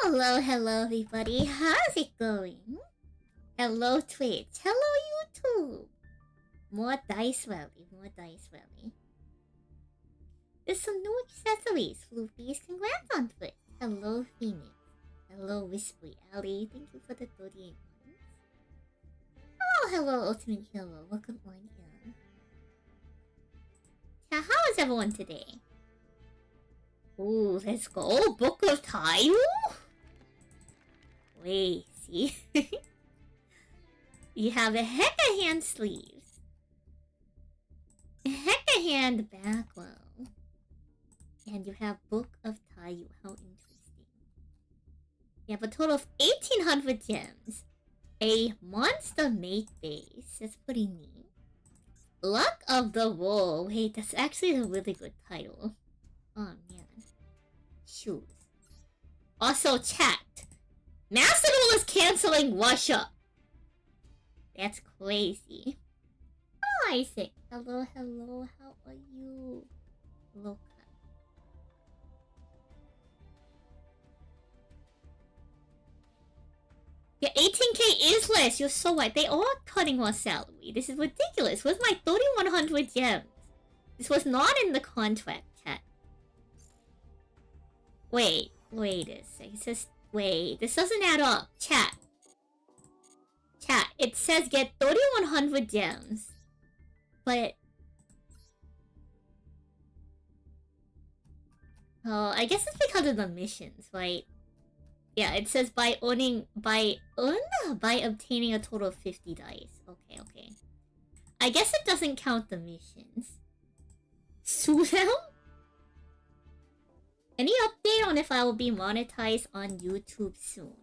Hello, everybody. How's it going? Hello, Twitch. Hello, YouTube. More Dice Rally, more Dice Rally. There's some new accessories. Floopies, congrats on Twitch. Hello, Phoenix. Hello, Whispery Alley. Thank you for the 38 months. Hello, Ultimate Hero. Welcome on in. Yeah, how is everyone today? Ooh, let's go. Book of Tayu? Wait, see? You have a Hecka hand sleeves. A Hecka hand background. And you have Book of Tayu. How interesting. You have a total of 1,800 gems. A monster mate base. That's pretty neat. Luck of the Roll. Wait, that's actually a really good title. Oh, man. Shoes. Also, chat. Master Duel is canceling Russia. That's crazy. Oh, Isaac. Hello, hello. How are you? Look. Yeah, 18k is less. You're so right. They are cutting our salary. This is ridiculous. Where's my 3,100 gems? This was not in the contract, chat. Wait a sec. It says, wait, this doesn't add up. Chat, it says get 3,100 gems. But... oh, I guess it's because of the missions, right? Yeah, it says by obtaining a total of 50 dice. Okay. I guess it doesn't count the missions. Sue them? Any update on if I will be monetized on YouTube soon?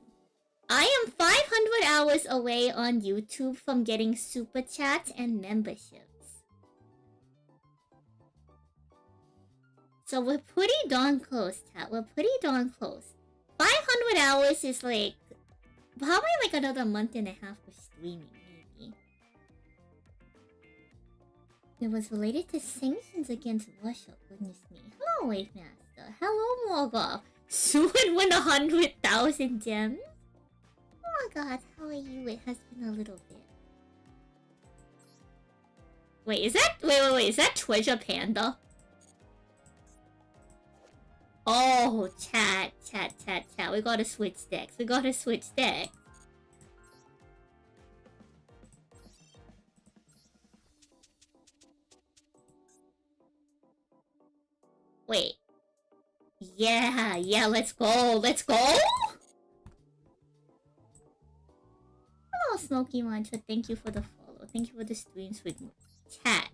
I am 500 hours away on YouTube from getting super chats and memberships. So we're pretty darn close, chat. We're pretty darn close. 500 hours is like... probably like another month and a half of streaming, maybe. It was related to sanctions against Russia. Goodness me. Hello, Wave Master. Hello, Morgoth. Soon win 100,000 gems? Oh my god, how are you? It has been a little bit. Wait, is that... wait, is that Treasure Panda? Oh, chat. We gotta switch decks. Wait. Yeah, let's go. Hello, Smoky Mantra. Thank you for the follow. Thank you for the streams with me. Chat,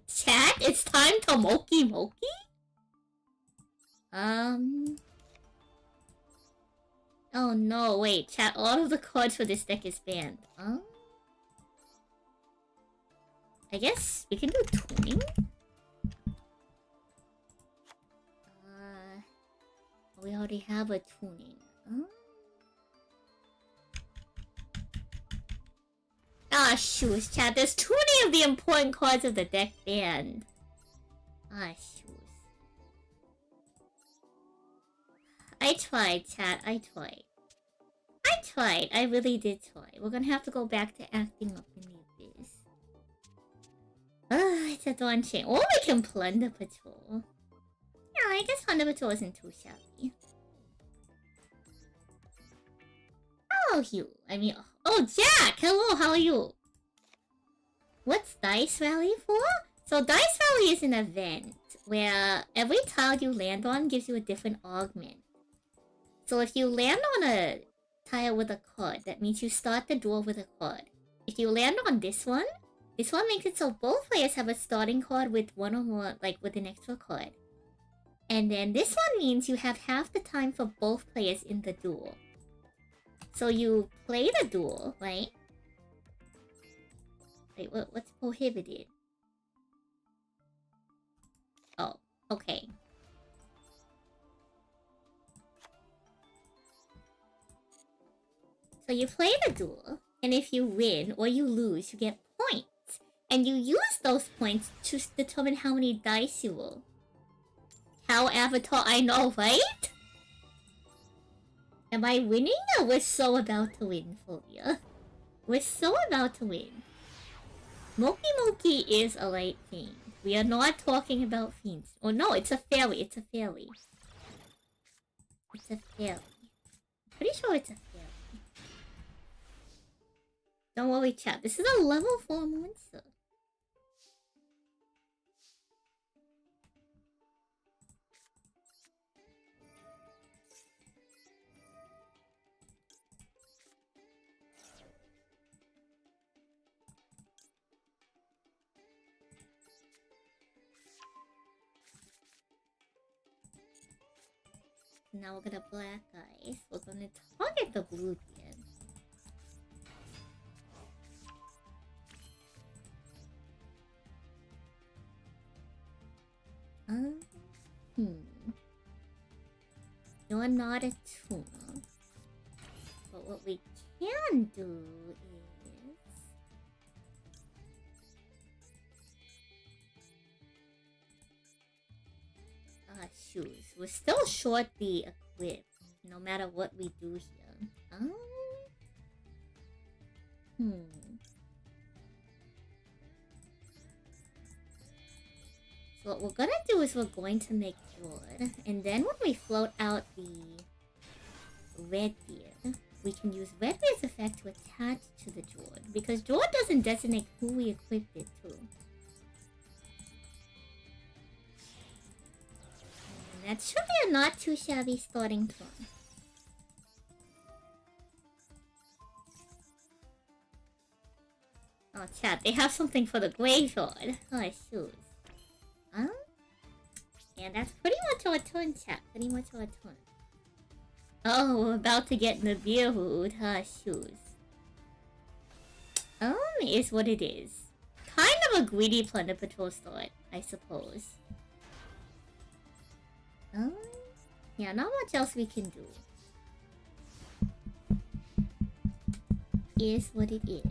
it's time to Moki. Oh no, wait, chat, all of the cards for this deck is banned. I guess we can do tuning? We already have a tuning. Ah, shoes, chat, there's too many of the important cards of the deck banned. Ah, shoes. I tried, chat. I tried. I really did try. We're gonna have to go back to acting up in the abyss. It's a dawn chain. Or we can Plunder Patrol. Yeah, I guess Plunder Patrol isn't too shabby. Hello, Hugh. Oh, Jack! Hello, how are you? What's Dice Rally for? So, Dice Rally is an event where every tile you land on gives you a different augment. So if you land on a tile with a card, that means you start the duel with a card. If you land on this one makes it so both players have a starting card with one or more, like with an extra card. And then this one means you have half the time for both players in the duel. So you play the duel, right? Wait, what's prohibited? Oh, okay. So you play the duel, and if you win or you lose, you get points. And you use those points to determine how many dice you roll. How Avatar, I know, right? Am I winning or we're so about to win, Folia? We're so about to win. Moki Moki is a light fiend. We are not talking about fiends. Oh no, it's a fairy. It's a fairy. It's a fairy. Pretty sure it's a fairy. Don't worry, chat. This is a level 4 monster. Now we're gonna black eyes. We're gonna target the blue again. You're not a tuna. But what we can do is... shoes. We're still short the equip, no matter what we do here. So what we're gonna do is we're going to make wood, and then when we float out the red beard, we can use red beard's effect to attach to the Jord, because Jord doesn't designate who we equipped it to. That should be a not too shabby starting point. Oh, chat, they have something for the graveyard. Oh, shoes. Yeah, that's pretty much our turn, chat. Pretty much our turn. Oh, we're about to get in the beer hood. Shoes. Is what it is. Kind of a greedy Plunder Patrol start, I suppose. Yeah, not much else we can do. Is what it is.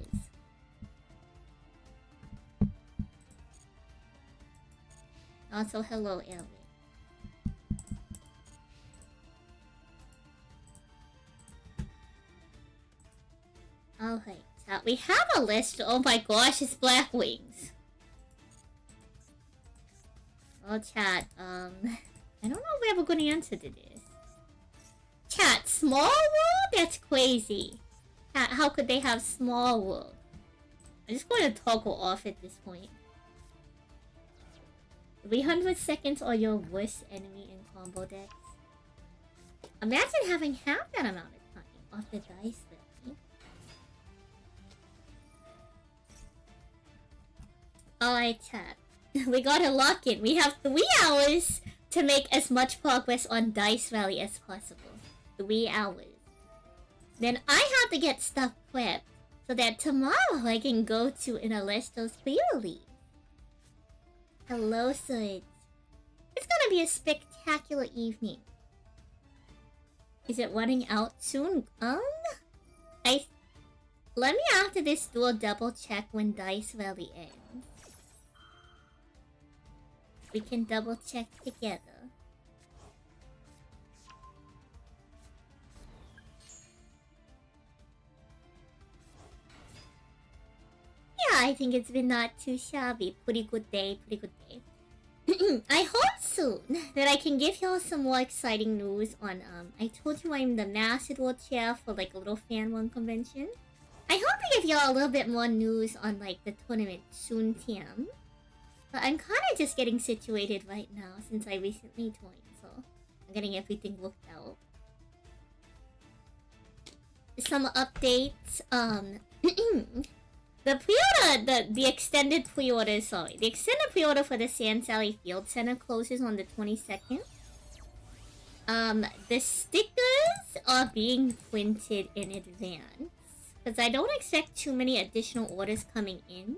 Also, hello, Elvin. Alright, so we have a list. Oh my gosh, it's Black Wings. Oh, chat, I don't know if we have a good answer to this. Chat, small world? That's crazy. Chat, how could they have small world? I'm just going to toggle off at this point. 300 seconds are your worst enemy in combo decks. Imagine having half that amount of time off the dice then. Alright, chat. We gotta lock in. We have 3 hours to make as much progress on Dice Rally as possible. 3 hours. Then I have to get stuff prepped so that tomorrow I can go to an Alestos pre-release. Hello, Suds. It's gonna be a spectacular evening. Is it running out soon? Let me after this duel double check when Dice Rally ends. We can double check together. Yeah, I think it's been not too shabby. Pretty good day, pretty good day. I hope soon that I can give y'all some more exciting news on, I told you I'm the Macedor chair for, like, a little fan one convention. I hope to give y'all a little bit more news on, like, the tournament soon, Tim. But I'm kind of just getting situated right now since I recently joined, so I'm getting everything worked out. Some updates, the pre-order, the extended pre-order, sorry. The extended pre-order for the Sand Sally Field Center closes on the 22nd. The stickers are being printed in advance, because I don't expect too many additional orders coming in.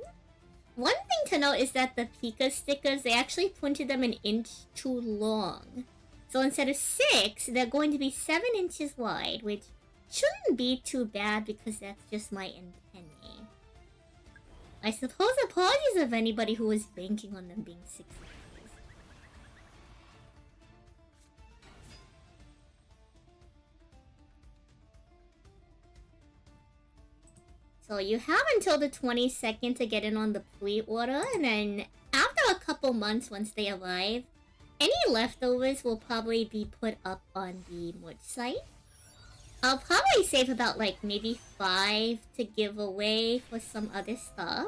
One thing to note is that the Pika stickers, they actually printed them an inch too long. So instead of 6, they're going to be 7 inches wide, which shouldn't be too bad because that's just my antennae. I suppose apologies of anybody who was banking on them being 6 inches. So you have until the 22nd to get in on the pre-order, and then after a couple months, once they arrive, any leftovers will probably be put up on the merch site. I'll probably save about like maybe 5 to give away for some other stuff.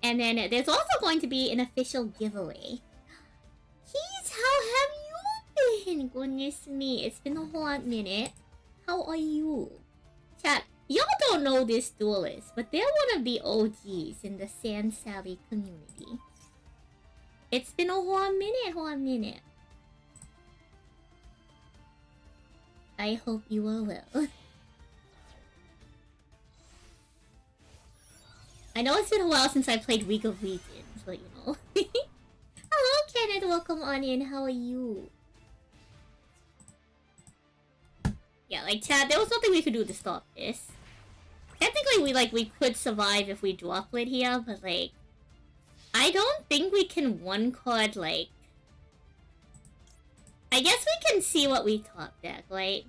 And then there's also going to be an official giveaway. Keys, how have you been? Goodness me, it's been a hot minute. How are you? Chat, y'all don't know this duelist, but they're one of the OGs in the Sand Sally community. It's been a hot minute. I hope you are well. I know it's been a while since I played League of Legends, but you know. Hello, Kenneth. Welcome on in. How are you? Yeah, like, chat, there was nothing we could do to stop this. Technically, we could survive if we drop it here, but, like, I don't think we can one-card, like... I guess we can see what we top deck, right?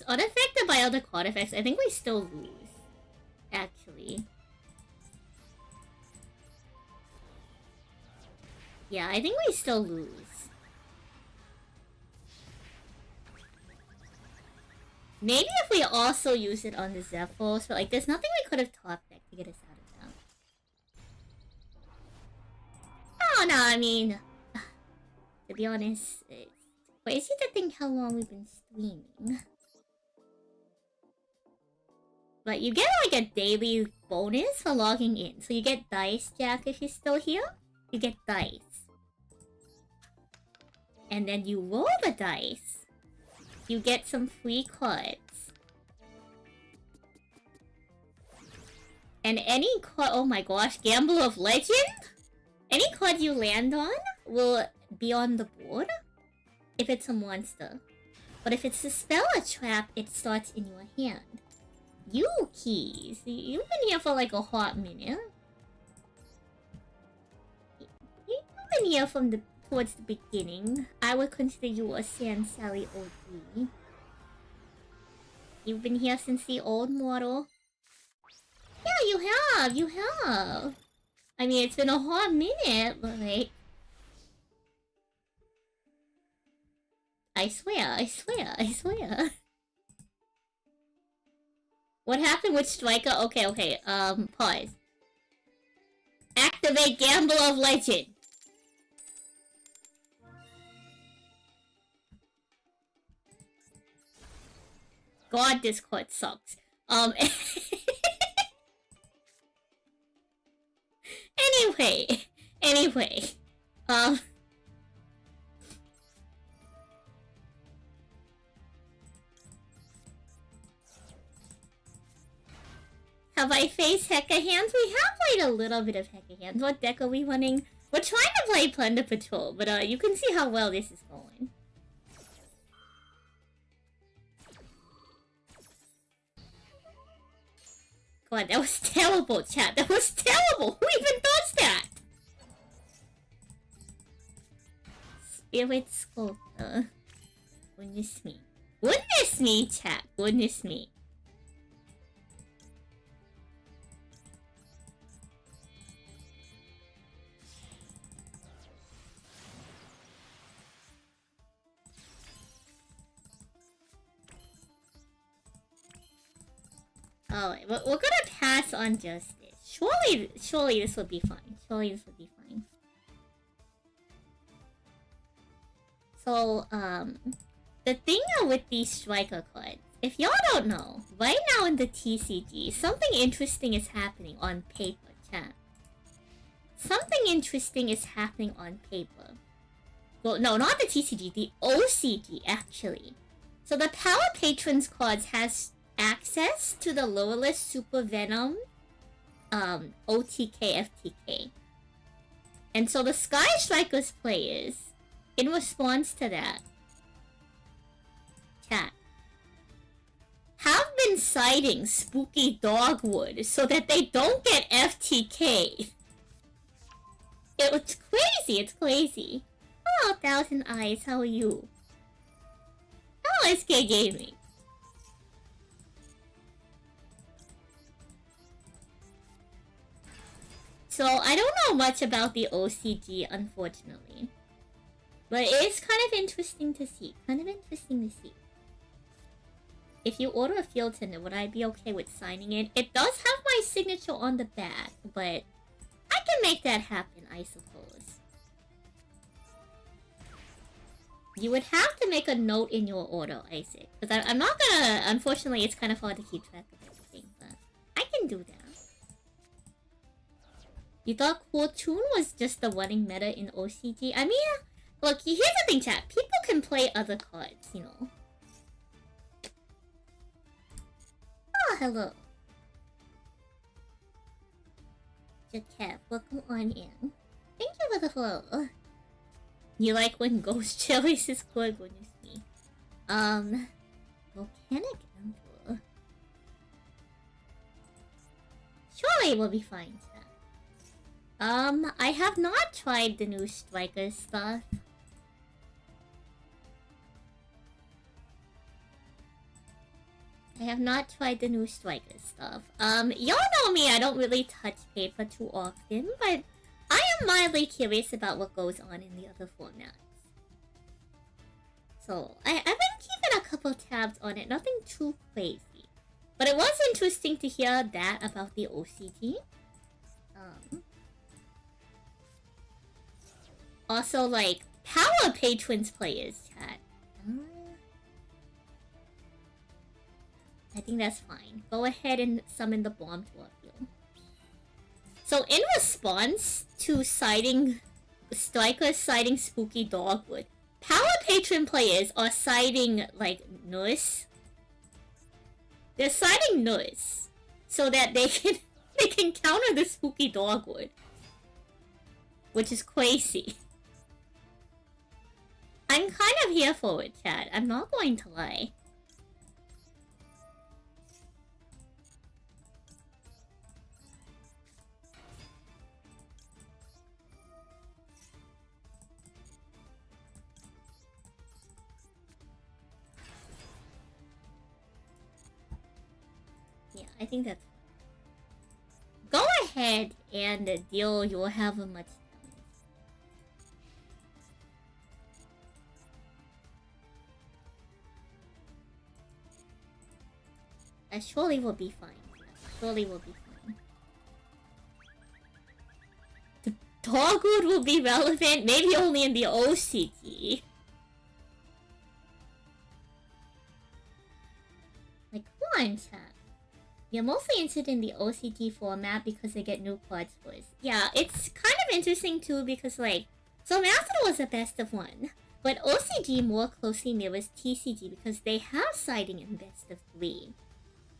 Unaffected by other card effects, I think we still lose. Actually. Yeah, I think we still lose. Maybe if we also use it on the Zephyrs, but like there's nothing we could have top decked to get us out of that. Oh no, I mean... To be honest, it's crazy to think how long we've been streaming. But you get like a daily bonus for logging in. So you get dice, Jack, if you're still here. You get dice. And then you roll the dice. You get some free cards. And any card... Oh my gosh, Gamble of Legend? Any card you land on will be on the board if it's a monster. But if it's a spell or trap, it starts in your hand. You, Keys. You've been here for like a hot minute. You've been here from towards the beginning. I would consider you a Sand Sally OG. You've been here since the old model. Yeah, you have. I mean, it's been a hot minute, but like... I swear. What happened with Striker? Okay, pause. Activate Gamble of Legend. God, this card sucks. Anyway. Have I faced Hecka Hands? We have played a little bit of Hecka Hands. What deck are we running? We're trying to play Plunder Patrol, but you can see how well this is going. God, that was terrible, chat. That was terrible. Who even does that? Spirit Sculptor. Goodness me, chat. Goodness me. Alright, we're gonna pass on Justice. Surely this will be fine. So, the thing with these striker cards, if y'all don't know, right now in the TCG, something interesting is happening on paper, chat. Something interesting is happening on paper. Well, no, not the TCG, the OCG, actually. So the Power Patrons cards has access to the Lowerless Super Venom OTK FTK. And so the Sky Strikers players, in response to that, chat, have been citing spooky dogwood so that they don't get FTK. It's crazy. Oh, Thousand Eyes, how are you? SK Gaming. So, I don't know much about the OCG, unfortunately. But it is kind of interesting to see. If you order a field tender, would I be okay with signing it? It does have my signature on the back, but I can make that happen, I suppose. You would have to make a note in your order, Isaac. Because I'm not gonna... Unfortunately, it's kind of hard to keep track of everything, but I can do that. You thought Quartoon was just the running meta in OCG? I mean, look, here's the thing, chat. People can play other cards, you know. Oh, hello. Jacat, welcome on in. Thank you for the follow. You like when Ghost Cherries is good when you see. Volcanic Emperor. Surely we'll be fine, chat. I have not tried the new Striker stuff. Y'all know me, I don't really touch paper too often, but I am mildly curious about what goes on in the other formats. So, I've been keeping a couple tabs on it, nothing too crazy. But it was interesting to hear that about the OCG. Also, like, Power Patrons players, chat. I think that's fine. Go ahead and summon the bomb to our field. So, in response to Strikers citing Spooky Dogwood, Power Patron players are citing, like, Nurse. They're citing Nurse so that they can counter the Spooky Dogwood, which is crazy. I'm kind of here for it, chat. I'm not going to lie. Yeah, I think that's... Go ahead and deal. You'll have a much... surely will be fine. Surely will be fine. The dogwood will be relevant, maybe only in the OCG. Like, come on, chat. You're mostly interested in the OCG format because they get new cards first. Yeah, it's kind of interesting too because, like, so Master was a best of one, but OCG more closely mirrors TCG because they have siding in best of 3.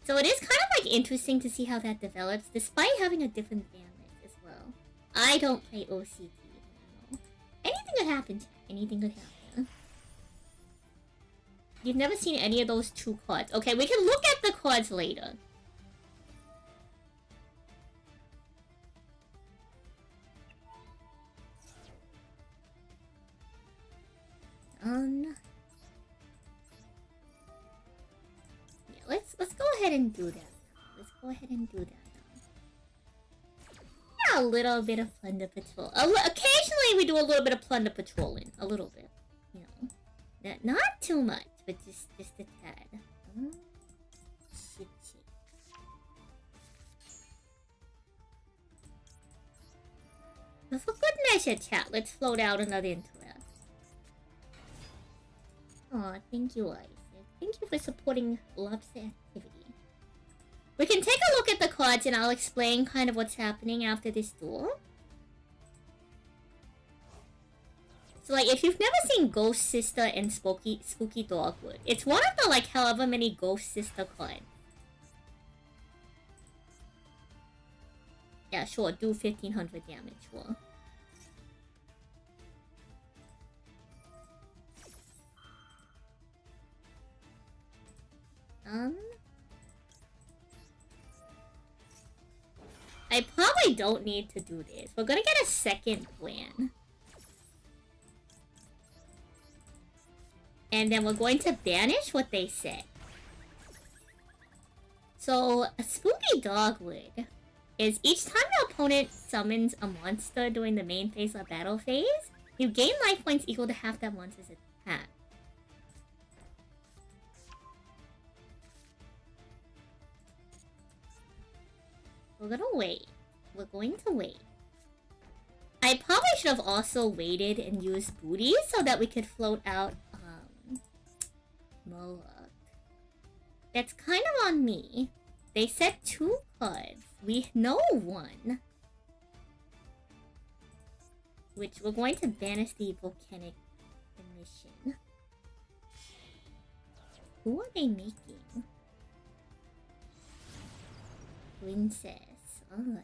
So it is kind of like interesting to see how that develops, despite having a different damage as well. I don't play OCG, you know. Anything could happen, chat. Anything could happen. You've never seen any of those 2 cards. Okay, we can look at the cards later. Yeah, let's go ahead and do that. Yeah, a little bit of Plunder Patrol. Occasionally we do a little bit of Plunder Patrolling. A little bit, you know. Not too much, but just a tad. Shit. But for good measure, chat, let's float out another interact. Aw, thank you, Isaac. Thank you for supporting Love's activity. We can take a look at the cards and I'll explain kind of what's happening after this duel. So, like, if you've never seen Ghost Sister and Spooky Dogwood, it's one of the, like, however many Ghost Sister cards. Yeah, sure, do 1500 damage, sure. I probably don't need to do this. We're gonna get a second plan. And then we're going to banish what they said. So, a spooky dogwood is each time the opponent summons a monster during the main phase or battle phase, you gain life points equal to half that monster's attack. We're gonna wait. We're going to wait. I probably should have also waited and used booty so that we could float out, Moloch. That's kind of on me. They said 2 cards. We know 1. Which we're going to banish the volcanic emission. Who are they making? Princess. Alright.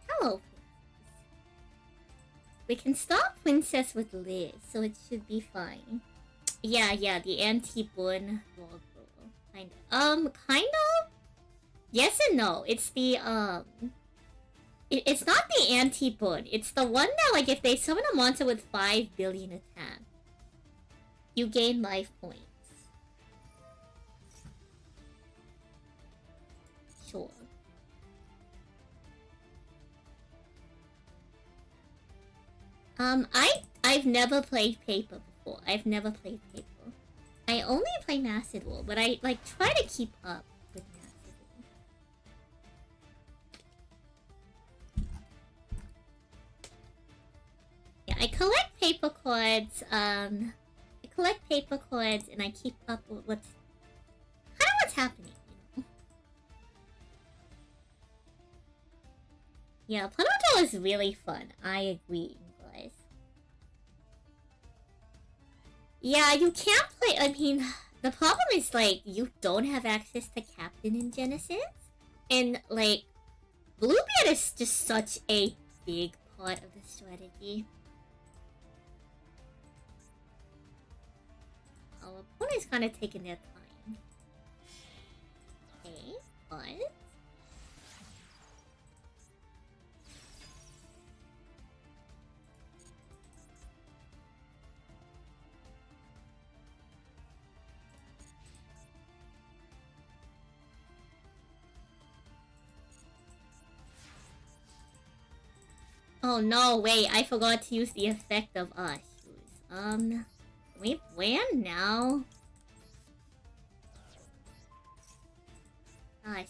Hello, Princess. We can stop Princess with Liz, so it should be fine. Yeah, the anti-born logo. Kind of? Yes and no. It's the, it's not the anti-born. It's the one that, like, if they summon a monster with 5 billion attack, you gain life points. Sure. I've never played paper before. I've never played paper. I only play Master Duel, but I, like, try to keep up with Master Duel. Yeah, I collect paper cards, and I keep up with what's happening, you know? Yeah, Plunder Patroll is really fun. I agree, guys. Yeah, you can't play. I mean, the problem is, like, you don't have access to Captain in Genesis. And, like, Bluebeard is just such a big part of the strategy. Our opponent's kind of taking their time. Okay, what? Oh no, wait, I forgot to use the effect of shoes. We win now. Shoes,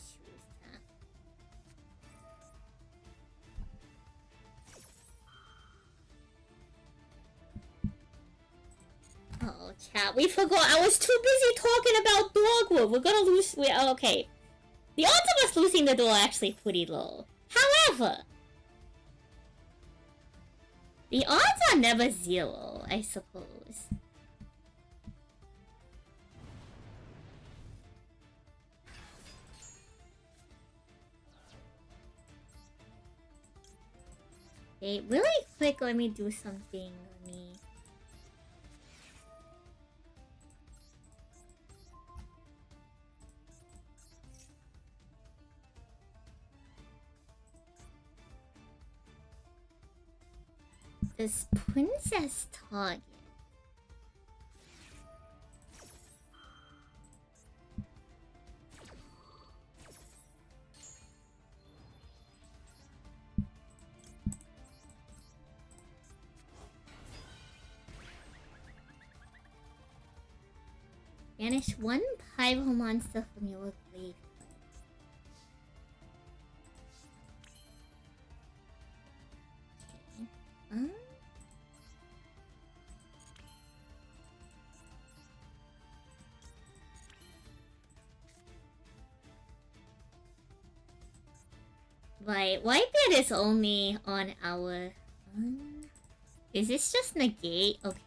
huh? Oh, chat, we forgot. I was too busy talking about dogwood. We're gonna lose. Okay. The odds of us losing the duel are actually pretty low. However, the odds are never 0, I suppose. Okay, really quick, let me do something. This princess target. Banish 1 pyro monster from your graveyard. Okay. Right, Whitebeard is only on our... is this just negate? Okay.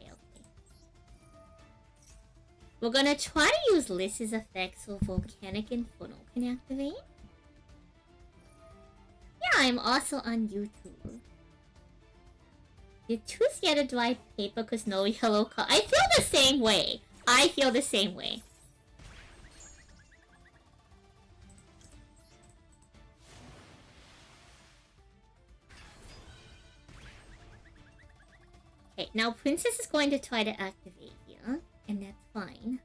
We're gonna try to use Liz's effect so Volcanic Inferno can activate. Yeah, I'm also on YouTube. You're too scared to dry paper because no yellow card. I feel the same way. I feel the same way. Okay, now Princess is going to try to activate here, and that's fine.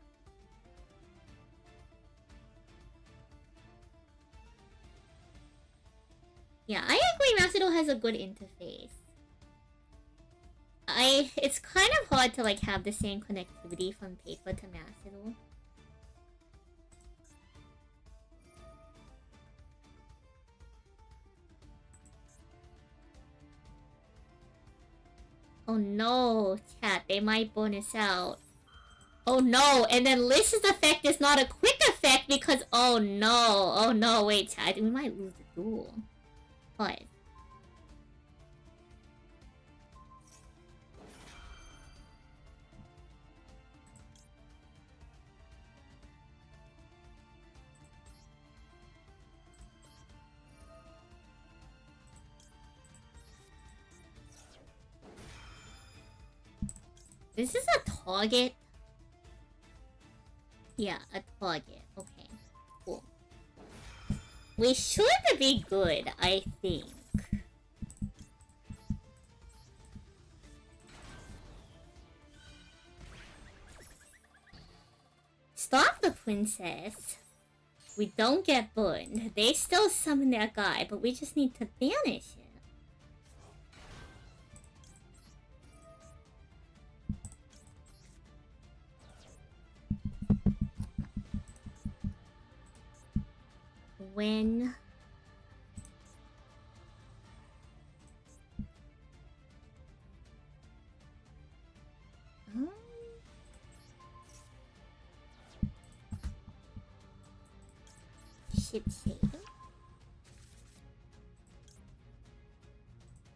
Yeah, I agree Macedon has a good interface. It's kind of hard to like have the same connectivity from paper to Macedon. Oh no, chat, they might bonus out. Oh no, and then Lish's effect is not a quick effect because oh no, wait chat, we might lose the duel. What? This is a target? Yeah, a target. Okay, cool. We should be good, I think. Stop the princess. We don't get burned. They still summon their guy, but we just need to banish it. When... Ship save.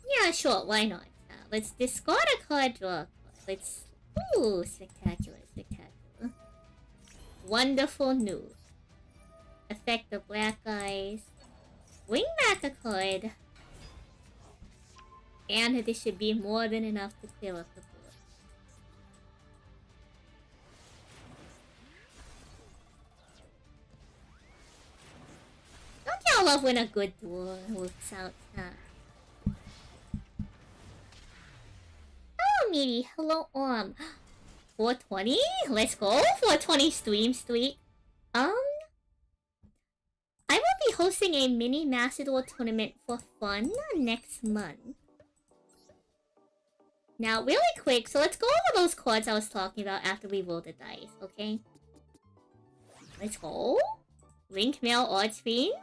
Yeah, sure, why not? Let's discard a card, draw a card. Let's... Ooh, spectacular, spectacular. Wonderful news. Effect the black eyes. Bring back a card. And this should be more than enough to clear up the board. Don't y'all love when a good duel works out, huh? Oh, Meaty. Hello, 420? Let's go. 420 streak. I will be hosting a mini Macedon tournament for fun next month. Now, really quick, so let's go over those cards I was talking about after we roll the dice, okay? Let's go. Link Mail Archfiend.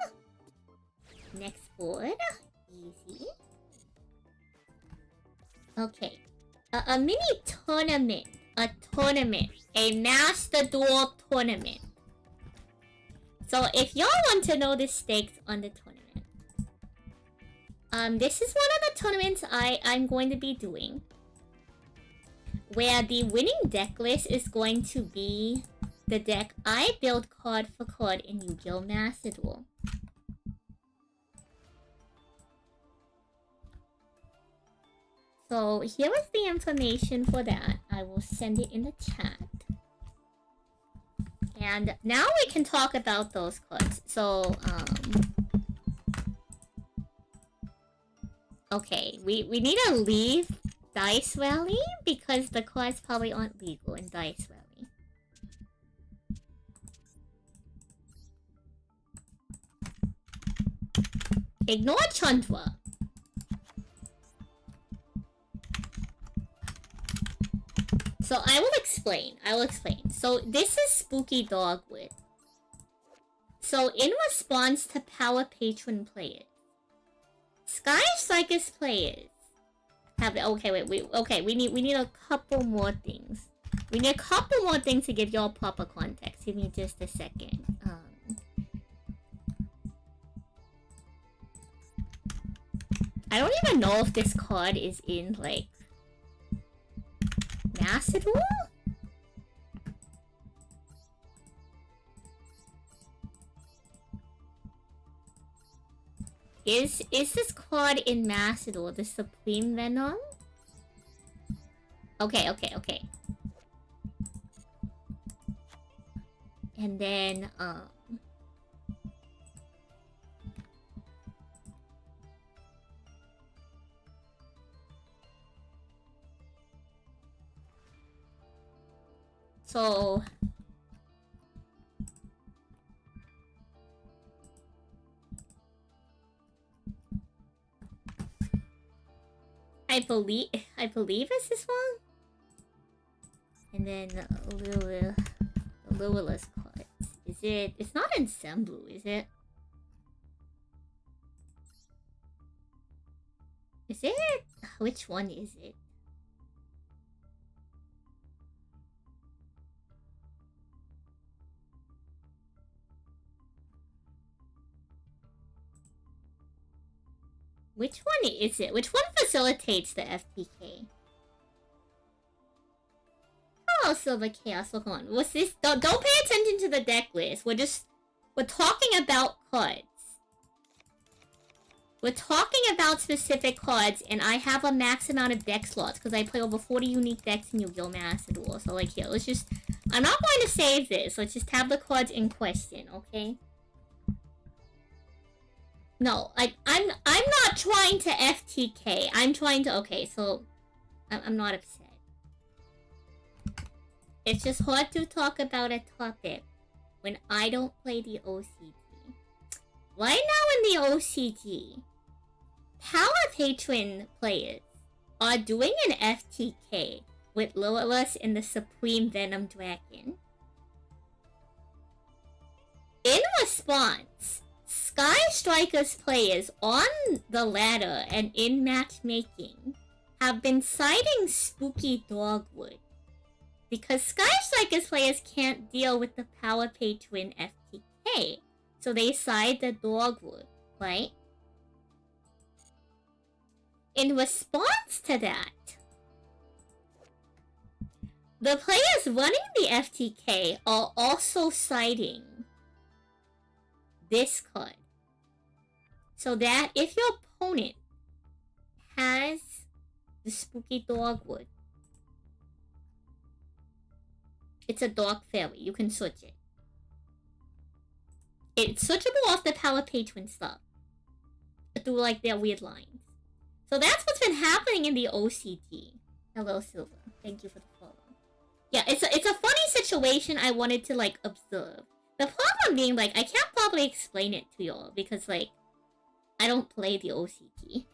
Next board. Easy. Okay. A mini tournament. A tournament. A Master Duel tournament. So if y'all want to know the stakes on the tournament, this is one of the tournaments I'm going to be doing, where the winning deck list is going to be the deck I build card for card in Yu-Gi-Oh! Master Duel. So here is the information for that. I will send it in the chat. And now we can talk about those cards. So, okay, we need to leave Dice Rally because the cards probably aren't legal in Dice Rally. Ignore Chandra. So I will explain. So this is Spooky Dogwood. So in response to Power Patron players, Sky Cycus players have we need a couple more things. We need a couple more things to give y'all proper context. Give me just a second. I don't even know if this card is in like Macedon? Is this card in Macedon, the Supreme Venom? Okay. And then, so... I believe it's this one? And then Lilith cards. Is it... It's not in Sembu, is it? Is it? Which one is it? Which one is it? Which one facilitates the FTK? Oh, Silver Chaos, look on. What's this? Don't pay attention to the deck list. We're talking about cards. We're talking about specific cards, and I have a max amount of deck slots because I play over 40 unique decks in Yu-Gi-Oh! Master Duel. So, like, here, let's just... I'm not going to save this. Let's just have the cards in question, okay? No, like, I'm not trying to FTK. I'm trying to... Okay, so... I'm not upset. It's just hard to talk about a topic when I don't play the OCG. Right now in the OCG, Power Patron players are doing an FTK with Lilith and the Supreme Venom Dragon. In response, Sky Strikers players on the ladder and in matchmaking have been citing Spooky Dogwood because Sky Strikers players can't deal with the Power Patron FTK, so they side the Dogwood, right? In response to that, the players running the FTK are also citing this card. So that if your opponent has the Spooky Dogwood, it's a Dark Fairy. You can switch it. It's switchable off the Power Patron stuff through like their weird lines. So that's what's been happening in the OCG. Hello, Silver. Thank you for the follow. Yeah, it's a funny situation I wanted to like observe. The problem being like I can't probably explain it to y'all because like I don't play the OCG.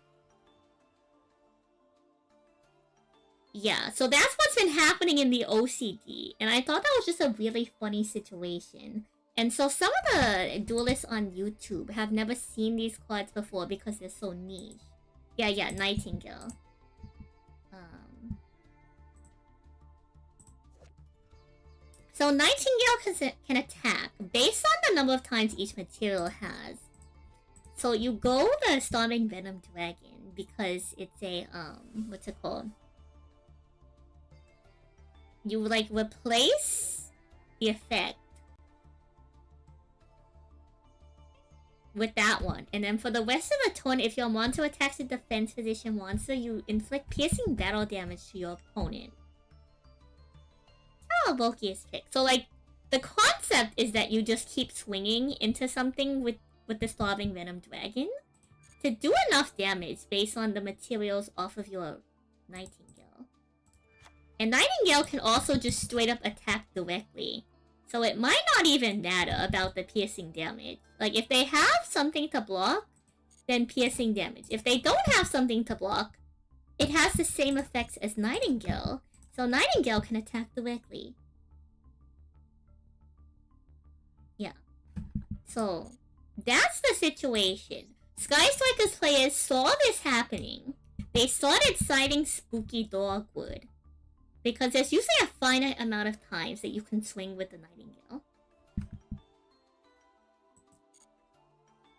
Yeah, so that's what's been happening in the OCG, and I thought that was just a really funny situation. And so some of the duelists on YouTube have never seen these cards before because they're so niche. Yeah, Nightingale. So Nightingale can attack based on the number of times each material has. So you go the Storming Venom Dragon because it's a, what's it called? You, like, replace the effect with that one. And then for the rest of the turn, if your monster attacks a defense position monster, you inflict piercing battle damage to your opponent. Oh, bulkiest pick. So, like, the concept is that you just keep swinging into something with the Starving Venom Dragon to do enough damage based on the materials off of your Nightingale. And Nightingale can also just straight up attack directly. So it might not even matter about the piercing damage. Like, if they have something to block, then piercing damage. If they don't have something to block, it has the same effects as Nightingale. So Nightingale can attack directly. Yeah. So, that's the situation. Sky Strikers players saw this happening. They started citing Spooky Dogwood. Because there's usually a finite amount of times that you can swing with the Nightingale.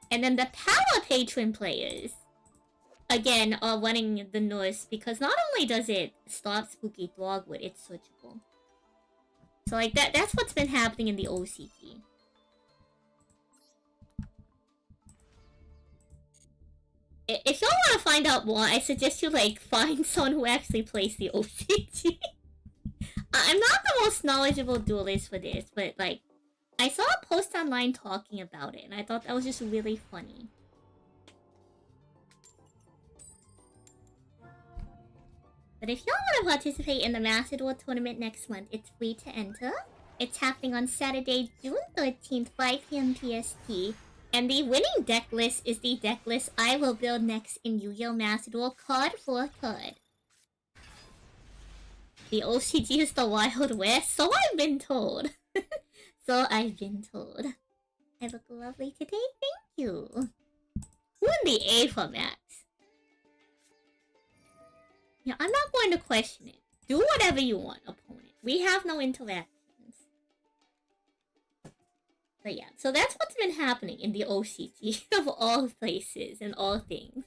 And then the Power Patron players, again, are running the Nurse because not only does it stop Spooky Dogwood, it's switchable. So like that's what's been happening in the OCG. If y'all want to find out more, I suggest you, like, find someone who actually plays the OCG. I'm not the most knowledgeable duelist for this, but, like, I saw a post online talking about it, and I thought that was just really funny. But if y'all want to participate in the Master Duel tournament next month, it's free to enter. It's happening on Saturday, June 13th, 5 PM PST. And the winning deck list is the deck list I will build next in Yu-Gi-Oh! Master Duel card for card. The OCG is the Wild West, so I've been told. So I've been told. I look lovely today, thank you. Who in the A for Max? Yeah, I'm not going to question it. Do whatever you want, opponent. We have no interactions. But yeah, so that's what's been happening in the OCG of all places and all things.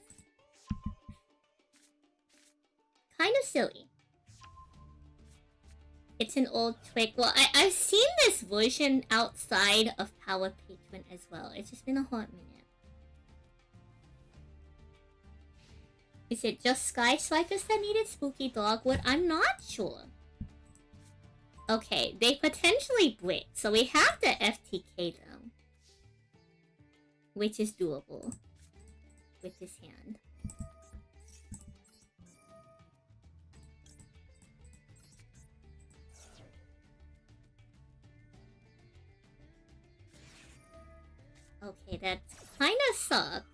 Kind of silly. It's an old trick. Well, I've seen this version outside of Power Patron as well. It's just been a hot minute. Is it just Sky Strikers that needed Spooky Dogwood? I'm not sure. Okay, they potentially brick, so we have to FTK them. Which is doable. With this hand. Okay, that kinda sucks.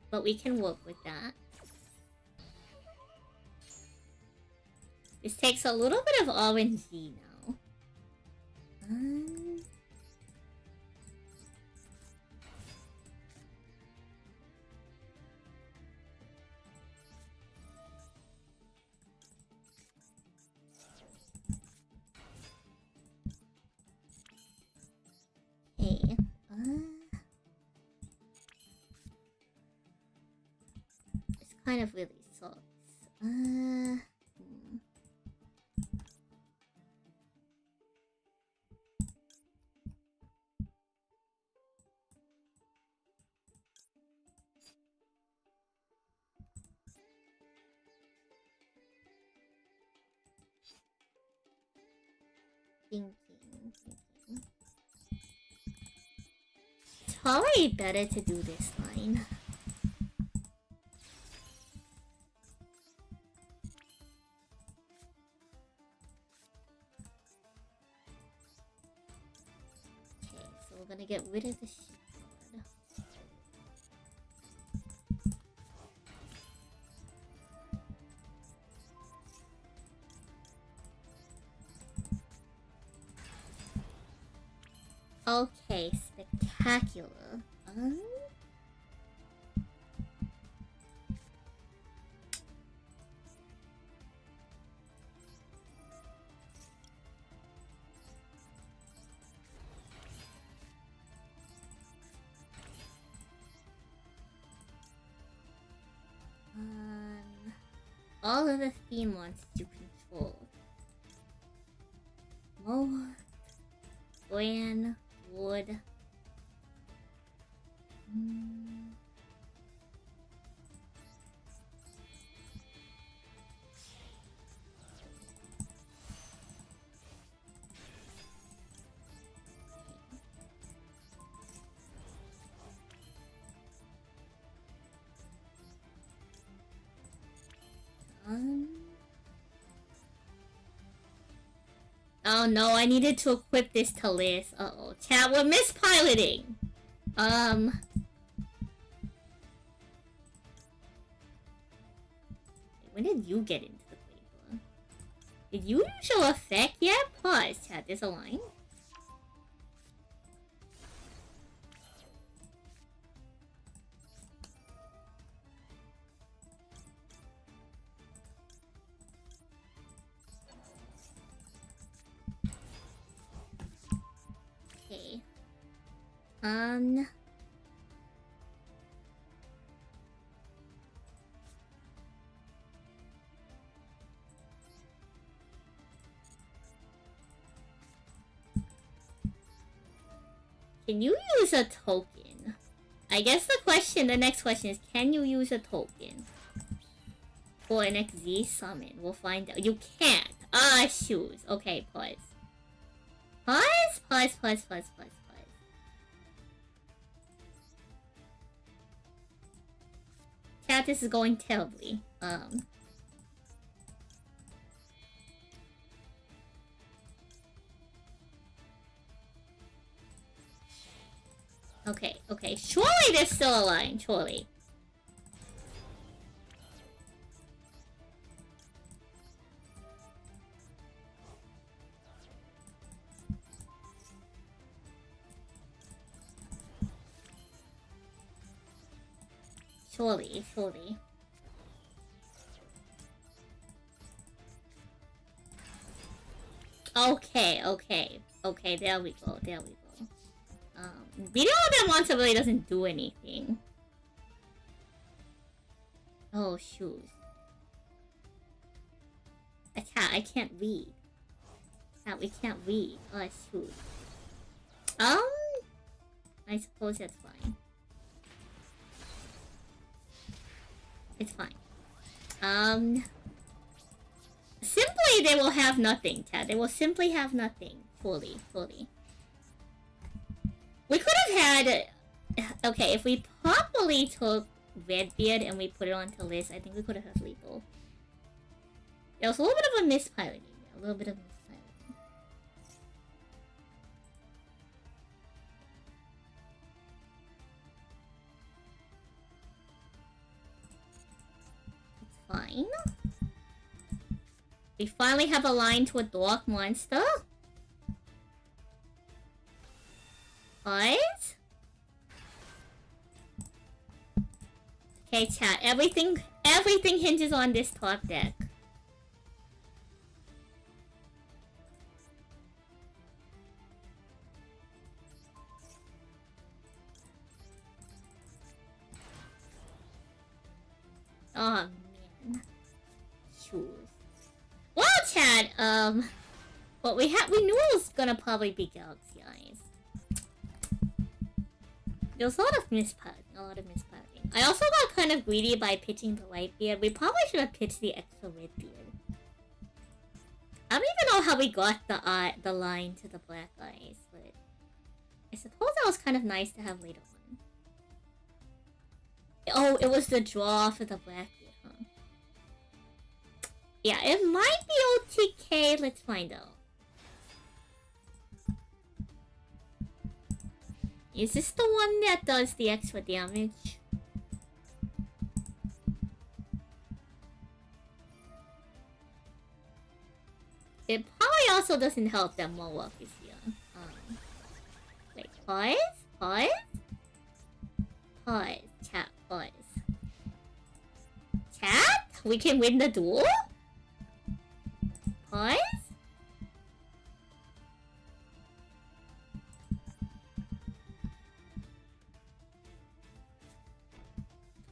But we can work with that. This takes a little bit of RNG now. Okay. This kind of really sucks. Thinking. It's probably better to do this line. Okay, so we're gonna get rid of the sheep card. Okay, spectacular. All of the theme monsters you control. Moa, Gwen, Wood. Oh no, I needed to equip this to Liz. Uh-oh. Chat, we're mispiloting! When did you get into the playbook? Did you use your effect yet? Pause, chat, there's a line. Okay. Can you use a token? I guess the next question is, can you use a token? for an XZ summon. We'll find out. You can't. Ah, shoes. Okay, pause. Pause. Chat, this is going terribly. Okay. Surely there's still a line. Surely. Surely. Okay, there we go. Beating all that monster really doesn't do anything. Oh, shoes. I can't read. Cat, we can't read. Oh, shoes. I suppose that's fine. It's fine. Simply they will have nothing, Cat. They will simply have nothing. Fully. We could have had... Okay, if we properly took Redbeard and we put it onto Liz, I think we could have had lethal. There was a little bit of a mispiloting there. It's fine. We finally have a line to a dark monster. What? Okay, chat. Everything hinges on this top deck. Oh man. Shoes. Well, chat. What we knew it was gonna probably be Galaxy Eyes. There was a lot of mispouting. I also got kind of greedy by pitching the Whitebeard. We probably should have pitched the extra Redbeard. I don't even know how we got the line to the Black Eyes, but I suppose that was kind of nice to have later on. Oh, it was the draw for the Blackbeard, huh? Yeah, it might be OTK. Let's find out. Is this the one that does the extra damage? It probably also doesn't help that Mohawk is here. Wait, pause? Chat, pause. Chat? We can win the duel? Pause?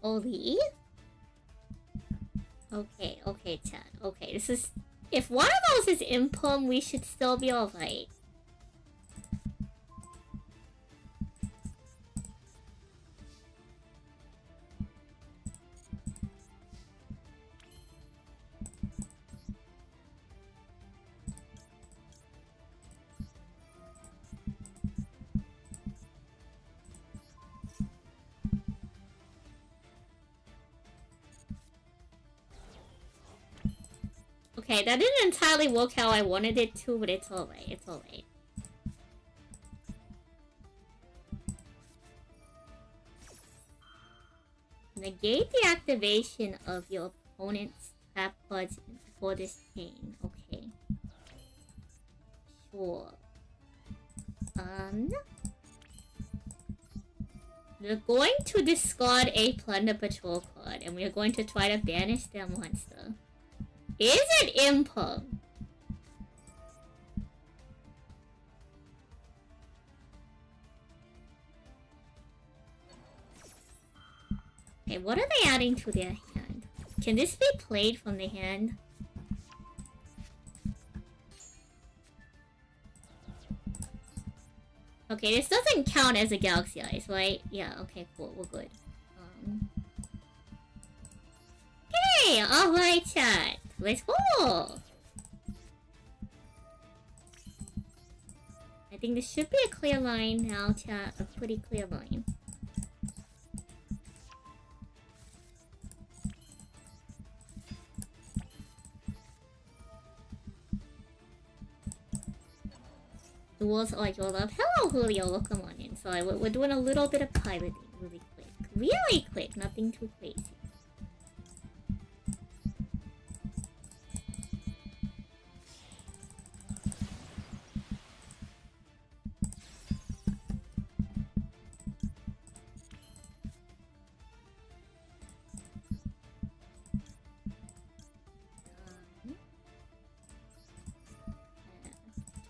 Holy? Okay, chat. Okay, this is... If one of those is Impum, we should still be alright. Okay, that didn't entirely work how I wanted it to, but it's alright, Negate the activation of your opponent's trap cards for this chain. Okay. Sure. We're going to discard a Plunder Patrol card, and we're going to try to banish their monster. Is it Impum? Okay, what are they adding to their hand? Can this be played from the hand? Okay, this doesn't count as a Galaxy Eyes, right? Yeah, okay, cool, we're good. Okay, alright chat. Let's go! I think this should be a clear line now, chat. A pretty clear line. Duels are your love. Hello, Julio. Welcome on in. So we're doing a little bit of piloting really quick. Really quick. Nothing too crazy.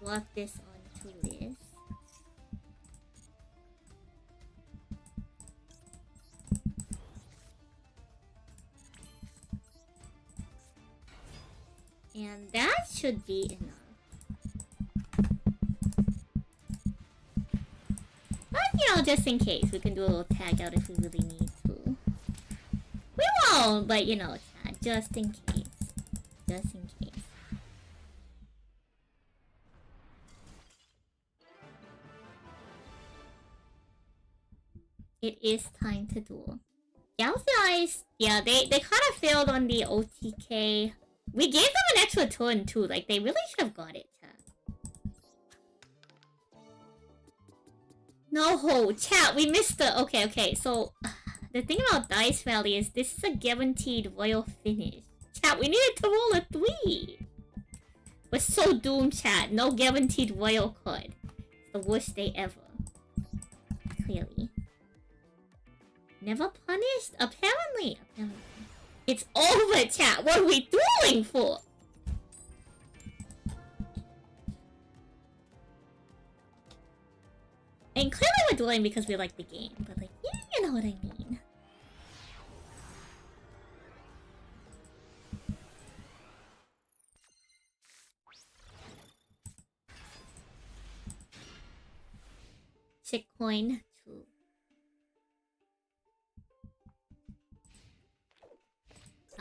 Drop this onto this. And that should be enough. But, you know, just in case, we can do a little tag out if we really need to. We won't, but, you know, just in case. Just in case. It is time to duel. Gals guys, yeah, they kind of failed on the OTK. We gave them an extra turn too. Like, they really should have got it, chat. No, chat, we missed the... Okay. So, the thing about Dice Valley is this is a guaranteed royal finish. Chat, we needed to roll a 3. We're so doomed, chat. No guaranteed royal card. It's the worst day ever. Clearly. Never punished? Apparently. It's over, chat. What are we dueling for? And clearly we're dueling because we like the game. But like, yeah, you know what I mean. Shitcoin 2.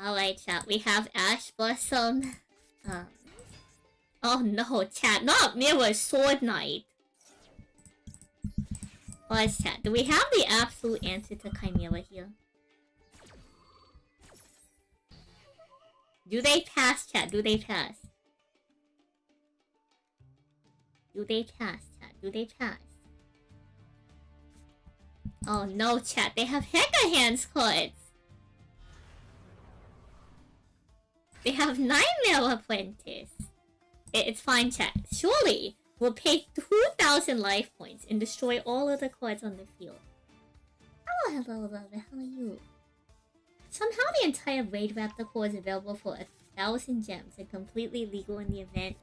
Alright, chat. We have Ash Blossom. Oh no, chat. Not Mirror Sword Knight. Pause, chat. Do we have the absolute answer to Chimera here? Do they pass, chat? Do they pass? Do they pass, chat? Do they pass? Oh no, chat. They have Hecka Hands cards. They have Nightmare Apprentice. It's fine, chat. Surely, we'll pay 2,000 life points and destroy all of the cards on the field. Oh, hello, love. How are you? Somehow the entire Raidraptor core is available for 1,000 gems and completely legal in the event.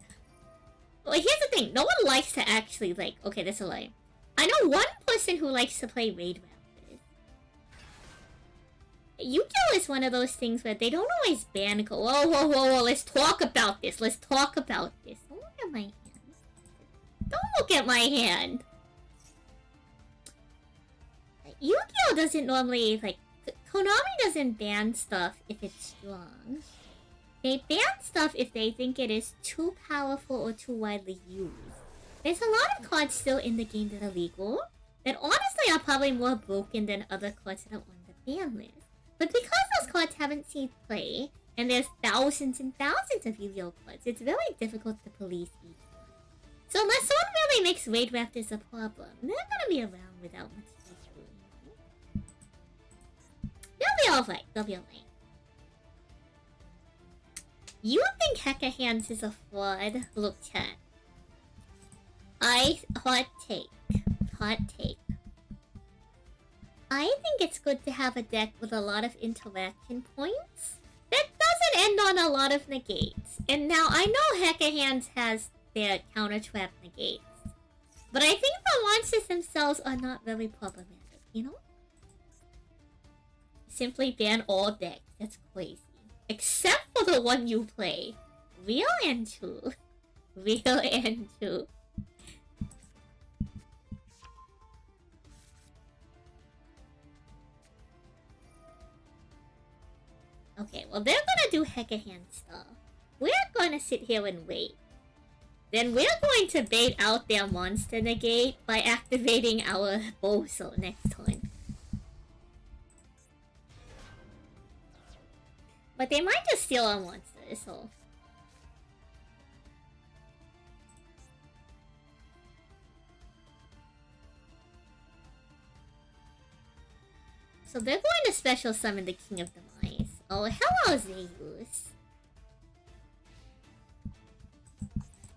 Well, here's the thing. No one likes to actually, like... Okay, that's a lie. I know one person who likes to play Raidraptor. Yu-Gi-Oh! Is one of those things where they don't always ban... Whoa, let's talk about this. Let's talk about this. Don't look at my hand. Don't look at my hand. Yu-Gi-Oh! Doesn't normally, like... Konami doesn't ban stuff if it's strong. They ban stuff if they think it is too powerful or too widely used. There's a lot of cards still in the game that are legal, that honestly are probably more broken than other cards that are on the ban list. But because those cards haven't seen play, and there's thousands and thousands of Yu-Gi-Oh! Cards, it's very difficult to police each one. So unless someone really makes Raidraptors a problem, they're gonna be around without much issue. They'll be alright, they'll be alright. You think Hecka Hands is a fraud? Look, chat. Hot take. I think it's good to have a deck with a lot of interaction points that doesn't end on a lot of negates. And now, I know Hecka Hands has their counter trap negates, but I think the monsters themselves are not very problematic, you know? Simply ban all decks. That's crazy. Except for the one you play. Real and true. Real and true. Okay, well they're gonna do Hecka Hand stuff. We're gonna sit here and wait. Then we're going to bait out their monster negate by activating our Bozo next turn. But they might just steal our monster, so... So they're going to special summon the King of Demise. Oh, hello, Zeus.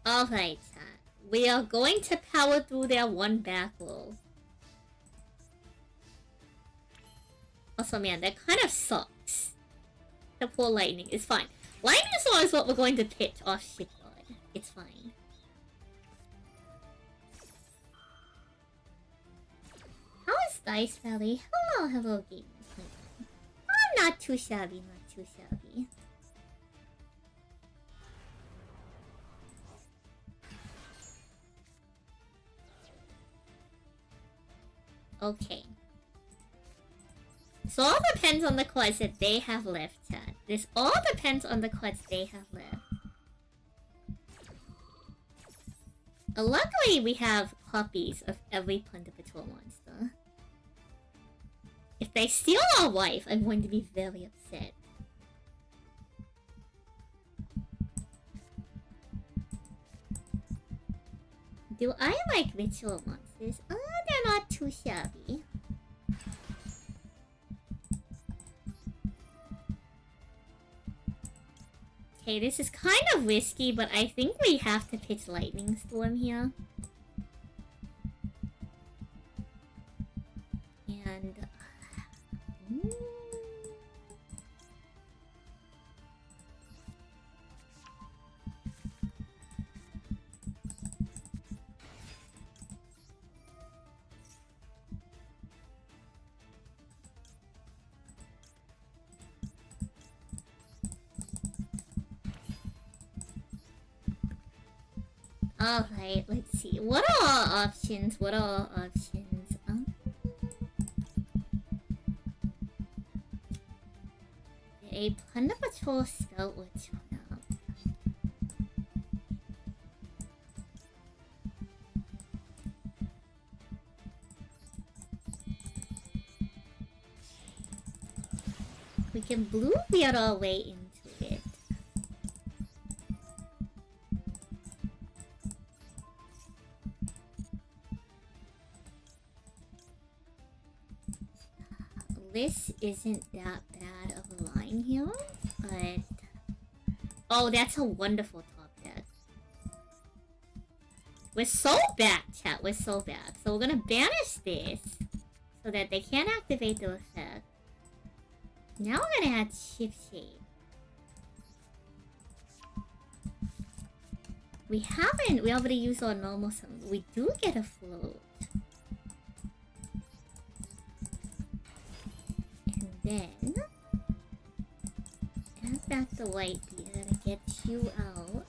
Alright, chat. We are going to power through their one back row. Also, man, that kind of sucks. The poor lightning is fine. Lightning Storm is what we're going to pitch off Shipyard. It's fine. How is Dice Valley? Hello, hello, gaming. I'm not too shabby, not too shabby. Okay. So all depends on the cards that they have left, chat. This all depends on the cards they have left. Luckily, we have copies of every Plunder Patrol monster. If they steal our wife, I'm going to be very upset. Do I like ritual monsters? They're not too shabby. Okay, this is kind of risky, but I think we have to pitch Lightning Storm here. And... Alright, let's see. What are our options? What are our options? A Plunder Patrol Scout or Trap. We can blue beard our way into it. This isn't that bad of a line here, but... Oh, that's a wonderful top deck. We're so bad, chat. We're so bad. So we're gonna banish this so that they can't activate the effect. Now we're gonna add Shift Shape. We already used our normal summon. We do get a float. Then add back the white beard to get you out.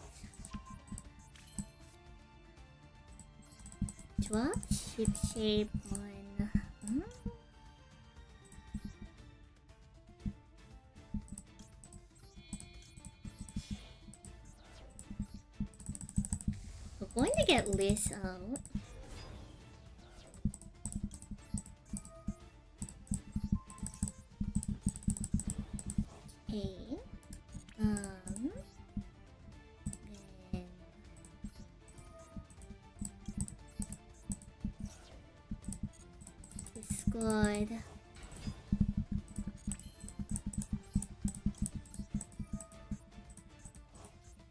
Drop Ship Shape on. We're going to get Liz out. Okay. Then discard.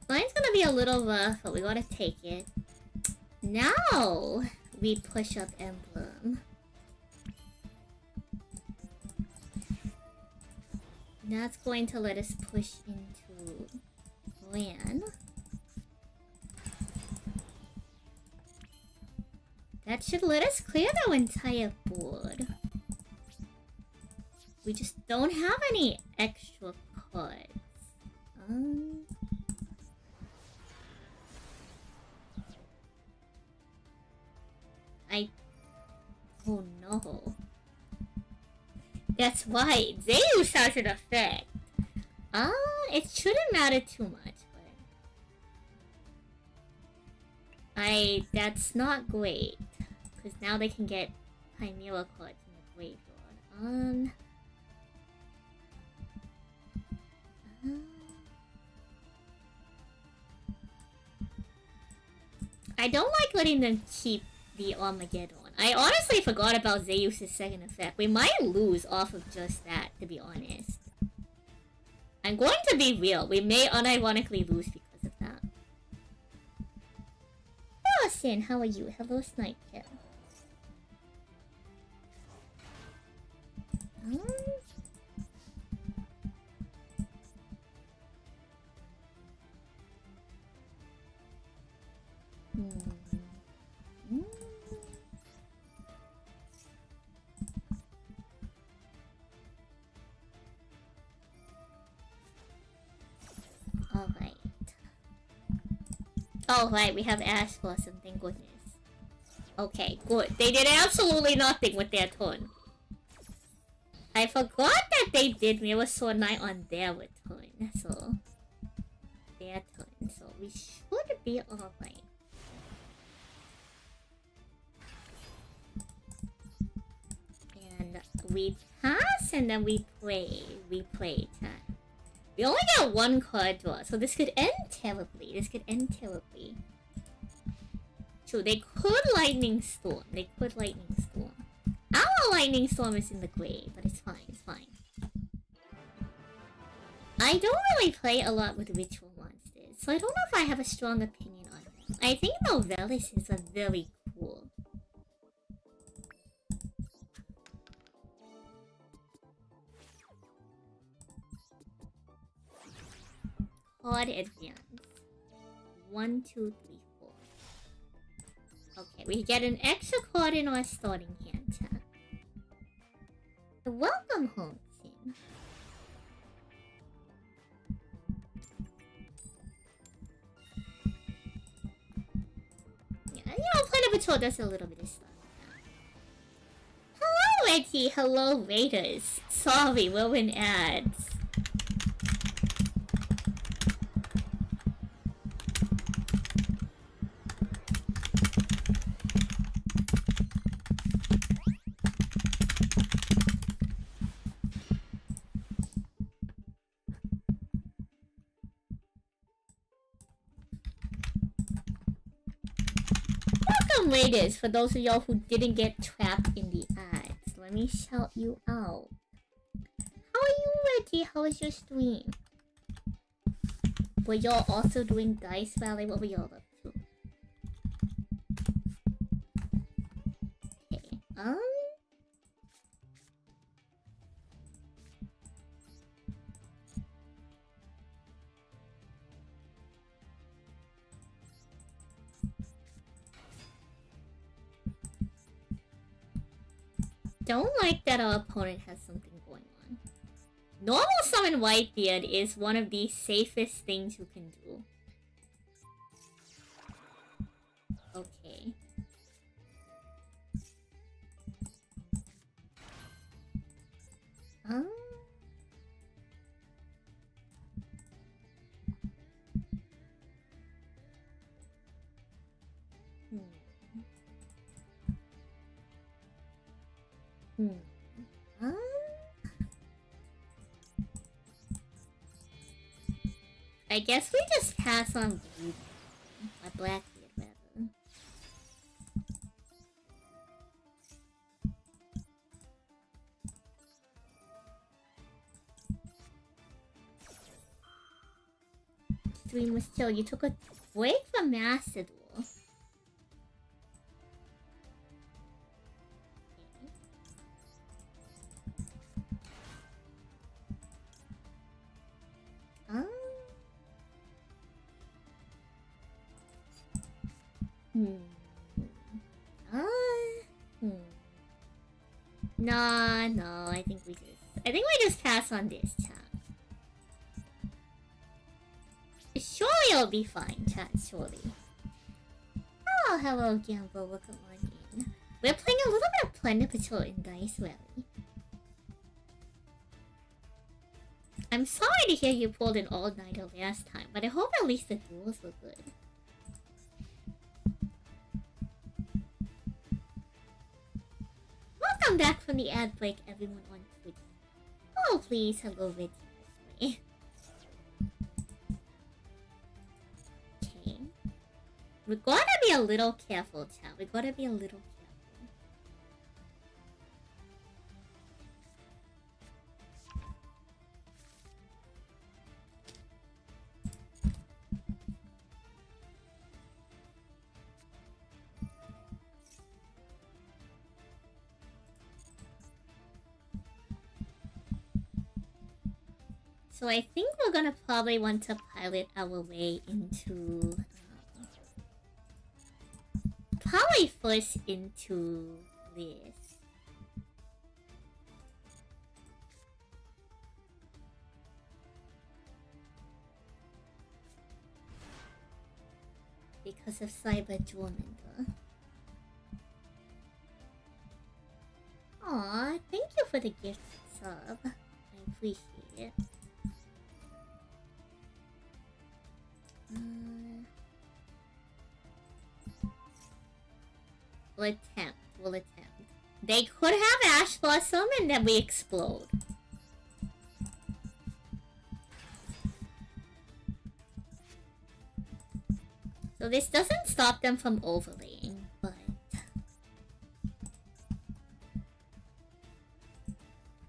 Mine's gonna be a little rough, but we gotta take it. Now we push up Emblem. That's going to let us push into land. That should let us clear our entire board. We just don't have any extra cards. Oh no. That's right, Zeus has an effect. It shouldn't matter too much, but that's not great. Because now they can get Chimera cards in the graveyard. I don't like letting them keep the Armageddon. I honestly forgot about Zeus' second effect. We might lose off of just that, to be honest. I'm going to be real. We may unironically lose because of that. Oh, Sin, how are you? Hello, Sniper. Alright. Alright, we have Ash Blossom, thank goodness. Okay, good. They did absolutely nothing with their turn. I forgot that they did Mirror Sword Knight on their return, so... Their turn, so we should be alright. And we pass, and then we play. We play time. We only got one card draw, so this could end terribly. This could end terribly. True, they could Lightning Storm. They could Lightning Storm. Our Lightning Storm is in the grave, but it's fine, it's fine. I don't really play a lot with ritual monsters, so I don't know if I have a strong opinion on them. I think Novellises are very cool. Card advance. 1, 2, 3, 4. Okay, we get an extra card in our starting hand tap. Welcome home, Sim. Yeah, Plunder Patroll does a little bit of stuff. Hello, Reggie. Hello, Raiders. Sorry, we're in ads. Raiders, for those of y'all who didn't get trapped in the ads, let me shout you out. How are you, Reggie? How was your stream? Were y'all also doing Dice Valley? What were y'all up to? Okay, don't like that our opponent has something going on. Normal summon Whitebeard is one of the safest things you can do. Okay. I guess we just pass on blue. A Blackbeard, rather. Stream was chill. You took a break from Master Duel. No, I think we just pass on this, chat. Surely it'll be fine, chat, surely. Oh, hello, Gamble, welcome on in. We're playing a little bit of Plunder Patrol in Dice Valley. I'm sorry to hear you pulled an all-nighter last time, but I hope at least the duels were good. Welcome back from the ad break, everyone on Twitch. Oh, please, hello, Raidraptor. Okay. We gotta be a little careful, chat. We gotta be a little careful. So I think we're gonna probably want to pilot our way into... probably first into this. Because of Cyber Jormender. Aw, thank you for the gift sub. I appreciate it. We'll attempt. They could have Ash Blossom and then we explode. So this doesn't stop them from overlaying, but...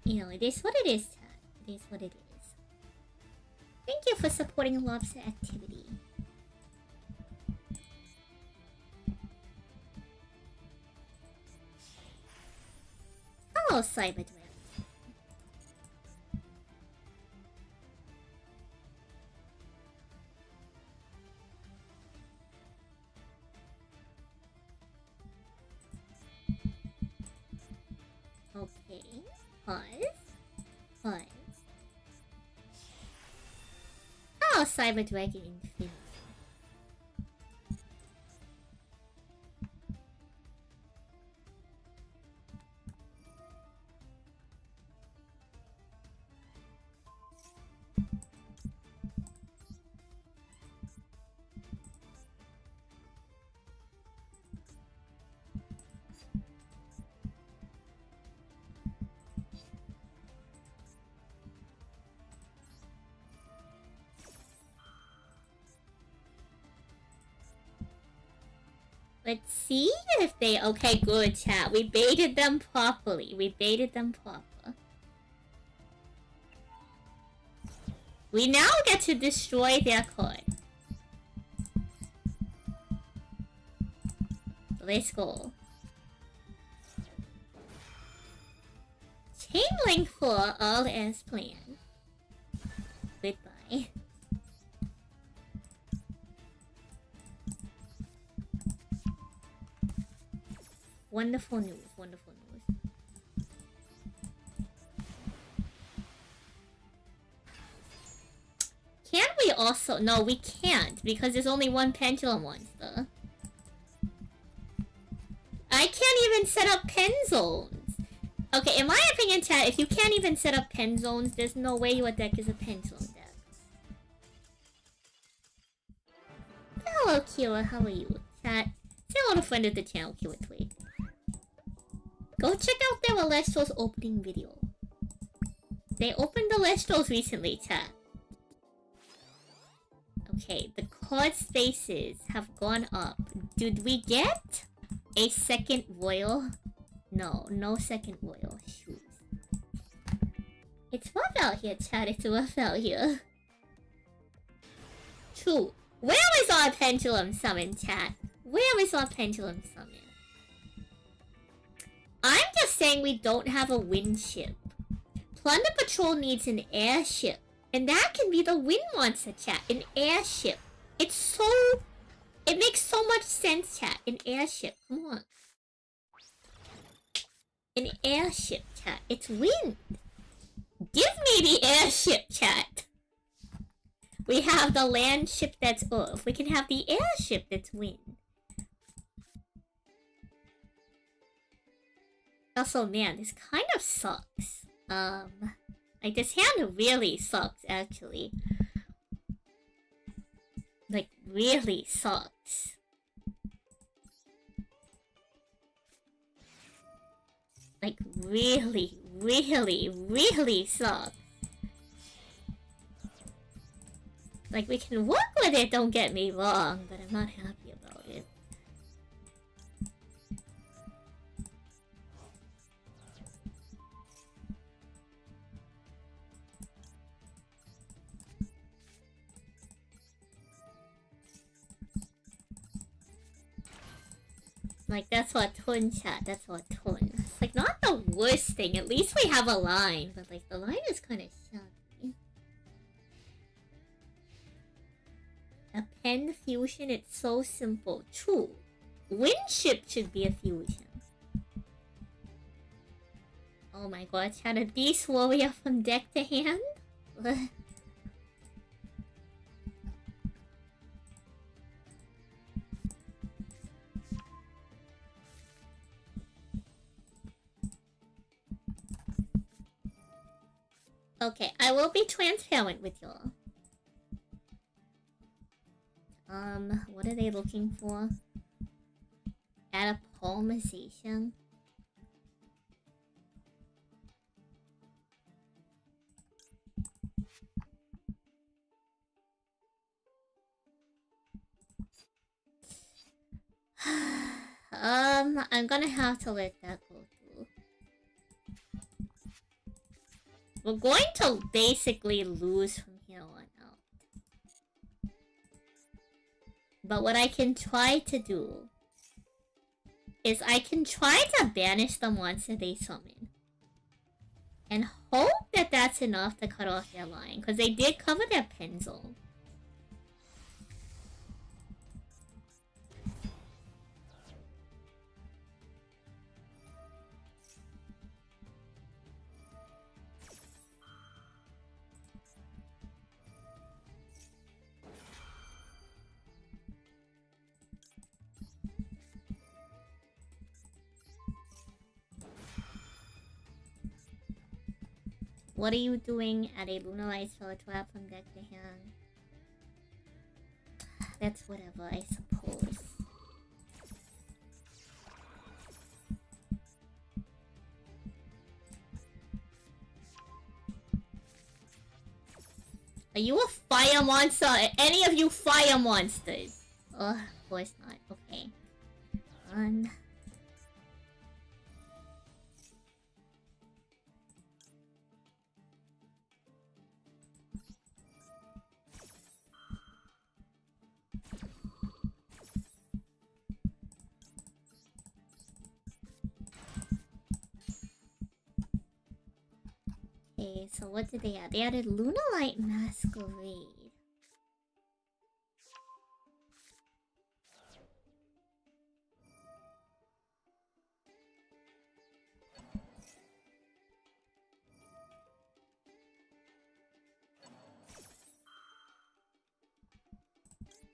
you know, it is what it is, chat. It is what it is. Thank you for supporting Lobster Activity. Hello, Cyber Dragon. Okay. Pause. Pause. Oh, Cyber Dragon Infinity. Let's see if they... okay, good, chat. We baited them properly. We baited them proper. We now get to destroy their card. Let's go. Chain link for all as planned. Goodbye. Wonderful news, wonderful news. Can we also... no, we can't, because there's only one pendulum monster. I can't even set up pen zones. Okay, in my opinion, chat, if you can't even set up pen zones, there's no way your deck is a pendulum deck. Hello, Kira, how are you? Chat, say hello to friend of the channel, Kira Twig. Go check out their Alestro's opening video. They opened the Alestro's recently, chat. Okay, the card spaces have gone up. Did we get a second royal? No, no second royal. Shoot. It's rough out here, chat. It's rough out here. True. Where is our pendulum summon, chat? Where is our pendulum summon? I'm just saying we don't have a wind ship. Plunder Patrol needs an airship. And that can be the wind monster, chat. An airship. It's so... it makes so much sense, chat. An airship. Come on. An airship, chat. It's wind. Give me the airship, chat. We have the land ship that's earth. We can have the airship that's wind. Also, man, this kind of sucks. I Like, this hand really sucks, actually. Like, really sucks. Like, really, really, really sucks. Like, we can work with it, don't get me wrong, but I'm not happy about it. Like, that's what Tun chat, that's what Tun. It's like, not the worst thing, at least we have a line, but like, the line is kind of shabby. A pen fusion, it's so simple. True. Windship should be a fusion. Oh my god, chat, a Beast Warrior from deck to hand? Okay, I will be transparent with y'all. What are they looking for? Add a polymerization. I'm gonna have to let that go through. We're going to basically lose from here on out. But what I can try to do is I can try to banish the monster they summon. And hope that that's enough to cut off their line. Because they did cover their pen zone. What are you doing at a Lunarized Spell Trap from deck to hand? That's whatever, I suppose. Are you a fire monster? Are any of you fire monsters? Ugh, of course not. Okay. Okay, so what did they add? They added Lunalight Masquerade.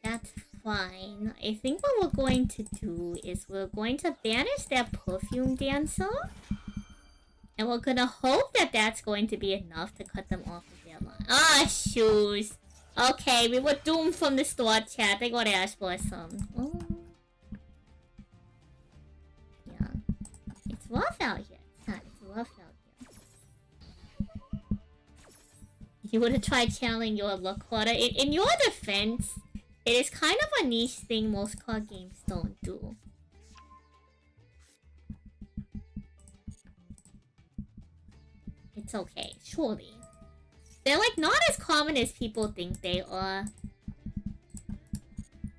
That's fine. I think what we're going to do is we're going to banish their Perfume Dancer. And we're gonna hope that that's going to be enough to cut them off of their line. Ah, shoes. Okay, we were doomed from the start, chat. They got Ash Blossom. Oh. Yeah. It's rough out here. It's rough out here. You would have tried channeling your luck quarter. In your defense, it is kind of a niche thing most card games don't do. It's okay, surely. They're like not as common as people think they are.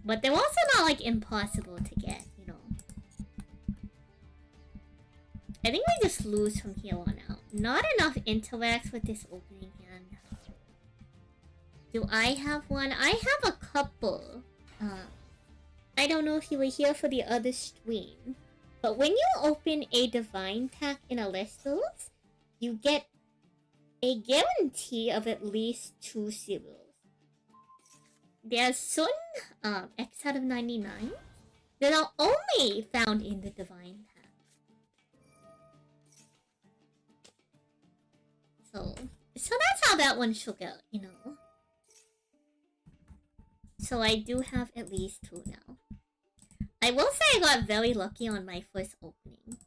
But they're also not like impossible to get, you know. I think we just lose from here on out. Not enough interacts with this opening hand. Do I have one? I have a couple. I don't know if you were here for the other stream. But when you open a Divine Pack in Alestos, you get a guarantee of at least 2 cereals. There's certain X out of 99 that are only found in the Divine Pack. So So that's how that one shook out, you know. So I do have at least 2 now. I will say I got very lucky on my first opening.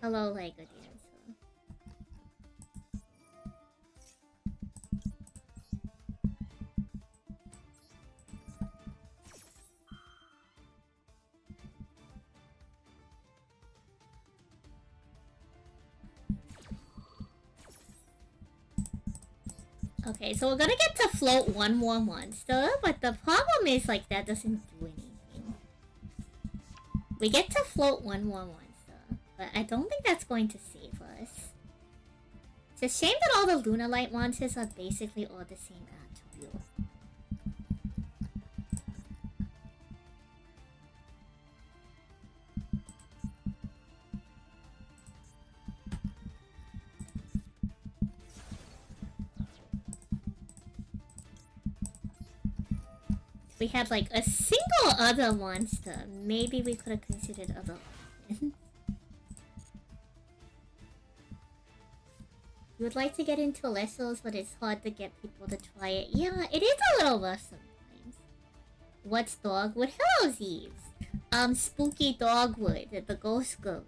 Hello, like good answer. Okay, so we're gonna get to float one more monster, but the problem is like that doesn't do anything. We get to float one more monster, but I don't think that's going to save us. It's a shame that all the Lunalight monsters are basically all the same attribute. If we had like a single other monster, maybe we could have considered other options. You would like to get into Lessels, but it's hard to get people to try it. Yeah, it is a little rough sometimes. What's dogwood? Hello, Zeeves. Spooky dogwood, the ghost girl.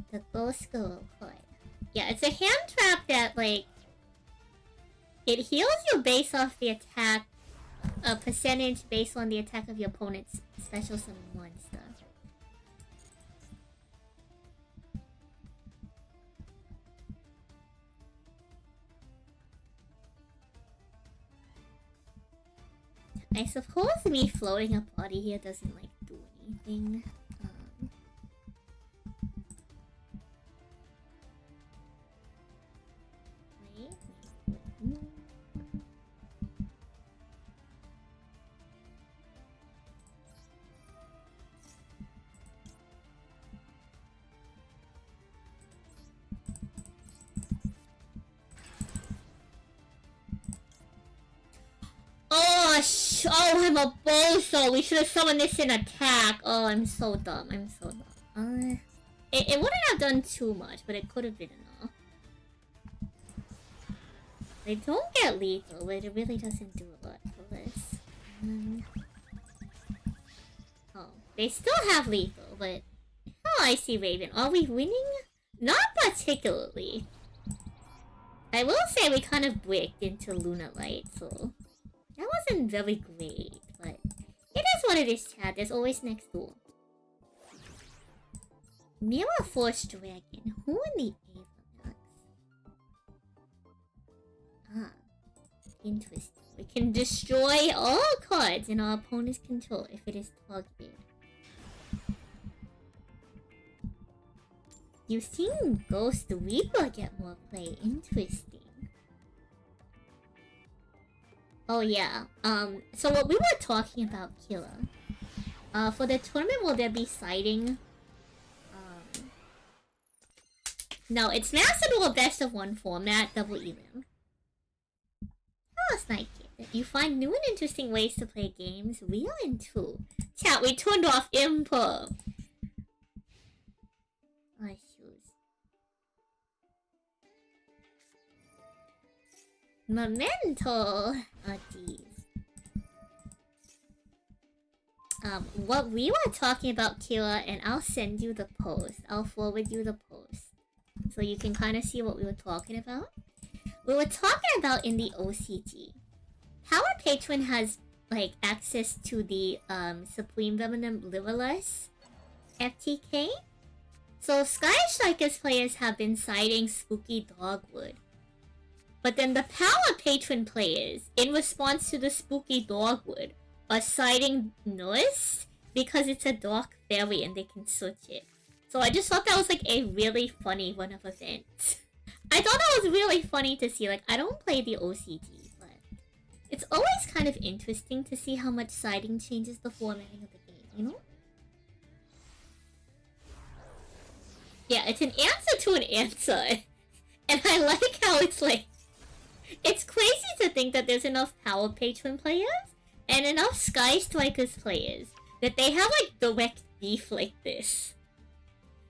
The ghost girl card. Yeah, it's a hand trap that, like, it heals you based off the attack, a percentage based on the attack of your opponent's special summon monster. I suppose me floating a body here doesn't, like, do anything. Oh, I'm a bozo. We should have summoned this in attack. Oh, I'm so dumb. I'm so dumb. It wouldn't have done too much, but it could have been enough. They don't get lethal, but it really doesn't do a lot for this. Oh, they still have lethal, but... Oh, I see Raven. Are we winning? Not particularly. I will say we kind of bricked into Lunalight, so... That wasn't very great, but... It is what it is, Chad. There's always next door. Mirror Force Dragon. Who in the Ava? Ah. Interesting. We can destroy all cards in our opponent's control if it is targeted. You've seen Ghost Reaper get more play. Interesting. Oh yeah, so what we were talking about, Killa. For the tournament, will there be sighting? No, it's Master Duel Best of 1 format, double elim. Oh, Snipe Kid. You find new and interesting ways to play games? We are in too. Chat, we turned off Impo. Oh, shoes. Memento. Oh, jeez. What we were talking about, Kira, and I'll send you the post. I'll forward you the post. So you can kind of see what we were talking about. We were talking about in the OCG. Power Patron has, like, access to the, Supreme Venom Liverless FTK. So Sky Strikers players have been citing Spooky Dogwood. But then the Power Patron players, in response to the Spooky Dogwood, are citing Nurse because it's a dark fairy and they can search it. So I just thought that was like a really funny one of events. I thought that was really funny to see. Like, I don't play the OCG, but it's always kind of interesting to see how much siding changes the formatting of the game, you know? Yeah, it's an answer to an answer. And I like how it's like... It's crazy to think that there's enough Power Patron players and enough Sky Strikers players that they have like direct beef like this.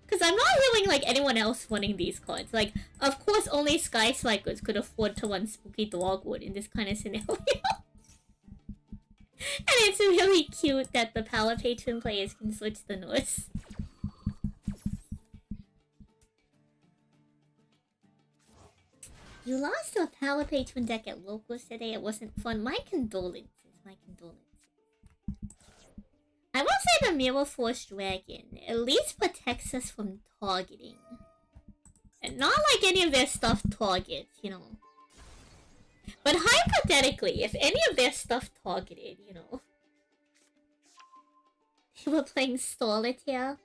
Because I'm not hearing like anyone else running these cards. Like, of course only Sky Strikers could afford to run Spooky Dogwood in this kind of scenario. And it's really cute that the Power Patron players can switch the Norse. You lost to a Power Patron deck at locals today. It wasn't fun. My condolences. My condolences. I will say the Mirror Force Dragon at least protects us from targeting. And not like any of their stuff targets, you know. But hypothetically, if any of their stuff targeted, you know. They were playing Solitaire.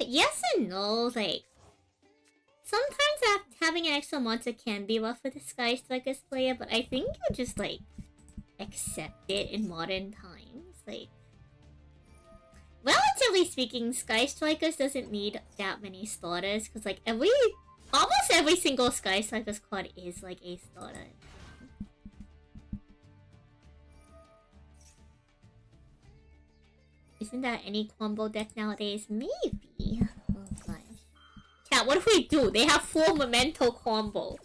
Yes and no, like... Sometimes having an extra monster can be rough for the Sky Strikers player, but I think you just, like, accept it in modern times. Like, relatively speaking, Sky Strikers doesn't need that many starters, because, like, almost every single Sky Strikers card is, like, a starter. Isn't that any combo deck nowadays? Maybe. Oh, gosh. Chat, what do we do? They have 4 Memento combo.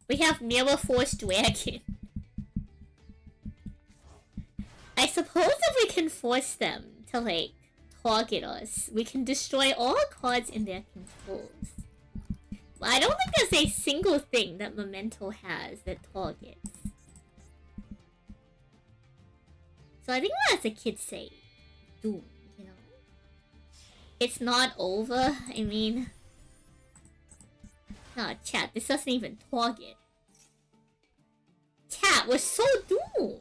We have Mirror Force Dragon. I suppose if we can force them to, like, target us, we can destroy all cards in their controls. But I don't think there's a single thing that Memento has that targets. So I think what the kids say, Doom, you know? It's not over, I mean... No, chat, this doesn't even target. Chat, we're so doomed!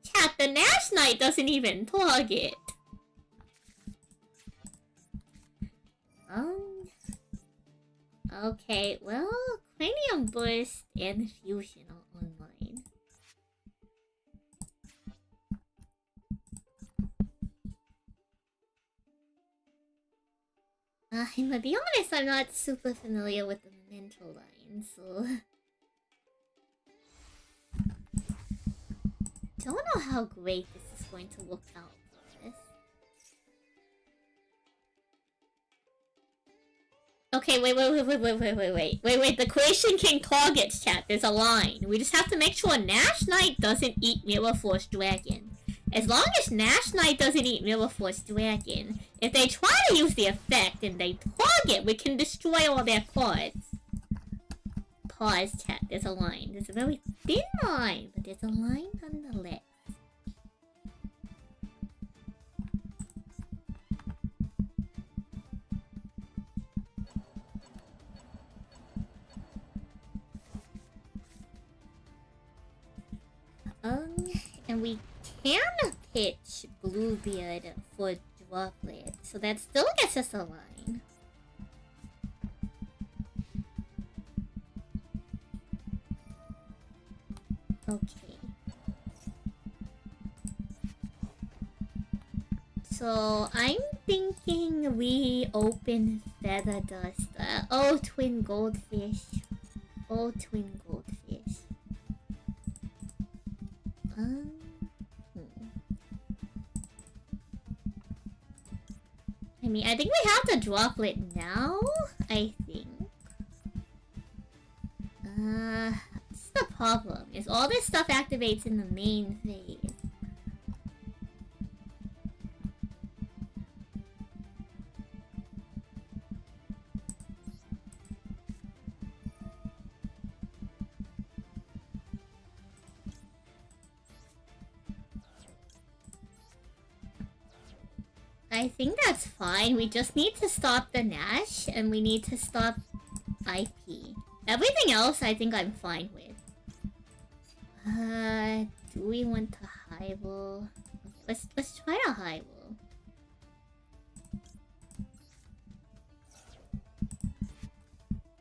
Chat, the Nash Knight doesn't even target. Okay, well, Cranium Burst and Fusion are online. I'm gonna be honest, I'm not super familiar with the Memento line, so... Don't know how great this is going to look out for us. Okay, wait, the Creation King targets, chat, there's a line. We just have to make sure Nash Knight doesn't eat Mirror Force Dragon. As long as Nash Knight doesn't eat Mirror Force Dragon, if they try to use the effect and they target, we can destroy all their cards. Pause, chat, there's a line. There's a very thin line, but there's a line nonetheless. And we can pitch Bluebeard for Droplet, so that still gets us a line. Okay. So I'm thinking we open Feather Duster. Oh, Twin Goldfish. Oh, Twin Goldfish. I mean, I think we have the Droplet now, I think. What's the problem? Is all this stuff activates in the main phase. I think that's fine. We just need to stop the Nash, and we need to stop IP. Everything else, I think I'm fine with. Do we want to highball? Okay, let's try to highball.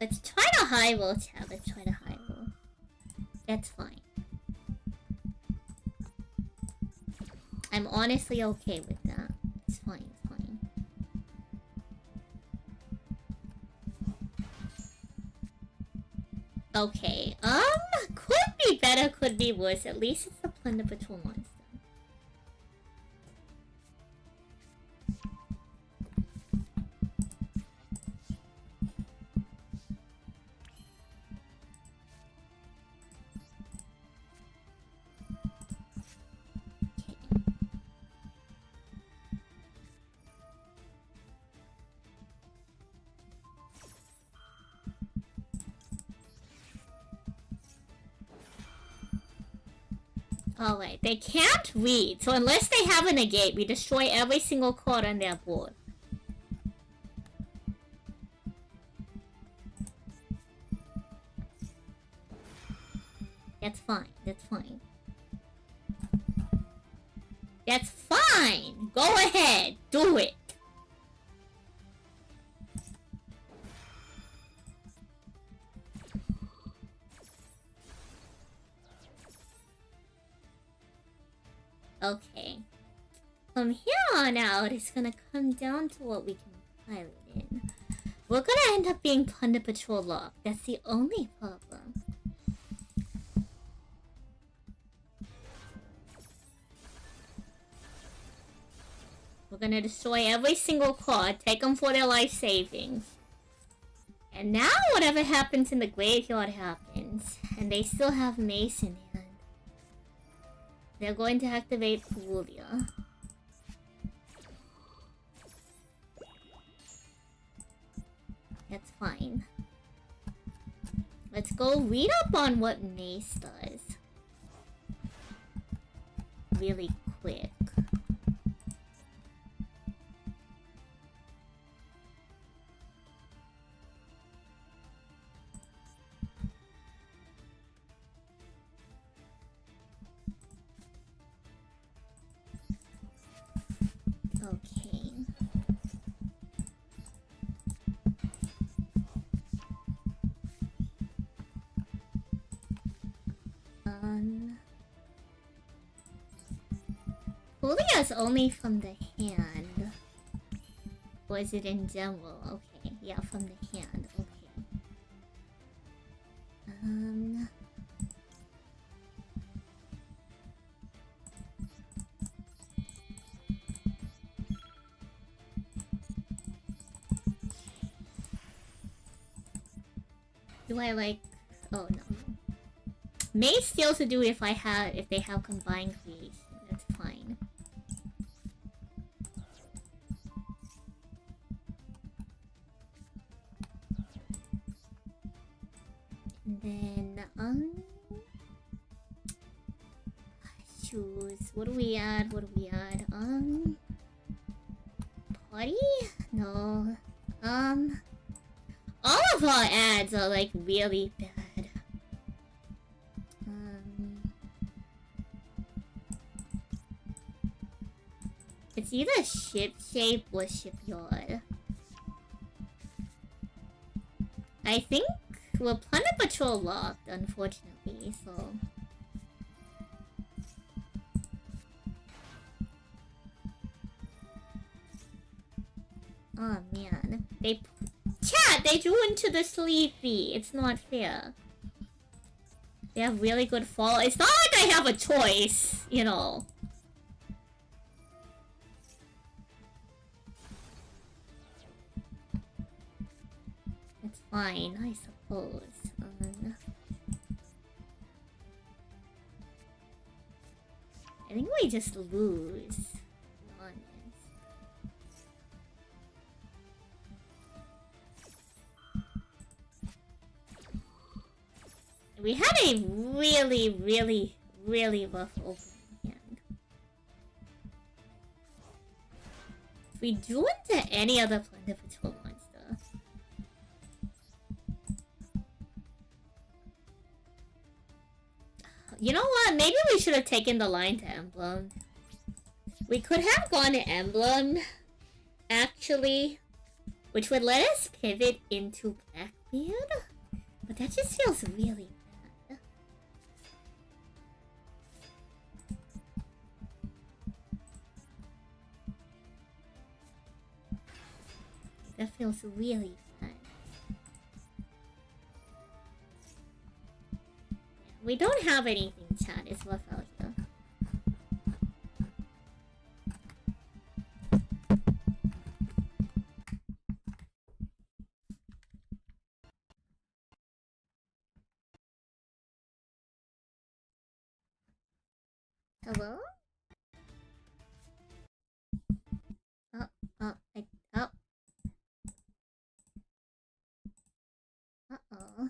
Let's try to highball, chat. Let's try to highball. That's fine. I'm honestly okay with that. It's fine, it's fine. Okay, could be better, could be worse. At least it's the Plunder Patrol monster. Oh wait, they can't read, so unless they have a negate, we destroy every single card on their board. That's fine, that's fine. That's fine! Go ahead, do it! Okay. From here on out, it's gonna come down to what we can pilot in. We're gonna end up being Plunder Patrol locked. That's the only problem. We're gonna destroy every single card, take them for their life savings. And now whatever happens in the graveyard happens. And they still have Mace in hand. They're going to activate Pulia. That's fine. Let's go read up on what Mace does. Really quick. Okay. Pulia's only from the hand. Or is it in general? Okay, yeah, from the hand. Okay. Do I like... Oh, no. May still to do if they have combined creation. That's fine. And then, choose. What do we add? What do we add? Party? No. All of our ads are like really bad. It's either ship shape or shipyard. I think we're Plunder Patrol locked, unfortunately, so. Oh man. They drew into the sleepy. It's not fair. They have really good fall. It's not like I have a choice, you know. It's fine, I suppose. I think we just lose. We had a really, really, really rough opening hand. If we drew into any other Plunder Patrol monster. You know what? Maybe we should have taken the line to Emblem. We could have gone to Emblem, actually, which would let us pivot into Blackbeard. But that just feels really bad. That feels really bad. We don't have anything, chat. It's rough out here. Hello? Oh, oh, oh. Uh-oh.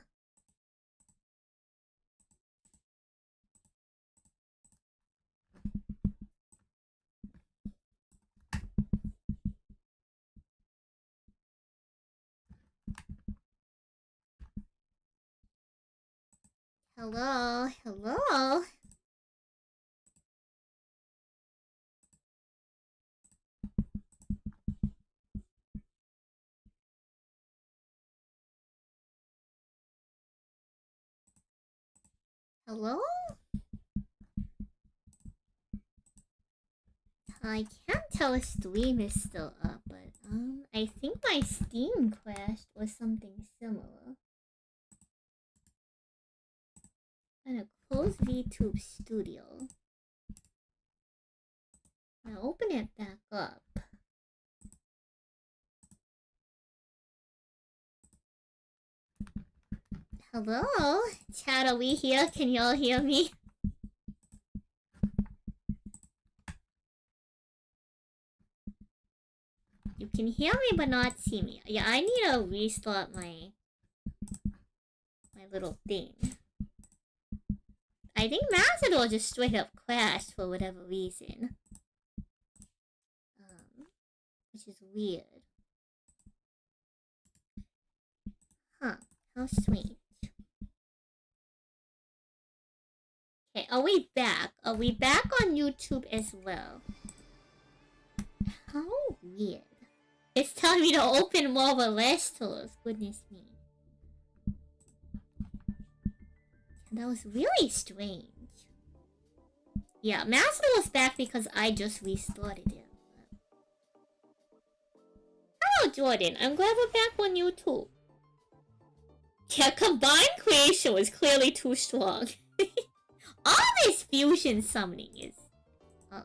Hello? Hello? Hello? I can't tell if stream is still up, but I think my Steam crashed or something similar. I'm gonna close VTube Studio. I'm gonna open it back up. Hello? Chat, are we here? Can y'all hear me? You can hear me but not see me. Yeah, I need to restart my little thing. I think Macedor just straight up crashed for whatever reason. Which is weird. Huh, how strange. Okay, are we back? Are we back on YouTube as well? How weird. It's telling me to open more of a restores. Goodness me. That was really strange. Yeah, Macedor's back because I just restarted it. Hello, Jordan. I'm glad we're back on YouTube. Yeah, combined creation was clearly too strong. All this fusion summoning is... I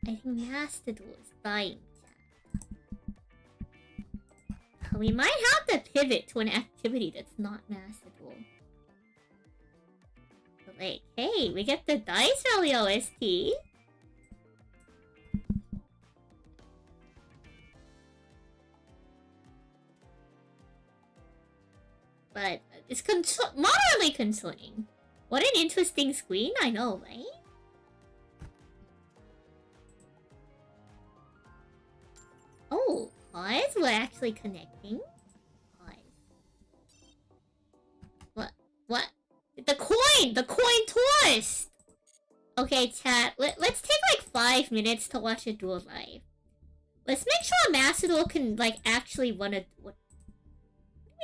think Mastodor is dying. We might have to pivot to an activity that's not Mastodor. But like, hey, we get the Dice Rally OST. But it's moderately concerning. What an interesting screen, I know, right? Oh, pause? We're actually connecting? Pause. What? The coin! The coin tourist! Okay, chat, let's take like 5 minutes to watch a duel live. Let's make sure Macedor can, like, actually run a...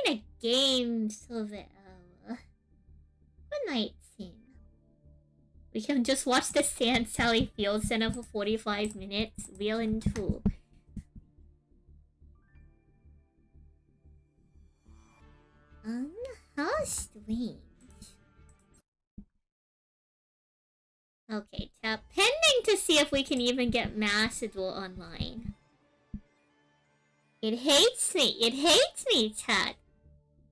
a game so that... Good night, scene. We can just watch the Sand Sally Field Center for 45 minutes, real and true. How strange. Okay, tap pending to see if we can even get Macedor online. It hates me. It hates me, chat.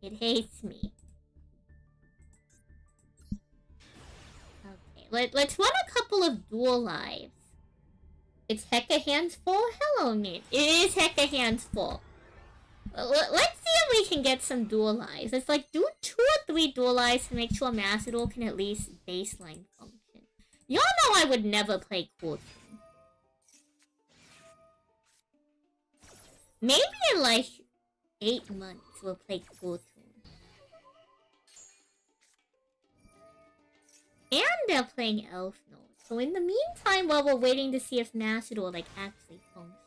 It hates me. Okay, let's run a couple of duel lives. It's Hecka Hands full? Hello, Nate. It is Hecka Hands full. Let's see if we can get some duel lives. It's like, do 2 or 3 duel lives to make sure Macedor can at least baseline function. Y'all know I would never play Cool Toon. Maybe in like 8 months we'll play Cool Toon. And they're playing Elf Note. So in the meantime, while we're waiting to see if Macedor like actually functions.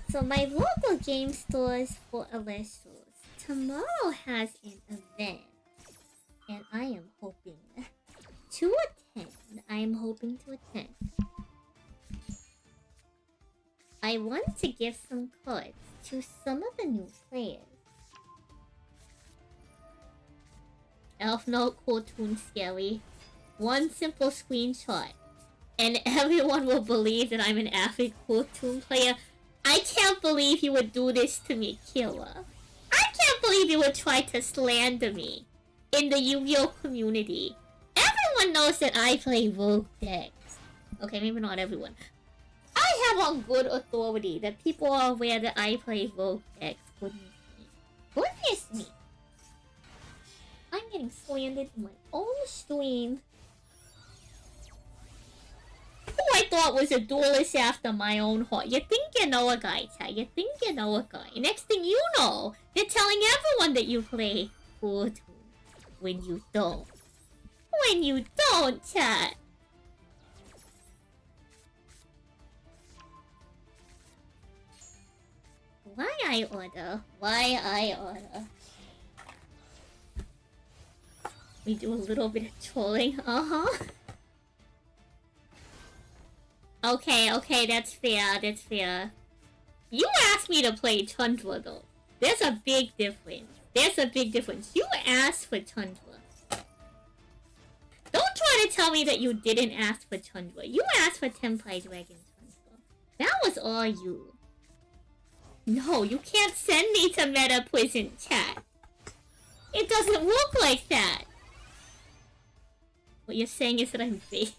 So my local game stores for Alessos tomorrow has an event. And I am hoping to attend. I am hoping to attend. I want to give some cards to some of the new players. Elf Note cartoon scary. One simple screenshot. And everyone will believe that I'm an avid cartoon player. I can't believe you would do this to me, Killa. I can't believe you would try to slander me in the Yu-Gi-Oh community. Everyone knows that I play Rogue decks. Okay, maybe not everyone. I have on good authority that people are aware that I play Rogue decks. Goodness me. Goodness me. I'm getting slandered in my own stream. Who I thought was a duelist after my own heart. You think you know a guy, chat. You think you know a guy. Next thing you know, you're telling everyone that you play cartoon. When you don't. When you don't, chat. Why I order? Why I order? We do a little bit of trolling. Okay, that's fair, that's fair. You asked me to play Tundra though. There's a big difference. There's a big difference. You asked for Tundra. Don't try to tell me that you didn't ask for Tundra. You asked for Tenpai Dragon Tundra. That was all you. No, you can't send me to Meta Prison chat. It doesn't look like that. What you're saying is that I'm fake.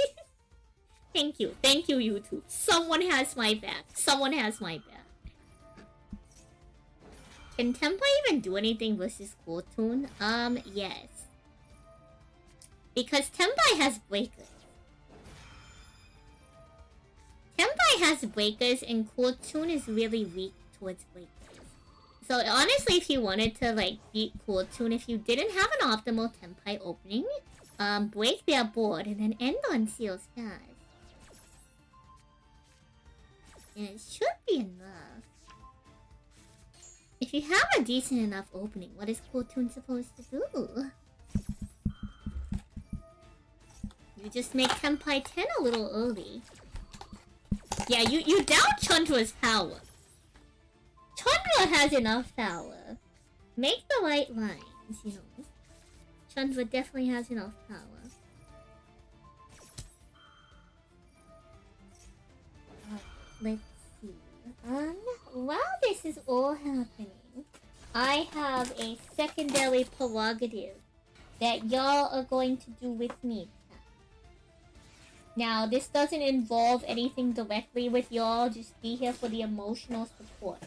Thank you, YouTube. Someone has my back. Someone has my back. Can Tenpai even do anything versus cartoon? Yes. Because Tenpai has breakers. Tenpai has breakers and cartoon is really weak towards breakers. So honestly, if you wanted to like beat cartoon, if you didn't have an optimal Tenpai opening, break their board and then end on Seal's Cash. And it should be enough. If you have a decent enough opening, what is cartoon supposed to do? You just make Tenpai 10 a little early. Yeah, you doubt Chandra's power. Chandra has enough power. Make the right lines, you know. Chandra definitely has enough power. Let's see. While this is all happening, I have a secondary prerogative that y'all are going to do with me. Now, this doesn't involve anything directly with y'all, just be here for the emotional support.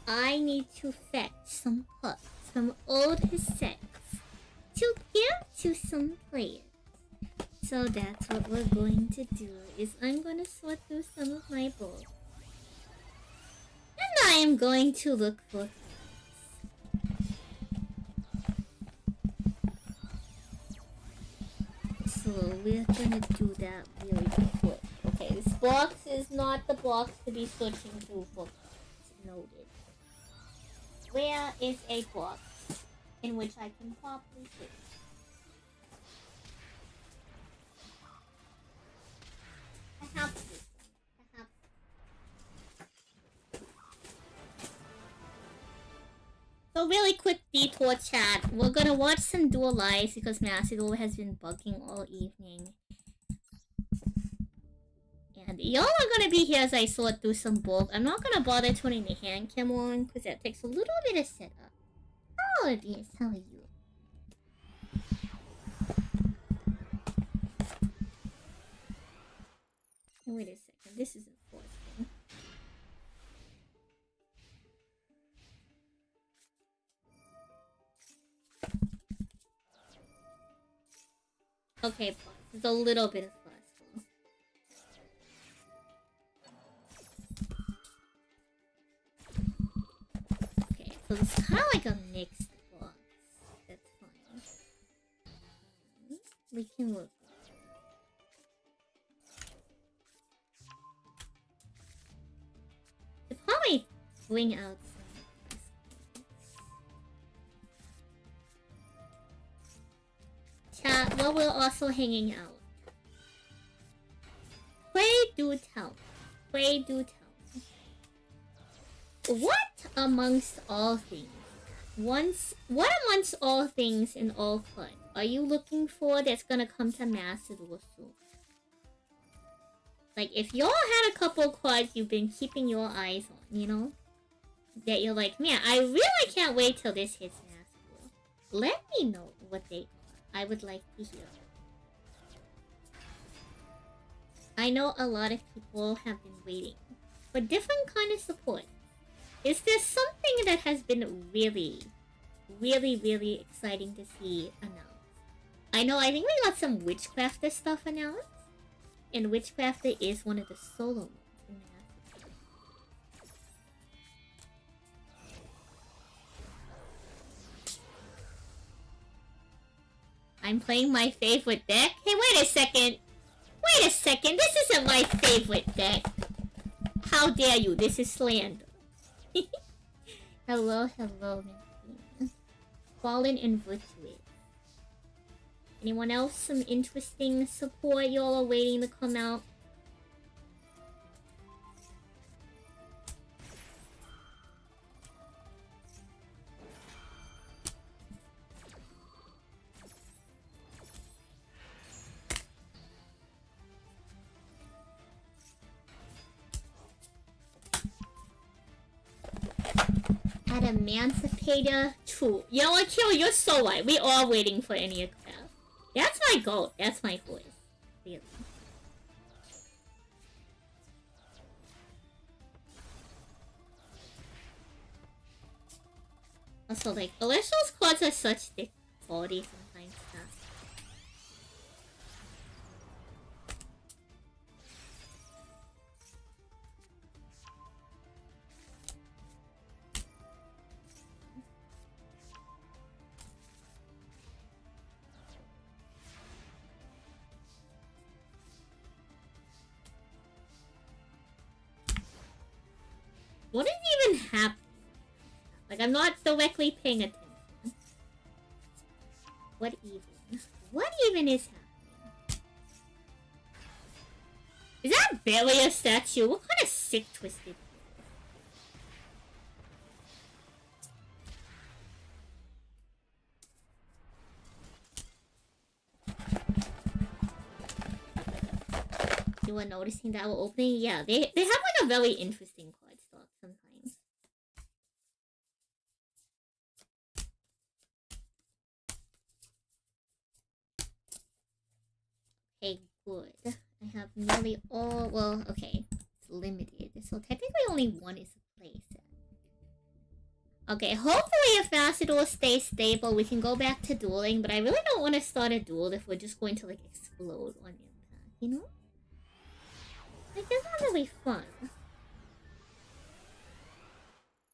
I need to fetch some pups from old cassettes to give to some players. So that's what we're going to do, is I'm going to sort through some of my books. And I am going to look for so we're gonna do that really quick. Okay, this box is not the box to be searching through for cards. Noted. Where is a box in which I can properly search? I have this one. So really quick detour chat. We're gonna watch some Duel Lives because Macedor has been bugging all evening. And y'all are gonna be here as I sort through some bulk. I'm not gonna bother turning the hand cam on because that takes a little bit of setup. How are these? How are you? Wait a second, this isn't forcing. Okay, it's a little bit of fuss. Okay, so it's kind of like a mixed box. That's fine. We can work. I'll probably bring out chat while we're also hanging out. Pray do tell. Pray do tell. What amongst all things? What amongst all things in all cards are you looking for that's gonna come to Master Duel soon? Like, if y'all had a couple cards you've been keeping your eyes on, you know? That you're like, man, I really can't wait till this hits Master Duel. Let me know what they are. I would like to hear. I know a lot of people have been waiting for different kind of support. Is there something that has been really, really, really exciting to see announced? I think we got some Witchcrafter stuff announced. And Witchcrafter is one of the solo ones in Master Duel. I'm playing my favorite deck? Hey, wait a second! Wait a second, this isn't my favorite deck! How dare you, this is slander. Hello, Maxine. Fallen and Virtuous. Anyone else? Some interesting support y'all are waiting to come out? Emancipator 2. You know what, Kill? You're so right. We are waiting for Enneacraft. That's my goal. That's my voice. Really. Also, like, Alessio's cards are such thick quality sometimes. What is even happening? Like, I'm not directly paying attention. What even? What even is happening? Is that barely a statue? What kind of sick twisted? You were noticing that we're opening? Yeah, they have like a very interesting card stock sometimes. Okay, good. I have nearly all. Well, okay, it's limited, so technically only one is a playset. Okay, hopefully if Master Duel stays stable, we can go back to dueling. But I really don't want to start a duel if we're just going to like explode on impact, you know? Like, it's not really fun.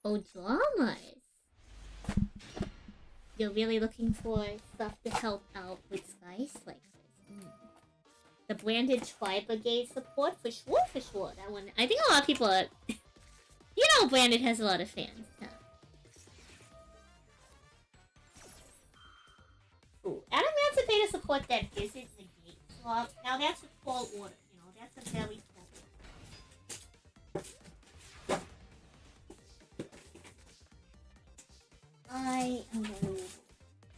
Oh, dramas! You're really looking for stuff to help out with Sky Slicers. The branded Tri-Brigade support? For sure. That one, I think a lot of people are... You know Branded has a lot of fans. Yeah. Ooh, Emancipator support that isn't negate swap. Now that's a tall order, you know, that's a very tall order. I am gonna move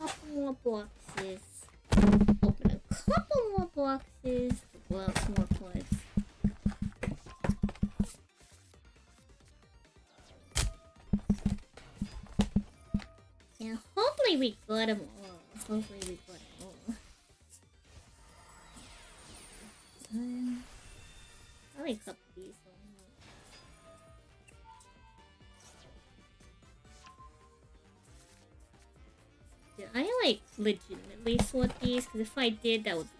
a couple more boxes. Open a couple more boxes to pull out some more cards. And hopefully we got them all. Hopefully we got them all. Probably a couple of these. Did I like legitimately sort these? Because if I did, that would be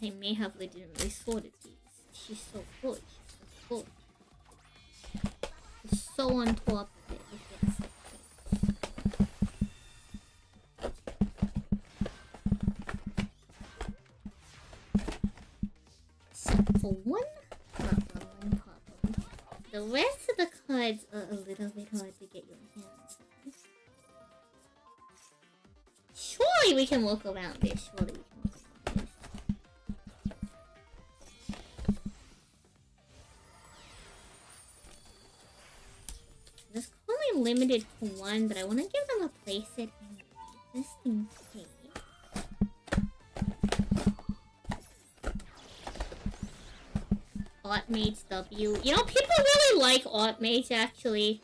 great. I may have legitimately sorted these. She's so good. She's so good. She's so on top of it. Except for one problem. The rest of the cards are a little bit hard to get your hands on. Surely we can work around this. Surely we can work around this. only limited to one, but I want to give them a playset anyway, just in case. Artmates W. You know, people really like Artmates, actually.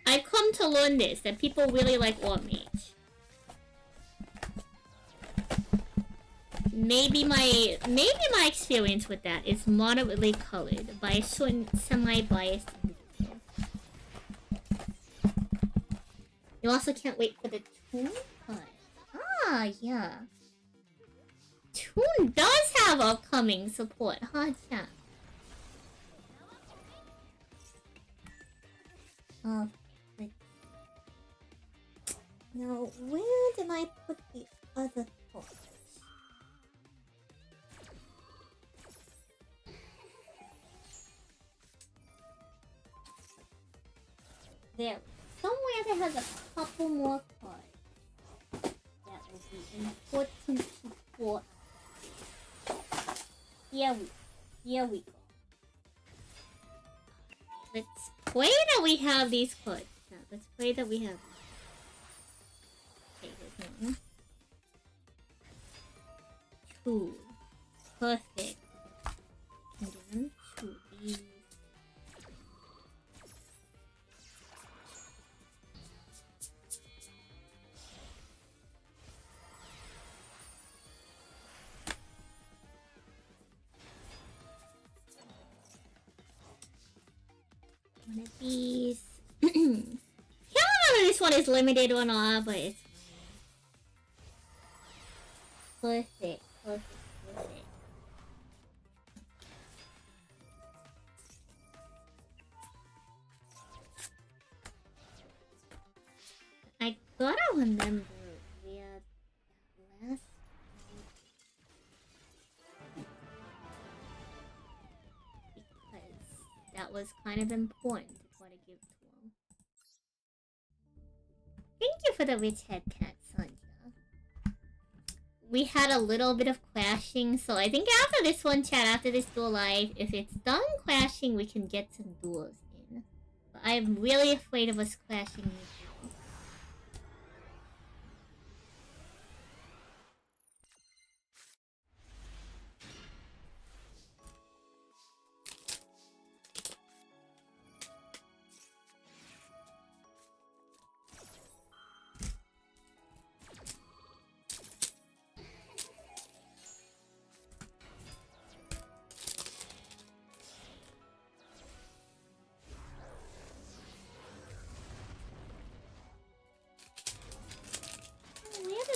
I've come to learn this, that people really like Artmates. Maybe my experience with that is moderately colored by a certain semi-biased individual. You also can't wait for the Toon cut. Ah, yeah. Toon does have upcoming support, huh, chat? Now, where did I put the other cards? There. Somewhere there has a couple more cards that will be important to put. Here we go. Let's pray that we have these cards. Yeah, let's pray that we have. Okay, there's one. Two. Perfect. And then two. These. One of these. Can't remember if this one is limited or not, but it's perfect. I gotta remember where that last because that was kind of important to try to give to him. Thank you for the rich head cat, Sanja. We had a little bit of crashing, so I think after this one, chat, after this duel live, if it's done crashing, we can get some duels in. But I'm really afraid of us crashing.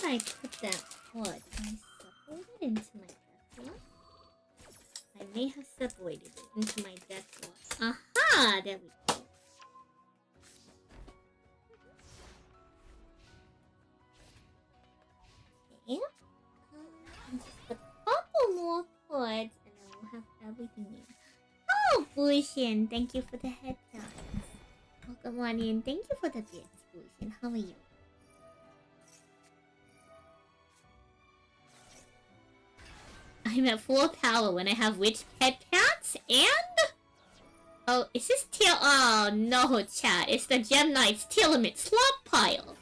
I put that card? Can I separate it into my deck? I may have separated it into my deck. Aha! There we go. Okay. Just a couple more cards and then we'll have everything in. Oh, Bushin! Thank you for the head nods. Welcome on in. Thank you for the bits, Bushin. How are you? I'm at full power when I have witch pet pants and... Oh, is this tail? Oh no, chat. It's the Gem Knight's tail limit slot pile.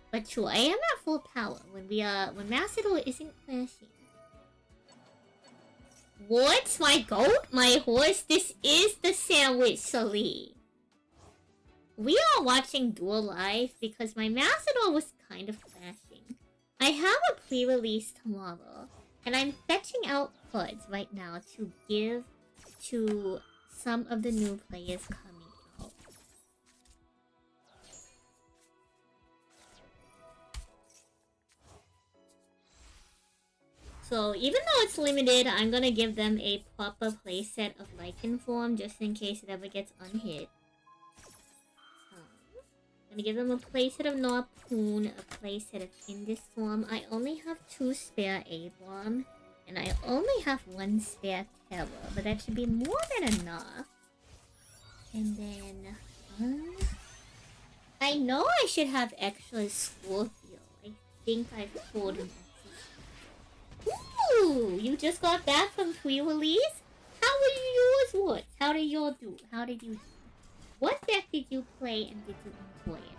But true, I am at full power when when Macedor isn't crashing. What? My goat? My horse? This is the sandwich, Sully. We are watching Duel Live because my Macedor was kind of crashing. I have a pre-release tomorrow. And I'm fetching out cards right now to give to some of the new players coming out. So even though it's limited, I'm gonna give them a proper playset of Lycan form just in case it ever gets unhit. I'm gonna give them a playset of Norpoon, a playset of Indus form. I only have 2 spare A-bomb, and I only have 1 spare Terror, but that should be more than enough. And then, I know I should have extra Scorpio. I think I've pulled an extra. Ooh, you just got back from pre-release? How were yours? What? How did you do? How did you do? What deck did you play and did you enjoy it?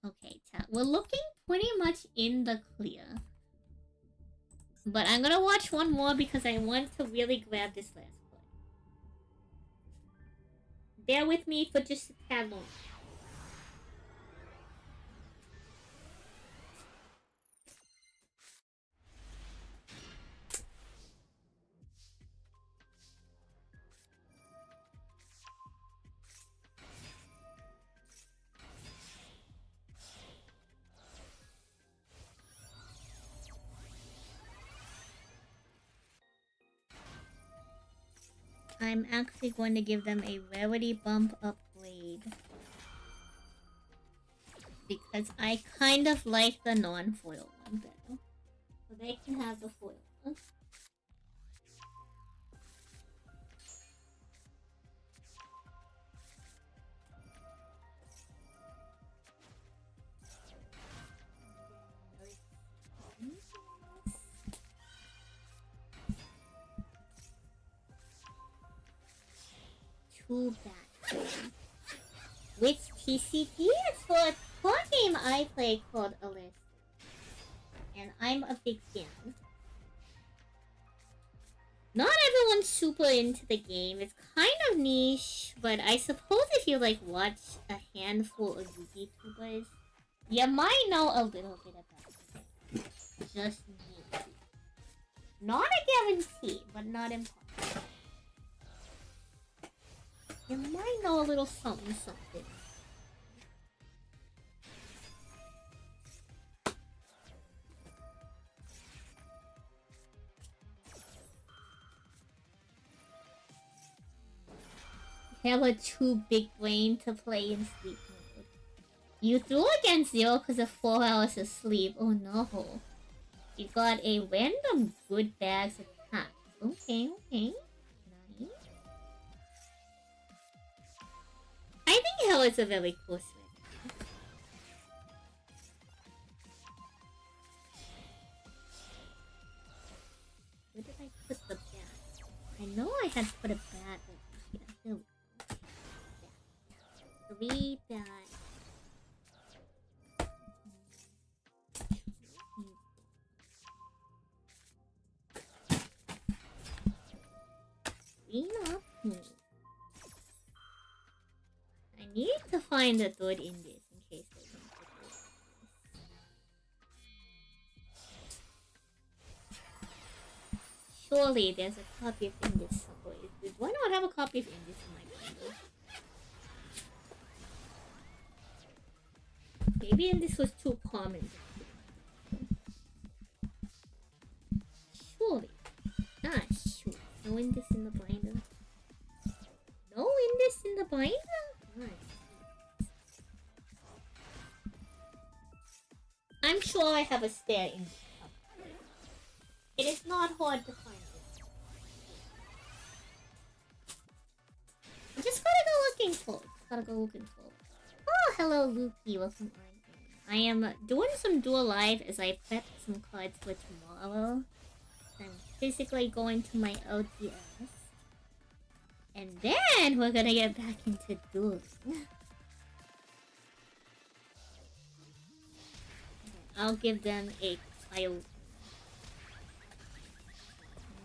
Okay, chat. We're looking pretty much in the clear. But I'm gonna watch one more because I want to really grab this last one. Bear with me for just a tad long. I'm actually going to give them a rarity bump upgrade. Because I kind of like the non-foil one better. So they can have the foil one. Too bad. Which TCG is for a card game I play called Alist. And I'm a big fan. Not everyone's super into the game. It's kind of niche, but I suppose if you like watch a handful of YouTubers, you might know a little bit about it. Just maybe. Not a guarantee, but not impossible. You might know a little something. Have a too big brain to play in sleep mode. You threw against 0 because of 4 hours of sleep. Oh no. You got a random good bags attack. Okay. Nice. I think hell is a very cool switch. Where did I put the bat? I know I had put a bat over here. There we go. 3 bats. Up. I need to find a third in this in case they don't put this. Surely there's a copy of Indus somewhere. Why not have a copy of Indus in my binder? Maybe Indus was too common. Surely. Sure. No Indus in the binder. No Indus in the binder? Nice. I'm sure I have a spare Indus. It is not hard to find it. I just gotta go looking for it. Oh, hello, Lupi. Welcome on. I am doing some dual live as I prep some cards for tomorrow. I'm physically going to my LTS. And then we're gonna get back into dueling. I'll give them a file.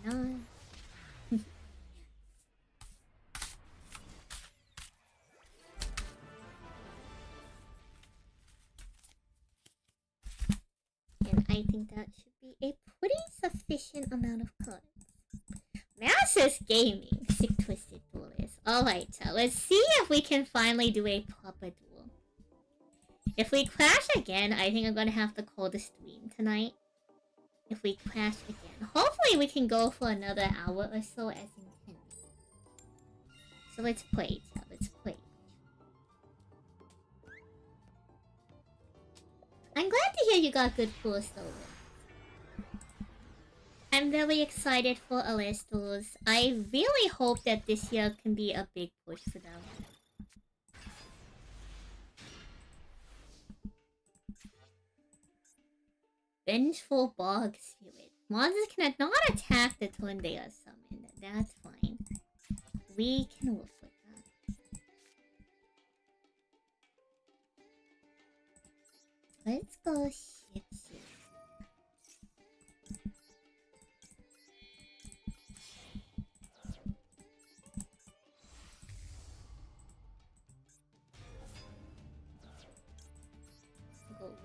No. And I think that should be a pretty sufficient amount of cards. Masses Gaming, Sick Twisted Duelist. Alright, so let's see if we can finally do a proper duel. If we crash again, I think I'm gonna have to call the stream tonight. If we crash again. Hopefully we can go for another hour or so as intended. So let's play, so let's play. I'm glad to hear you got good pulls though. I'm very excited for Alistos. I really hope that this year can be a big push for them. Vengeful Bog Spirit. Monsters cannot attack the turn they are summoned. That's fine. we can work with that. Let's go ship.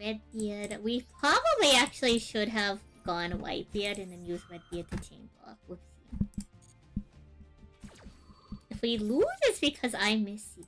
Redbeard. We probably actually should have gone Whitebeard and then used Redbeard to chain block. Whoopsie. If we lose, it's because I miss sequence.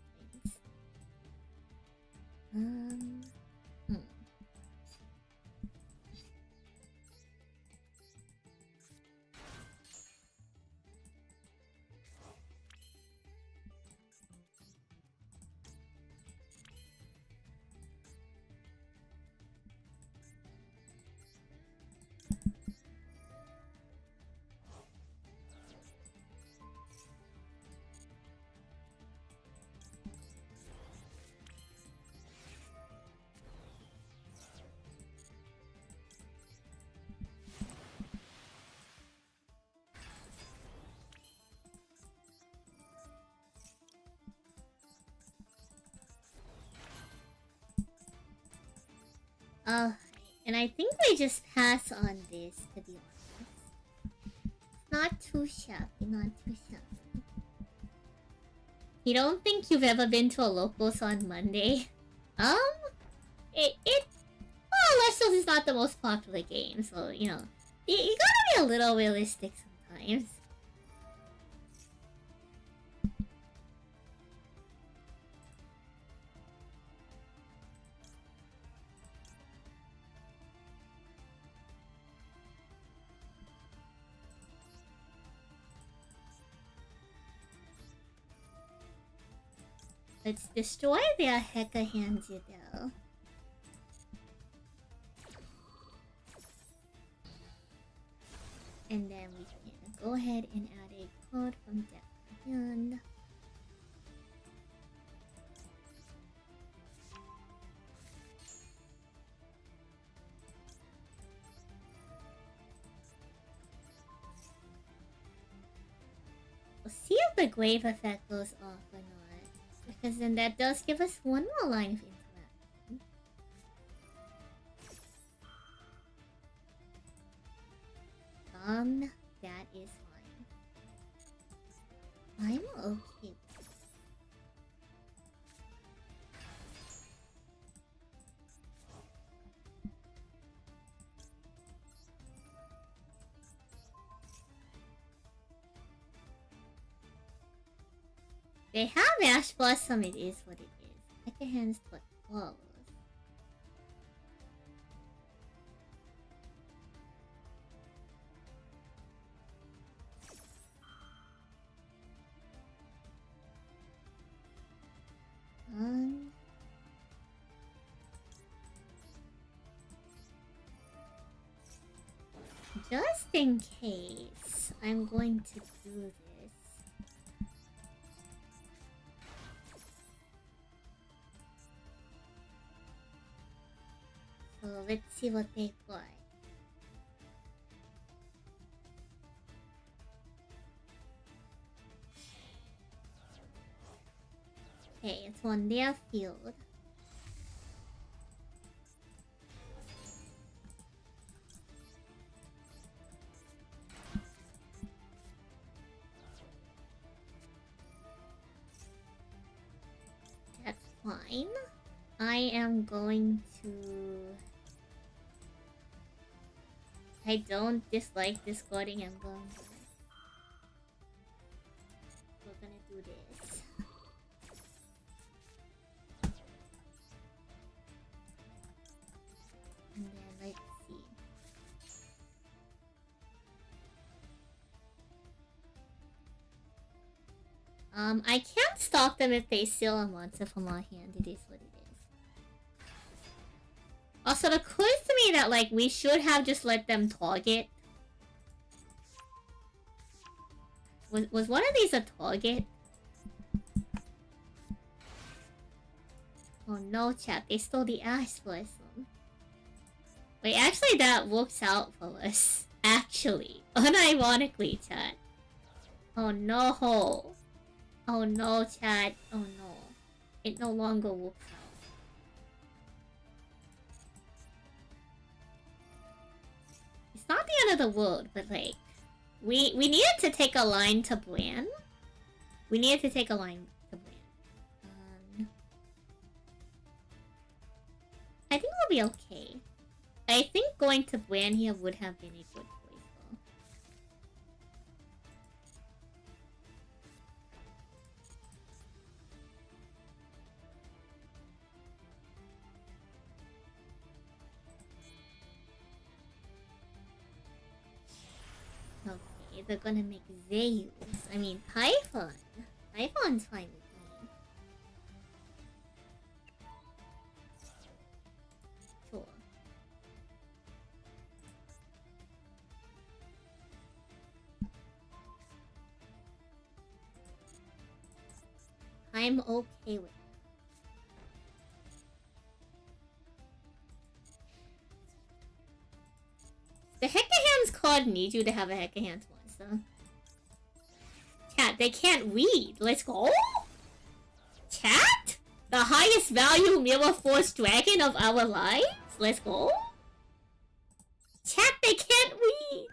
And I think we just pass on this, to be honest. Not too shabby, not too shabby. You don't think you've ever been to a locals on Monday? Well, Lessons is not the most popular game, so, you know, you gotta be a little realistic sometimes. Let's destroy their Heka hands, you know. And then we can go ahead and add a card from Death Hand. We'll see if the Grave effect goes off or not. Because then that does give us one more line of interaction. That is fine. I'm okay. They have Ash Blossom, it is what it is. Heka hands what follows. Just in case, I'm going to do this. So let's see what they play. Okay, it's on their field. That's fine. I am going to... I don't dislike discarding emblems. We're gonna do this. And then let's see. I can't stop them if they steal a monster from our hand. It is what it is. Also, it occurs to me that, like, we should have just let them target. Was one of these a target? Oh no, chat. They stole the Ash Blossom. Wait, actually that works out for us. Actually. Unironically, chat. Oh no. Oh no, chat. Oh no. It no longer works out. It's not the end of the world, but like... We needed to take a line to Bran. We needed to take a line to Bran. I think we'll be okay. I think going to Bran here would have been a good choice, though. Okay, they're gonna make Zeus. I mean, Typhon. Typhon's fine with me. Sure. I'm okay with it. The Hecahands card needs you to have a Hecahands monster. Chat, they can't read. Let's go. Chat? The highest value Mirror Force Dragon of our lives? Let's go. Chat, they can't read.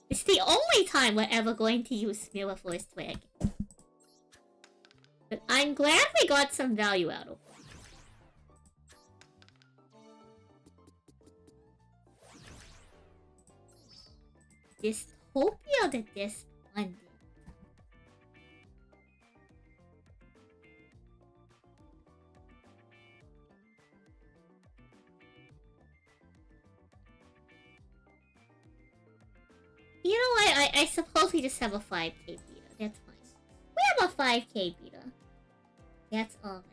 It's the only time we're ever going to use Mirror Force Dragon. But I'm glad we got some value out of it. Dystopia the Despondent. You know what? I suppose we just have a 5k beta. That's fine. We have a 5k beta. That's alright.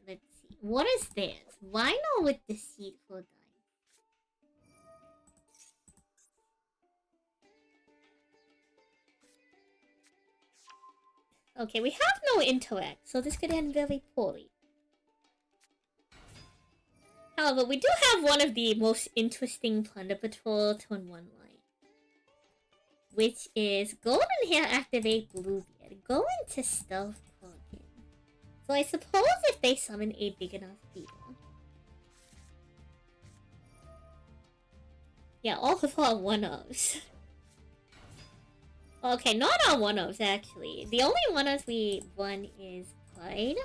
Let's see. What is this? Rhino with deceitful die. Okay, we have no interact, so this could end very poorly. However, we do have one of the most interesting Plunder Patrol turn 1 line. Which is Golden Hair activate Bluebeard. Go into Stealth Plugin. So I suppose if they summon a big enough beetle. Yeah, all of our one-ofs. Okay, not our one-ofs actually. The only one-ofs we won is Pride.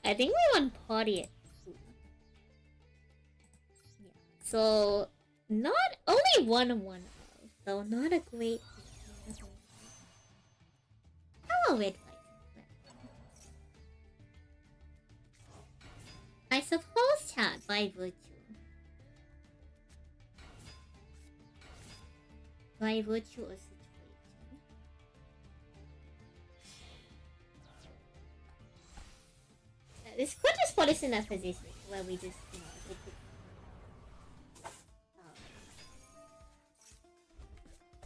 I think we won Party at 2. Yeah. So not only one one-off, though not a great. Hello, Red Light. I suppose chat by virtue. By virtue of situation. This could just put us in that position where we just, you know,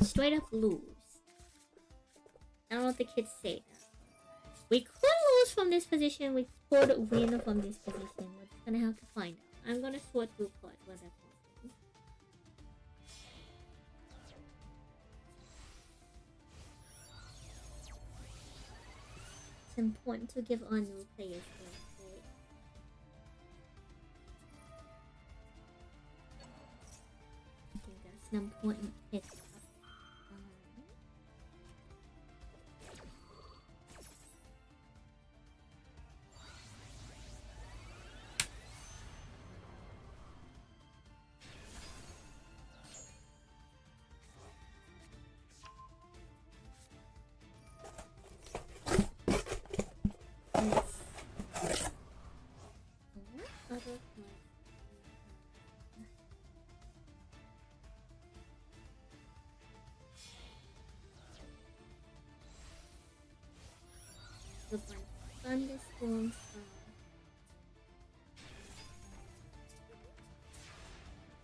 straight up lose. I don't know if the kids say that. We could lose from this position, we could win from this position. We're just gonna have to find out. I'm gonna sort through cards where that's possible. It's important to give our new players their credit. I think that's an important pick. a bunch of thunderstorms.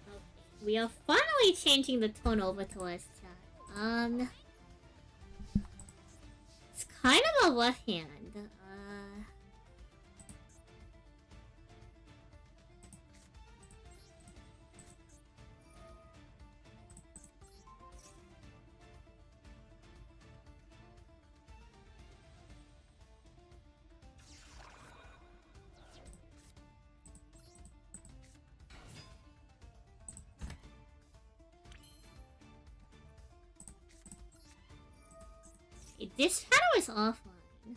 Okay, we are finally changing the tone over to us, chat. It's kind of a left hand. This shadow is offline.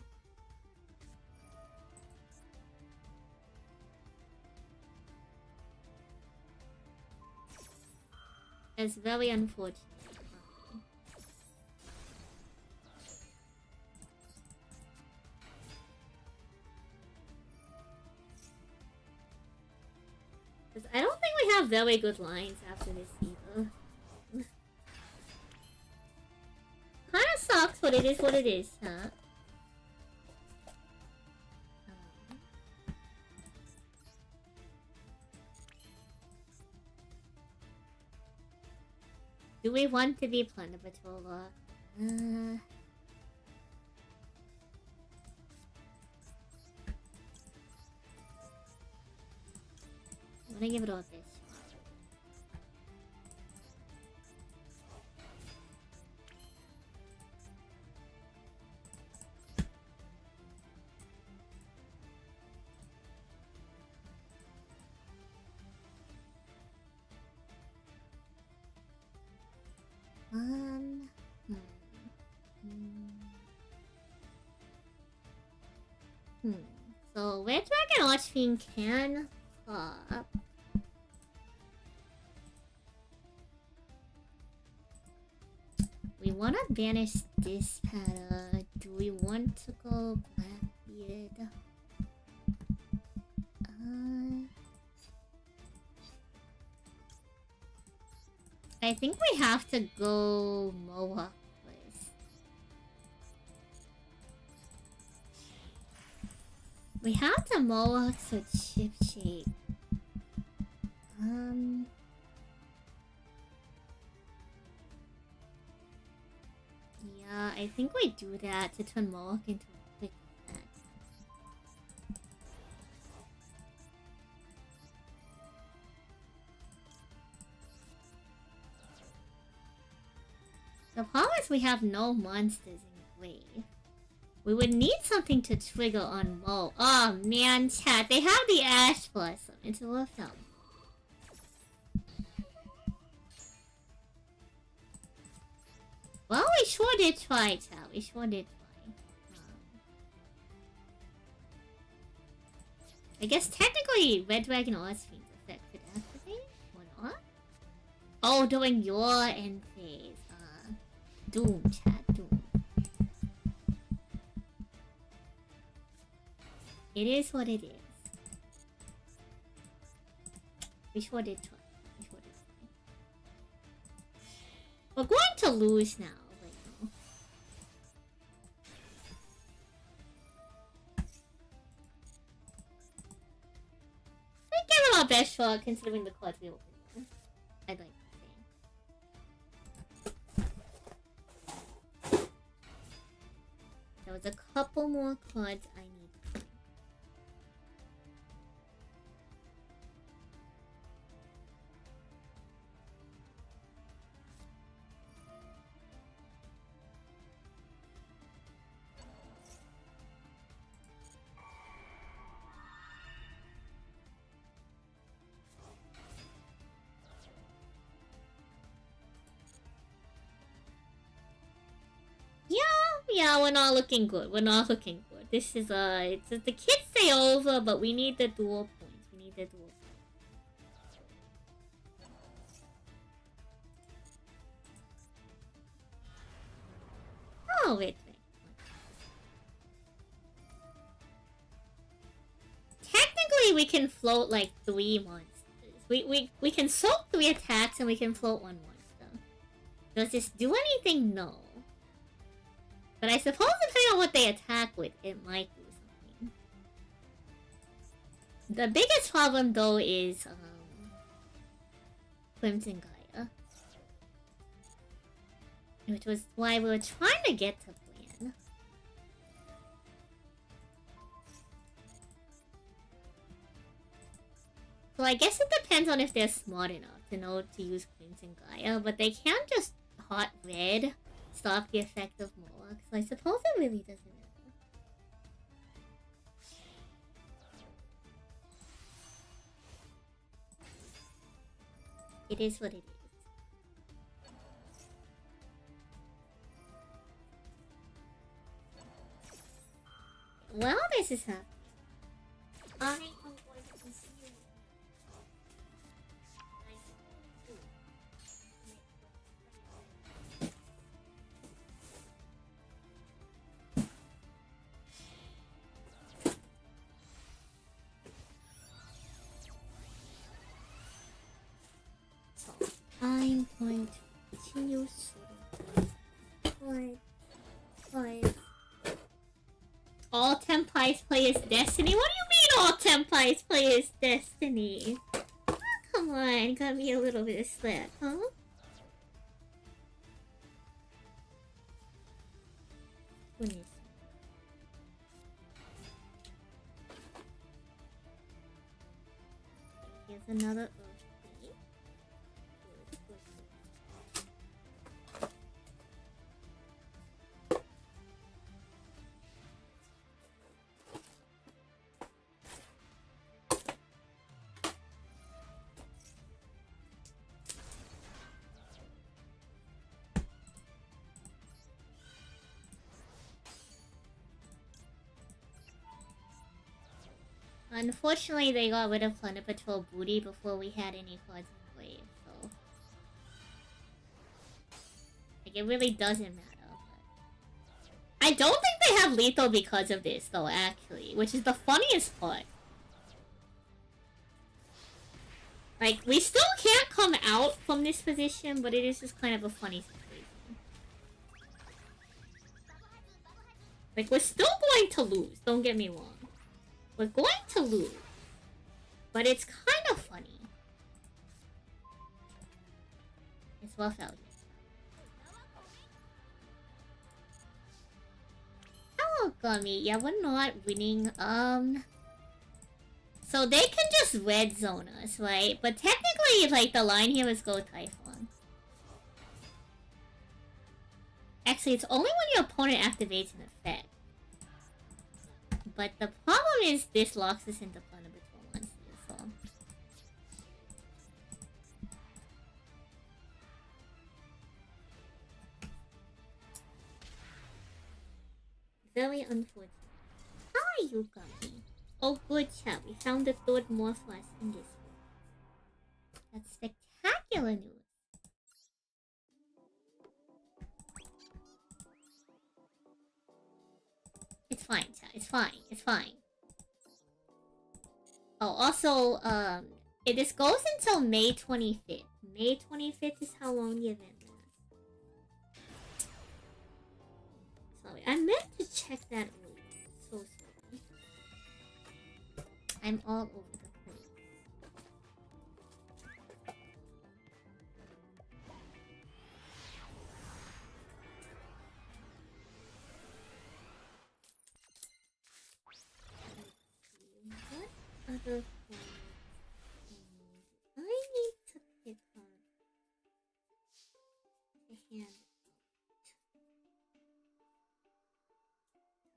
It's very unfortunate. I don't think we have very good lines after this either. Kinda sucks, but it is what it is, huh? Do we want to be Plunder Patrol? I'm gonna give it all this. So Red Dragon Archfiend can pop. We wanna banish this pata. Do we want to go Blackbeard? I think we have to go Mohawk first. We have the Mohawks with Chip Shape. Yeah, I think we do that to turn Mohawk into a quick attack. The problem is we have no monsters in play. We would need something to trigger on Mo. Oh man, chat, they have the Ash Blossom. It's a love film. Well, we sure did try, chat. We sure did try. I guess technically Red Dragon Archfiend's effect could activate or not. Oh, during your end phase. Doom, chat, doom. It is what it is. We sure did try. We sure did try. We're going to lose now. I give it our best shot considering the cards we opened. I'd like. There was a couple more cards I need. Yeah, we're not looking good. We're not looking good. This is it's the kids stay over, but we need the dual points. We need the dual points. Oh wait. Technically, we can float like 3 monsters. We can soak 3 attacks and we can float 1 monster. Does this do anything? No. But I suppose depending on what they attack with, it might do something. The biggest problem though is Crimson Gaia. Which was why we were trying to get to plan. So I guess it depends on if they're smart enough to know to use Crimson Gaia, but they can't just hot red stop the effect of Moloch, so I suppose it really doesn't matter. It is what it is. Well, this is happening. I am going to continue. I'm going to continue all Tempai's play is Destiny? What do you mean all Tempai's play is Destiny? Oh, come on, got me a little bit of slack, huh? Goodness. Here's another Unfortunately, they got rid of Plunder Patrol booty before we had any cards in play, so... Like, it really doesn't matter, but... I don't think they have lethal because of this, though, actually, which is the funniest part. Like, we still can't come out from this position, but it is just kind of a funny situation. Like, we're still going to lose, don't get me wrong. We're going to lose. But it's kind of funny. It's rough out here. Hello, Gummy. Yeah, we're not winning. So they can just red zone us, right? But technically, like, the line here is go Typhon. Actually, it's only when your opponent activates an effect. But the problem is this locks us into Plunder Patrol once here, so... Very unfortunate. How are you, Gummy? Oh, good chat. We found the third Morphos in this one. That's spectacular news. It's fine, chat. It's fine. It's fine. Oh, also, this goes until May 25th. May 25th is how long the event lasts. Sorry, I meant to check that earlier. So sorry. I'm all over the place. What other I need to pick up the hand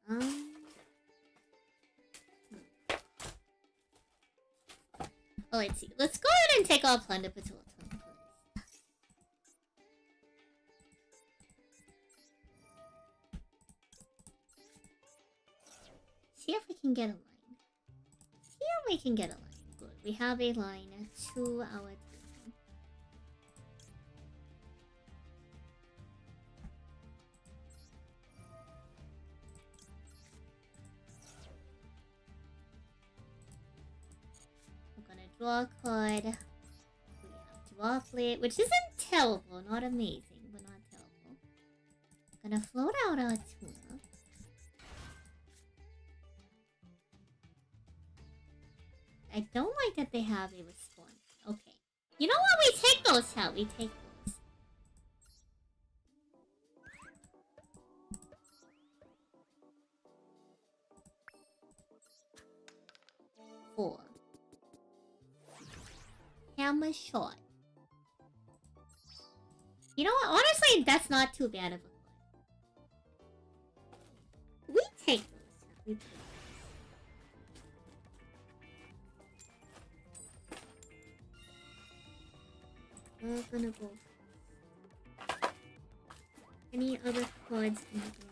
out. Oh, let's see. Let's go ahead and take our Plunder Patrol turn first. See if we can get a line. See if we can get a line. Good. We have a line to our team. We're gonna draw a card. We have draw plate, which isn't terrible, not amazing, but not terrible. Gonna float out our tuna. I don't like that they have a response. Okay. You know what? We take those, chat. We take those. Four. Hammer shot. You know what? Honestly, that's not too bad of a card. We take those, chat. We take those. We're gonna go. Any other cards in the game?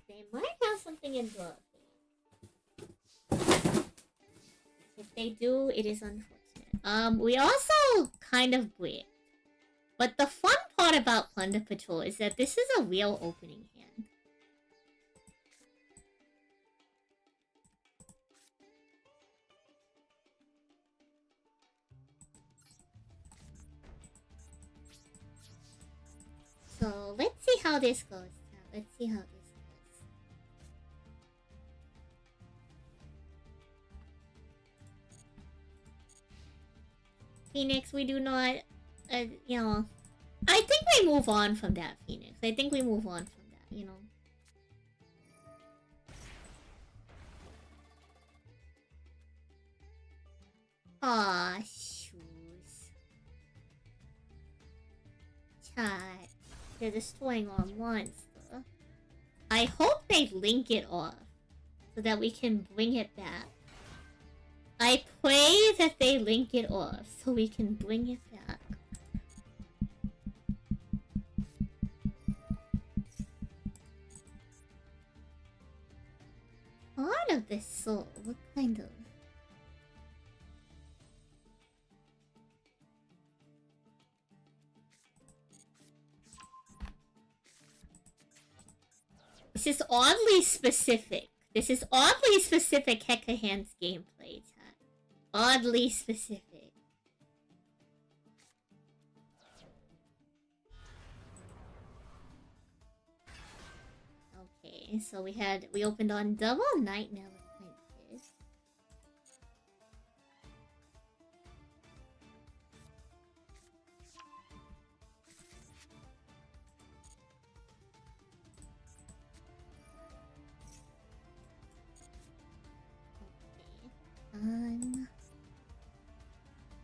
They might have something in draw. If they do, it is unfortunate. We also kind of brick. But the fun part about Plunder Patrol is that this is a real opening hand. So let's see how this goes. Let's see how this goes. Phoenix, we do not, you know, I think we move on from that, Phoenix. I think we move on from that, you know. Aw, shoes. Chat. They're destroying our monster. I hope they link it off so that we can bring it back. I pray that they link it off so we can bring it back. Part of the soul? What kind of? This is oddly specific. This is oddly specific Hekahan's gameplay, chat. Oddly specific. Okay, so we opened on double Nightmare Princess.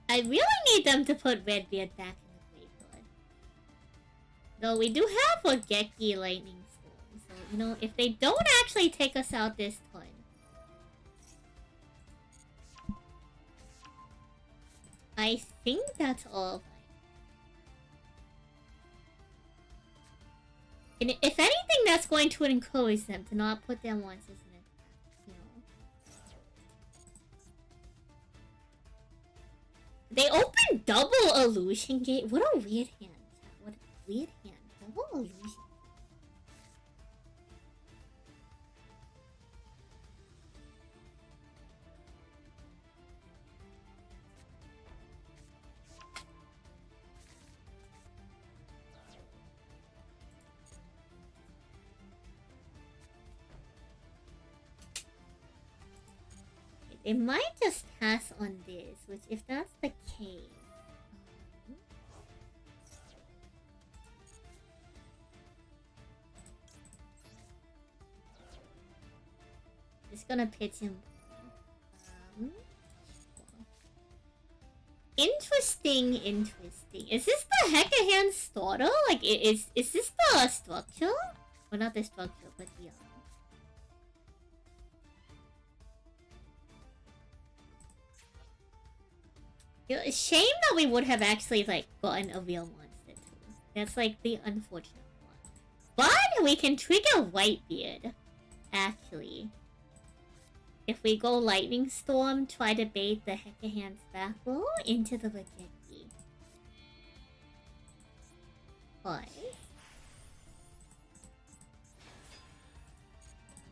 I really need them to put Redbeard back in the graveyard. Though we do have a Geki Lightning Storm, so you know, if they don't actually take us out this time. I think that's all. And if anything, that's going to encourage them to not put their monsters in it. You know. They opened double Illusion Gate. What a weird hand. What a weird hand. Double Illusion. They might just pass on this, which if that's the case... Just gonna pitch him. Interesting. Is this the Hekahan starter? Like, is this the structure? Well, not the structure, but the... Shame that we would have actually, like, gotten a real monster, too. That's, like, the unfortunate one. But we can trigger Whitebeard, actually. If we go Lightning Storm, try to bait the Hekahan's back row into the Rajeki. But...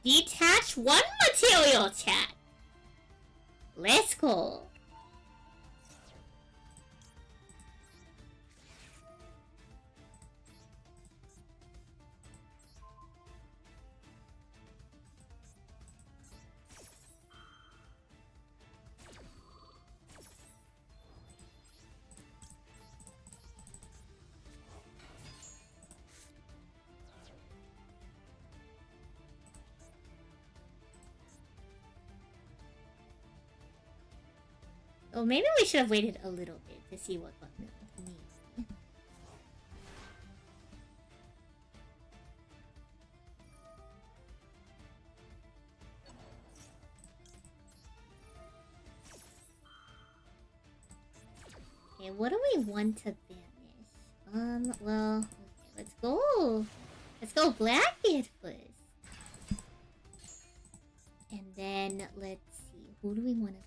Detach one material, chat. Let's go. Oh, maybe we should have waited a little bit to see what button it needs. Okay, what do we want to banish? Well, okay, let's go. Let's go Blackbeard first. And then, let's see, who do we want to banish?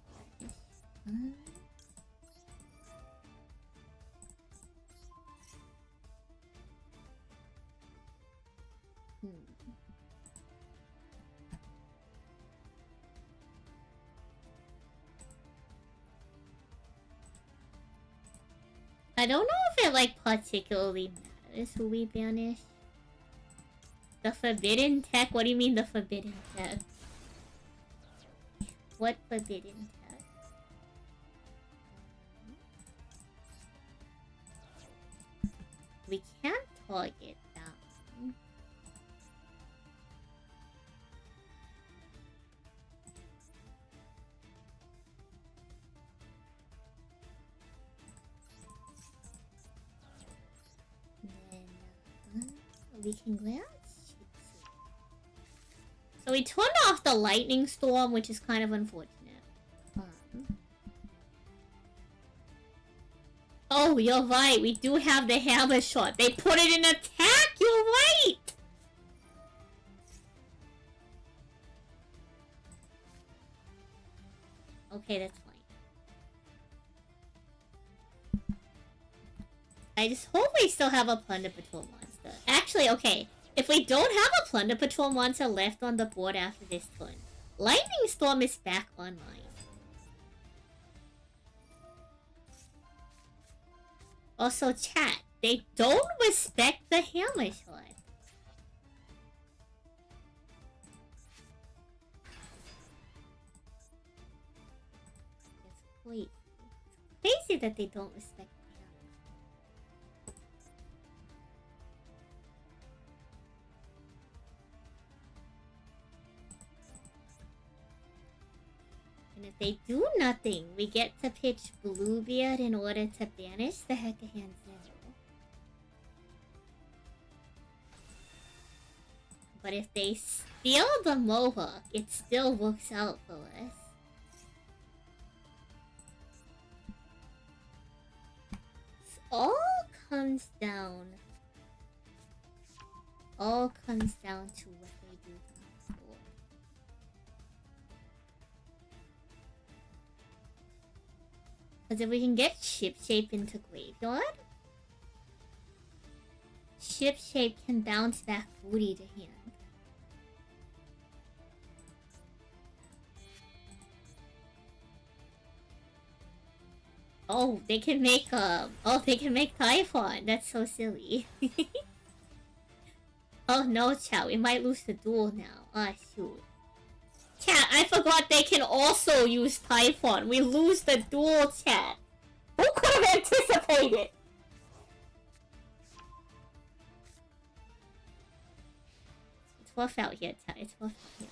I don't know if it, like, particularly matters who we banish. The forbidden tech? What do you mean the forbidden tech? What forbidden tech? We can't target that one. Then, we can glance. So we turned off the lightning storm, which is kind of unfortunate. Oh, you're right. We do have the hammer shot. They put it in attack. You're right. Okay, that's fine. I just hope we still have a Plunder Patrol monster. Actually, okay. If we don't have a Plunder Patrol monster left on the board after this turn, Lightning Storm is back online. Also, chat, they don't respect the hammer shot. It's crazy. It's crazy that they don't respect the hammer. And if they do nothing, we get to pitch Bluebeard in order to banish the Hecahand Zero. But if they steal the Mohawk, it still works out for us. All comes down to what they do to the board. Because if we can get Shipshape into Graveyard, Shipshape can bounce back booty to hand. Oh, they can make Typhon. That's so silly. Oh no, chat, we might lose the duel now. Ah, shoot. Chat, I forgot they can also use Typhon. We lose the duel, chat. Who could have anticipated? It's rough out here, chat. It's rough out here.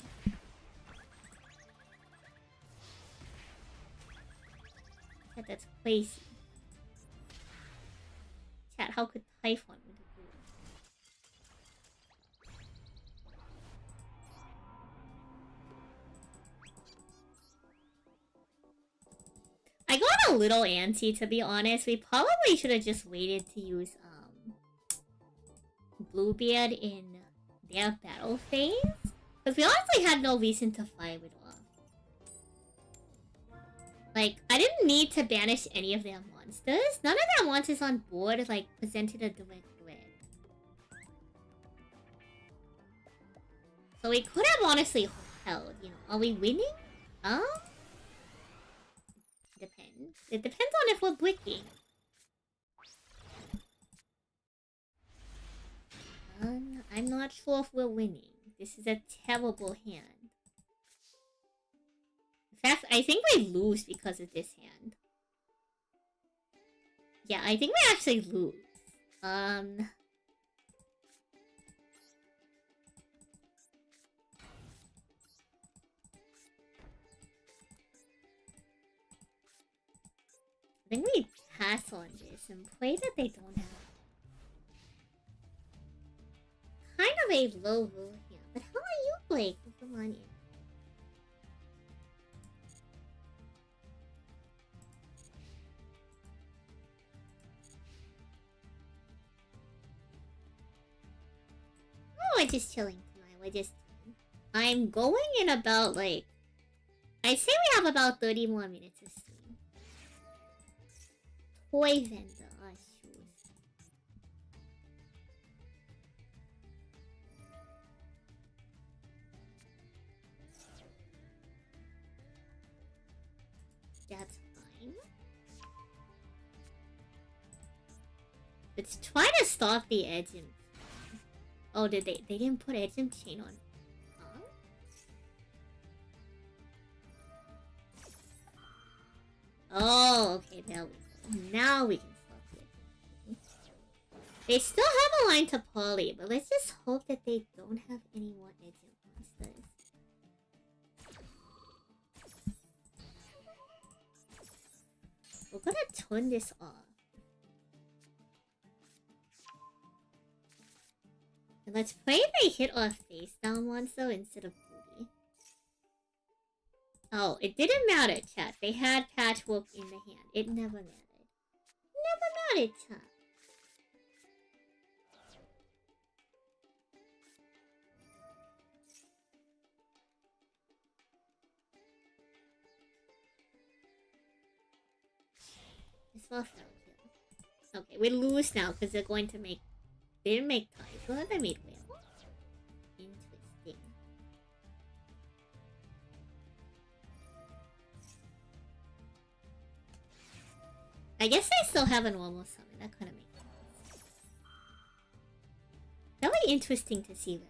Chat, that's crazy. Chat, how could Typhon win the duel? I got a little antsy, to be honest. We probably should have just waited to use Bluebeard in their battle phase. Because we honestly had no reason to fight it off. Like, I didn't need to banish any of their monsters. None of their monsters on board, like, presented a direct threat. So we could have honestly held, you know. Are we winning? Depends. It depends on if we're bricking. I'm not sure if we're winning. This is a terrible hand. In fact, I think we lose because of this hand. Yeah, I think we actually lose. I think we pass on this and pray that they don't have kind of a low rule here. But how are you, Blake? Come on in. Oh, we're just chilling tonight. We're just chilling. I'm going in about, like... I'd say we have about 30 more minutes of stream. Toy vendor. Oh, shoes. That's fine. Let's try to stop the edge and... Oh, did they didn't put edge and chain on. Huh? Oh, okay, there we go. Now we can stop it. They still have a line to poly, but let's just hope that they don't have any more edge and monsters. We're gonna turn this off. And let's pray they hit our face down monster instead of booty. Oh, it didn't matter, chat. They had patchwork in the hand. It never mattered. Never mattered, chat. This was kill. Okay, we lose now because they're going to make... They didn't make tiger, they made whale. Interesting. I guess I still have a normal summon. That kind of makes sense. That would be interesting to see that.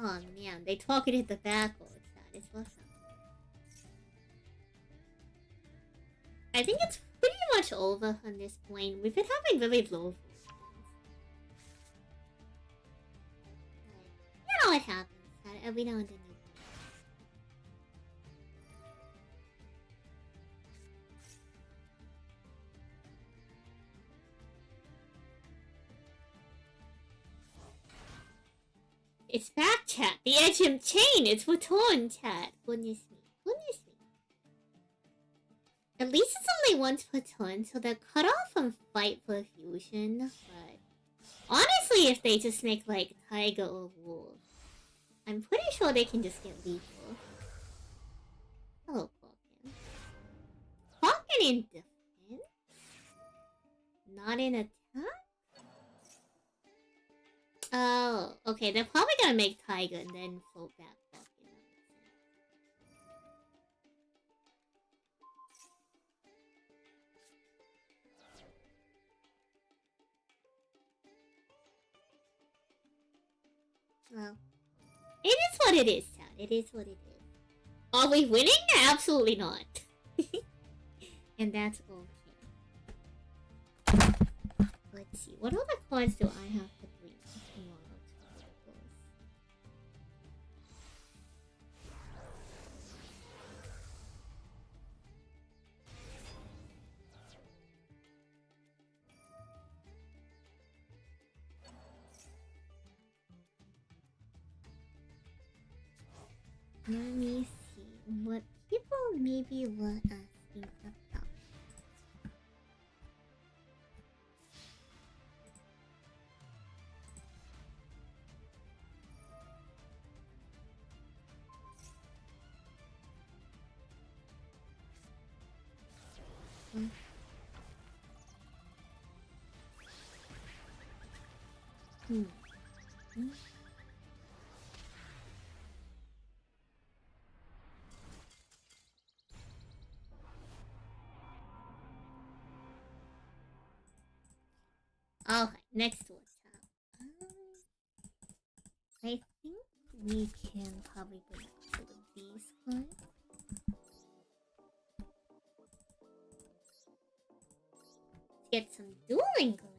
Oh man, they targeted the backwards. That is awesome. I think it's pretty much over on this point. We've been having really low. You know what happens. Every now and then. It's back, chat. The edge and chain. It's returned, chat. Goodness me. Goodness me. At least it's only once per turn, so they're cut off from fight for fusion. But honestly, if they just make like tiger or wolf, I'm pretty sure they can just get lethal. Hello, Falcon. Falcon in defense? Not in attack? Oh, okay, they're probably gonna make tiger and then float back Falcon. Well, it is what it is, chat. It is what it is. Are we winning? Absolutely not. And that's okay. Let's see. What other cards do I have to bring tomorrow? Let me see what people maybe were asking about. one. Alright, next one. I think we can probably bring up to the beast one. Get some dueling going on.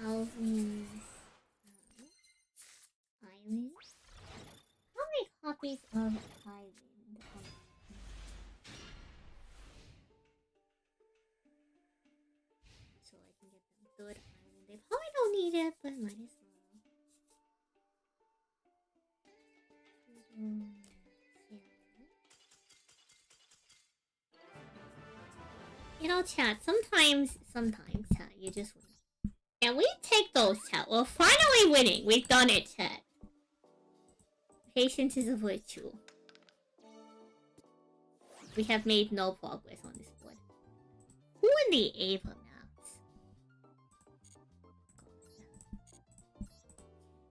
Alvin's Island. How many copies of Island? So I can get them third Island. They probably don't need it, but might as well. You know, chat, sometimes, chat, you just win. And we take those, chat. We're finally winning. We've done it, chat. Patience is a virtue. We have made no progress on this board. Who in the Ava maps?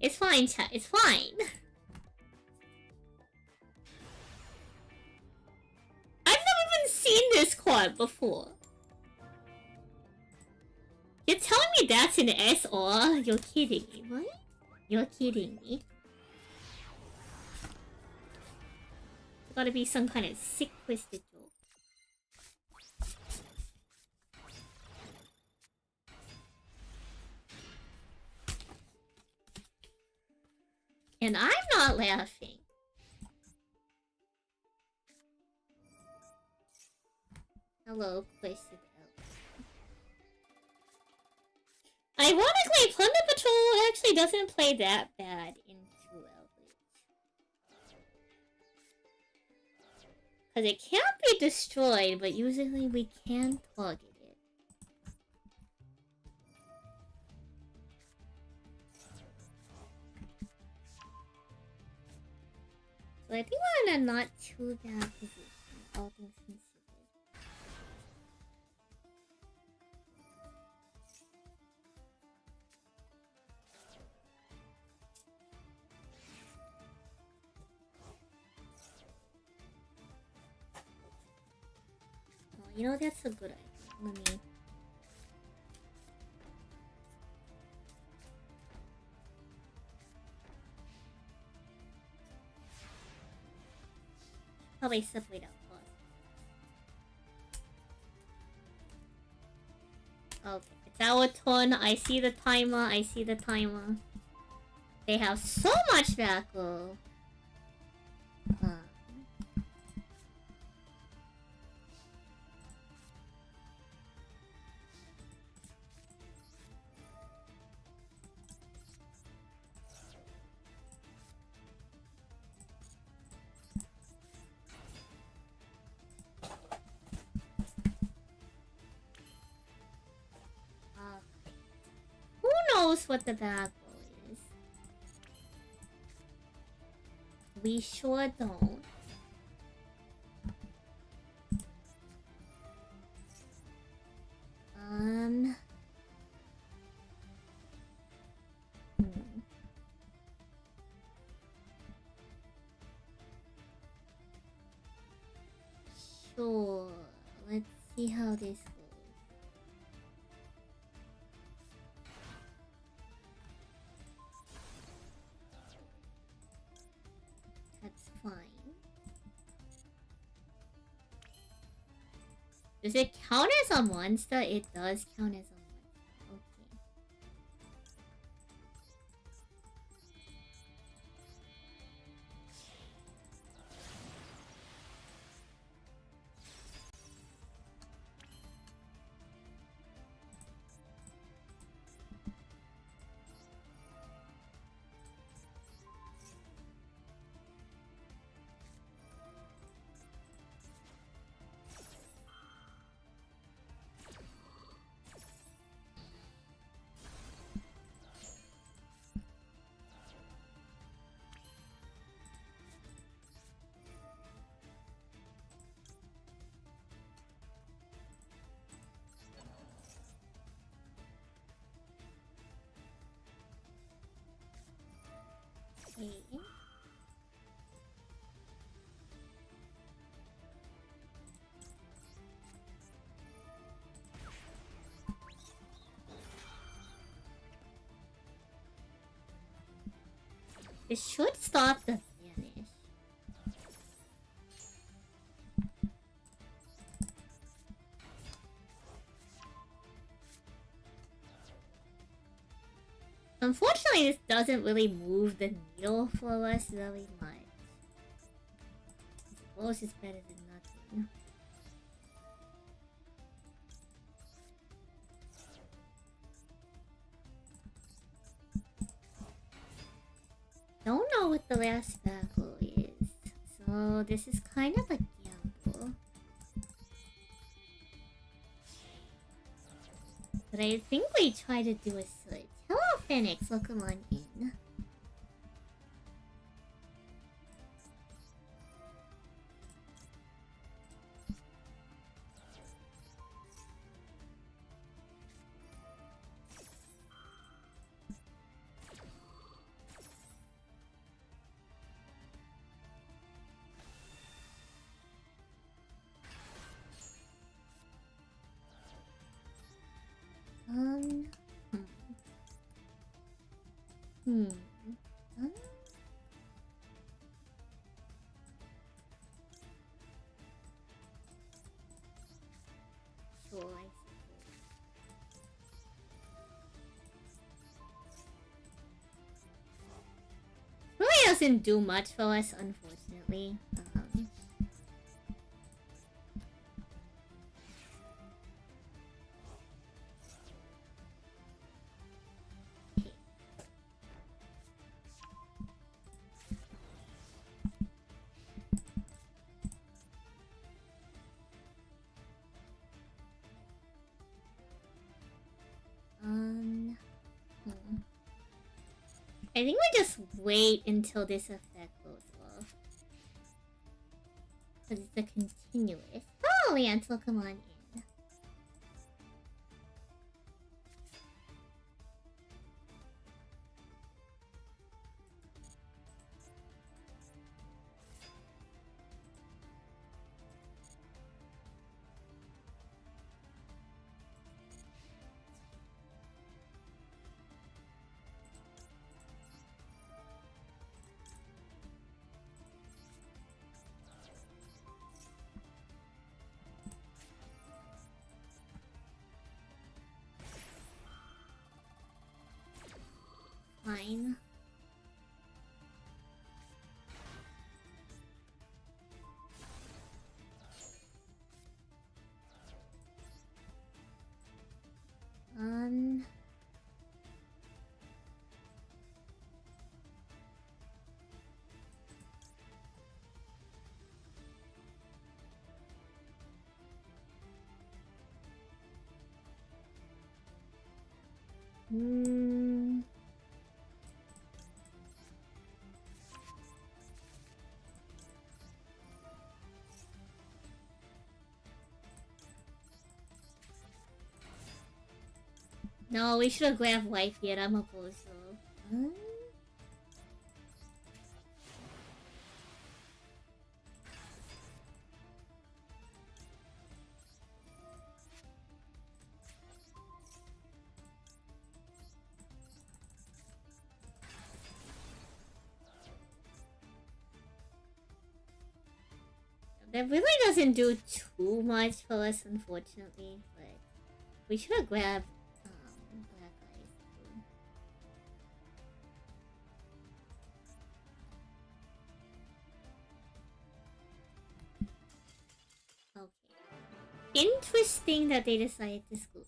It's fine, chat. It's fine. I've never even seen this card before. You're telling me that's an SR? You're kidding me, right? You're kidding me. It's gotta be some kind of sick twisted joke. And I'm not laughing. Hello, twisted. Ironically, Plunder Patrol actually doesn't play that bad in 2L. Because it can't be destroyed, but usually we can target it. So I think we're in a not too bad position, all things considered. You know, that's a good idea. Let me... Probably separate out first. Okay, it's our turn. I see the timer. They have so much backup. What the bad boy is. We sure don't. Sure. Let's see how this goes. Fine. Does it count as a monster? It does count as a monster. Okay. Okay. It should stop the vanish. Unfortunately, this doesn't really move the needle for us very much. I suppose it's better than nothing. Don't know what the last battle is, so this is kind of a gamble. But I think we try to do a search. Hello, Phoenix. Welcome on in. Um. Hmm. Sure, I suppose. Really doesn't do much for us, unfortunately. I think we just wait until this effect goes off. Because it's a continuous. Oh, Lance, come on in. Fine. No, we should have grabbed wife yet. I'm opposed though. That really doesn't do too much for us, unfortunately, but we should have grabbed black eyes. Okay. Interesting that they decided to scoop.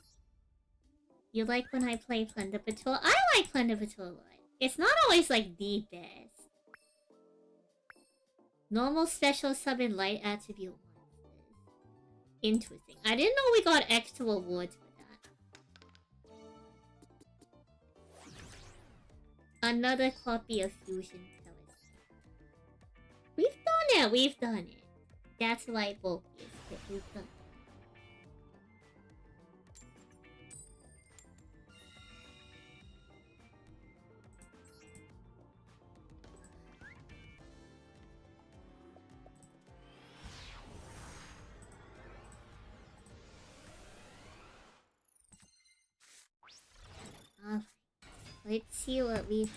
You like when I play Plunder Patrol? I like Plunder Patrol a lot. It's not always like the best. Normal, special, sub, and light attribute monsters. Interesting. I didn't know we got extra rewards for that. Another copy of Fusion Telescope. We've done it. We've done it. That's light bulky. We've done it. Let's see what we...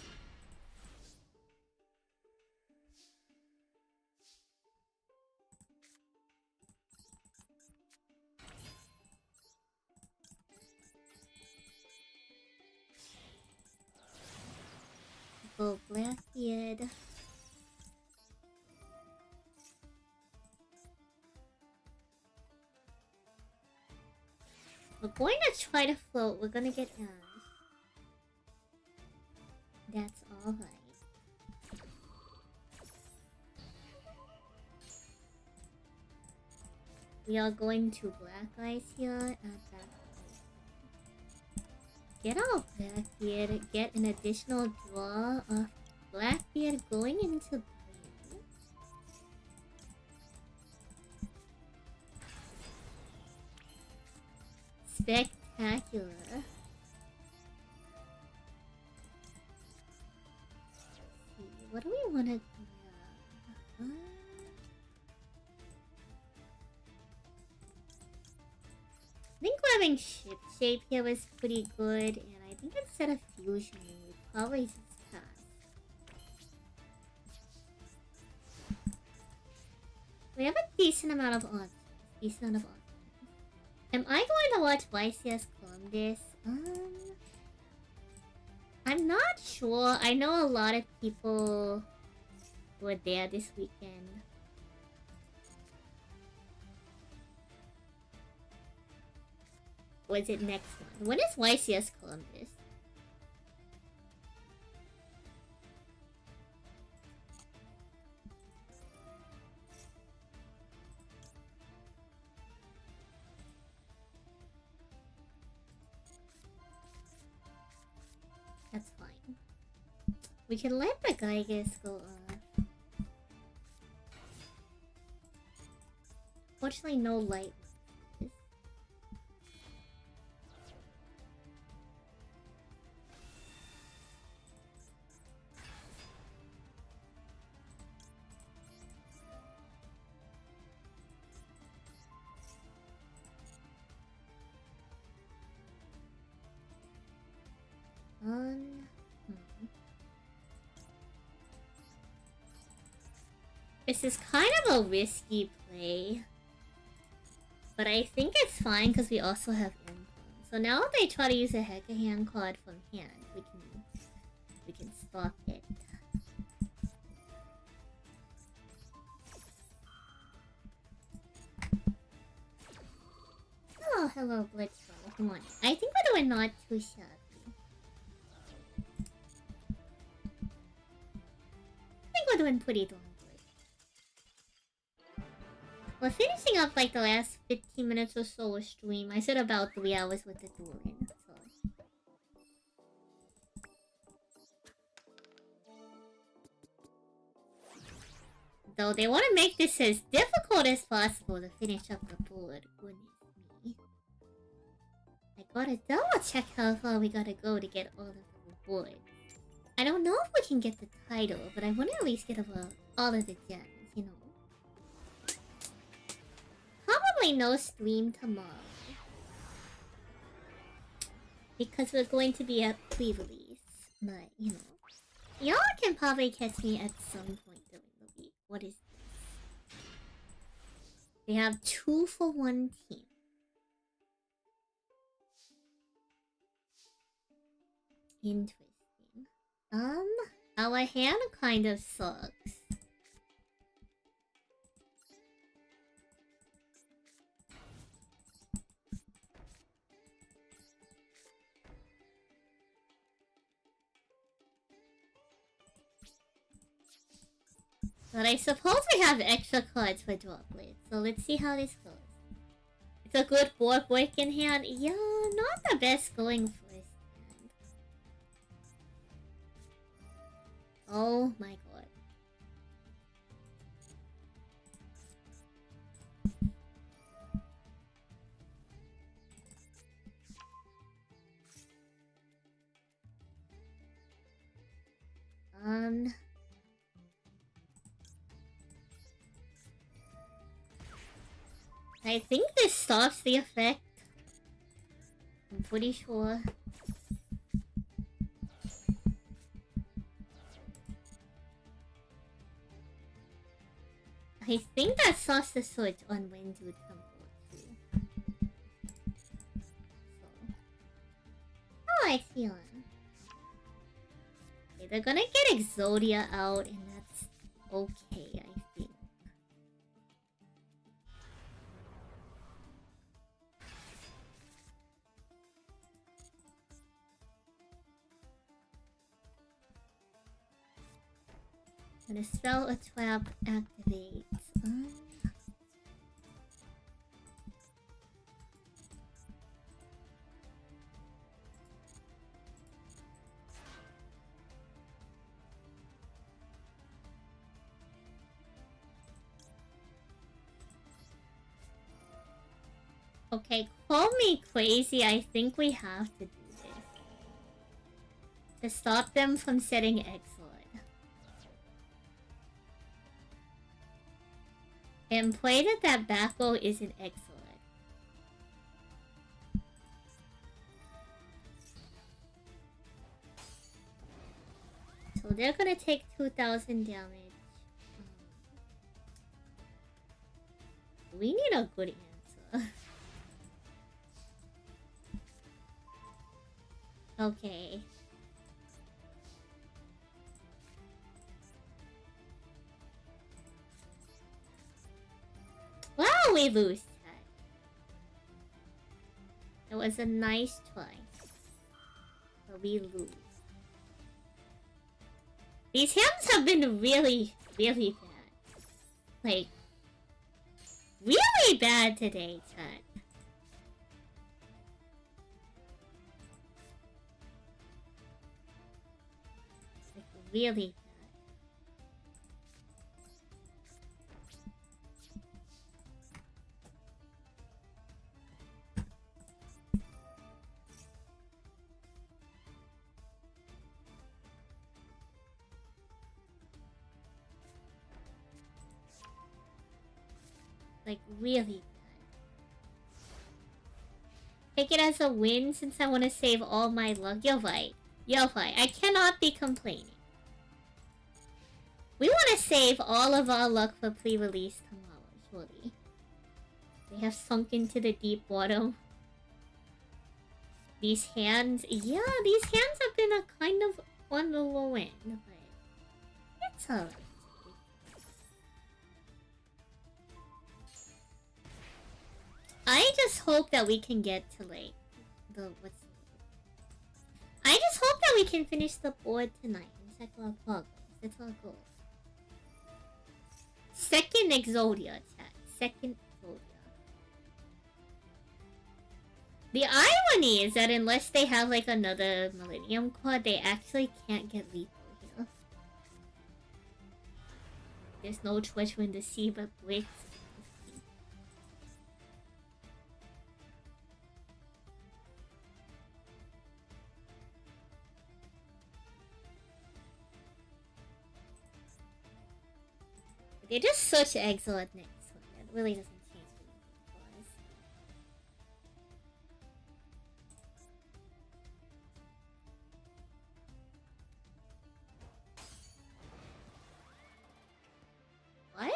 Go Blackbeard. We're going to try to float. We're gonna get Ash. That's alright. We are going to Black Eyes here at that. Get our Blackbeard, get an additional draw of Blackbeard going into blue. Spectacular. What do we want to grab? I think grabbing ship shape here was pretty good, and I think instead of fusion, we probably just pass. We have a decent amount of options. Am I going to watch YCS Columbus? I'm not sure. I know a lot of people were there this weekend. Or is it next one? When is YCS Columbus? That's fine. We can let the Geiges go off. Fortunately, no light. This is kind of a risky play, but I think it's fine because we also have Imp. So now if they try to use a Hecka hand card from hand, we can stop it. Oh, hello, Blitzroll. Come on. I think we're doing not too shabby. I think we're doing pretty darn good. We're finishing up like the last 15 minutes or so of stream. I said about 3 hours with the dueling, so. Though they want to make this as difficult as possible to finish up the board. Goodness me. I gotta double check how far we gotta go to get all of the rewards. I don't know if we can get the title, but I want to at least get all of the gems, you know. Probably no stream tomorrow. Because we're going to be at pre-release. But, you know. Y'all can probably catch me at some point during the week. What is this? They have 2 for 1 team. Interesting. Our hand kind of sucks. But I suppose we have extra cards for droplets, so let's see how this goes. It's a good board breaking hand. Yeah, not the best going first hand. Oh my god. I think this stops the effect. I'm pretty sure. I think that sauce the switch on Wendu Temple too. So. How I feeling? Okay, they're gonna get Exodia out, and that's okay, I think. When a spell or trap activates. Okay, call me crazy. I think we have to do this. To stop them from setting Excellent. And play that back row isn't Excellent. So they're gonna take 2000 damage. We need a good answer. Okay. Wow, we lose that. It was a nice try. But we lose. These hands have been really, really bad. Like, really bad today, chat. Like, really bad. Like, really bad. Take it as a win since I want to save all my luck. You're right. You're right. I cannot be complaining. We want to save all of our luck for pre-release tomorrow, surely. They have sunk into the deep water. These hands... Yeah, these hands have been a kind of on the low end, but... It's alright. I just hope that we can get to, like, I just hope that we can finish the board tonight and check our progress. That's our goal. Second Exodia, chat. Second Exodia. The irony is that unless they have, like, another Millennium card, they actually can't get lethal here. There's no choice when to see but Blitz. They're just such excellent next one. It really doesn't change anything for us. What?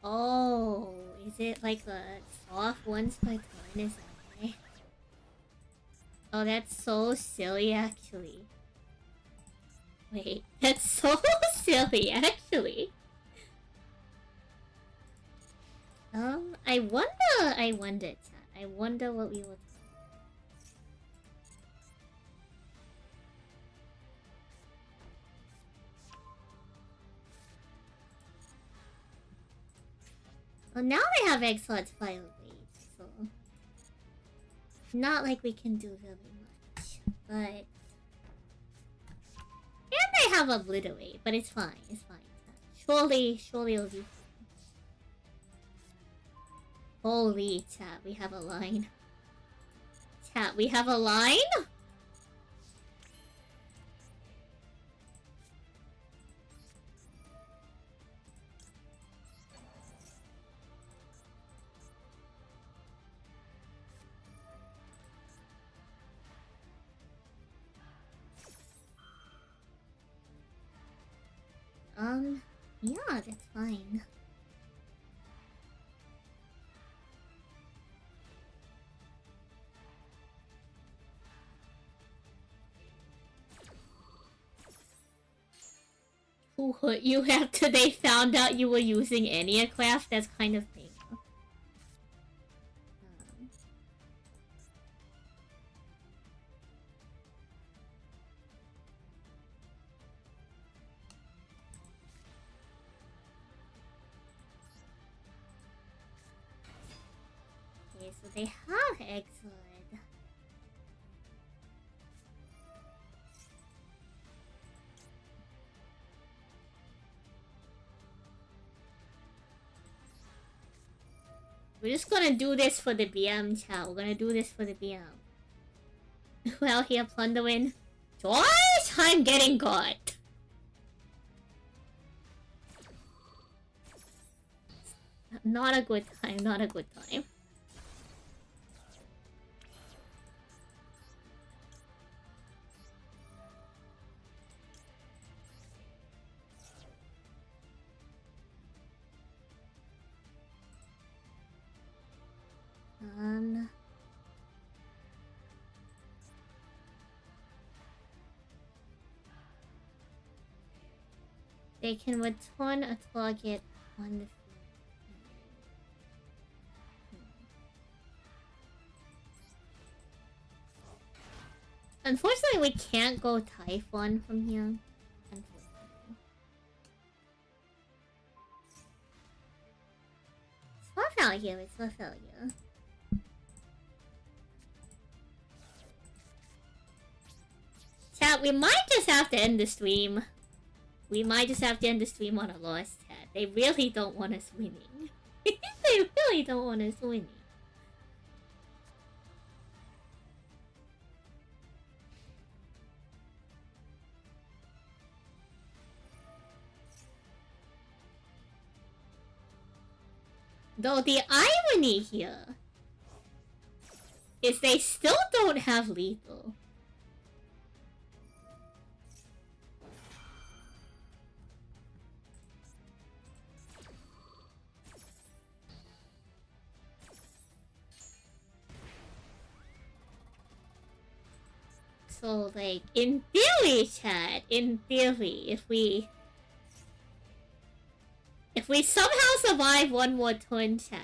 Oh, is it like a soft once by time? Is that why? Oh, that's so silly, actually. Wait, that's so silly, actually. I wonder, chat. I wonder what we will do. Well, now they have excellent fire rate, so... Not like we can do really much, but... And they have Obliterate, but it's fine, it's fine. Surely it'll be fine. Holy chat, we have a line. Chat, we have a line? Yeah, that's fine. Who hurt you after they found out you were using Enneacraft? That's kind of painful. Okay, so they have Exiled. We're just gonna do this for the BM, chat. We're gonna do this for the BM. Well, here, Plunderwin. Twice I'm getting caught. Not a good time, not a good time. They can return a target on the field. Unfortunately, we can't go Typhon from here. Unfortunately. It's rough out here, it's rough out here. Chat, we might just have to end the stream. We might just have to end the stream on a loss, chat. They really don't want us winning. They really don't want us winning. Though the irony here is they still don't have lethal. So, like, in theory, chat, in theory, if we somehow survive one more turn, chat,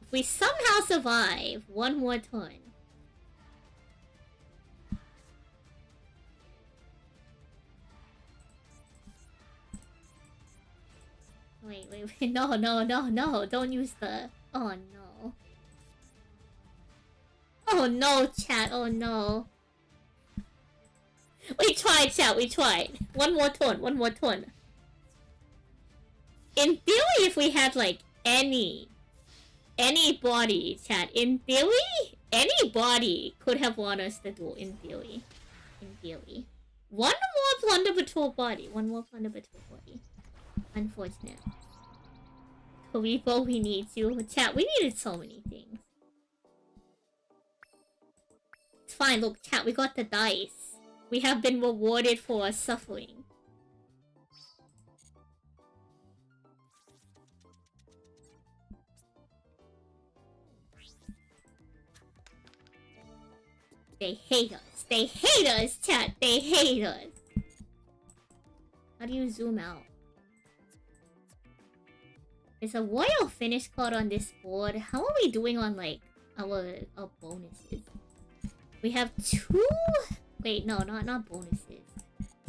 if we somehow survive one more turn, wait, no, don't use the... Oh, no. Oh, no, chat, oh, no. We tried, chat, we tried. One more turn. In theory, if we had, like, any body, chat, in theory, any body could have won us the duel, in theory. One more Plunder Patroll body. Unfortunate. Karibo, we need you. Chat, we needed so many things. It's fine, look, chat, we got the dice. We have been rewarded for our suffering. They hate us, chat, they hate us. How do you zoom out? There's a royal finish card on this board. How are we doing on, like, our bonuses? We have 2... Wait, no, not bonuses.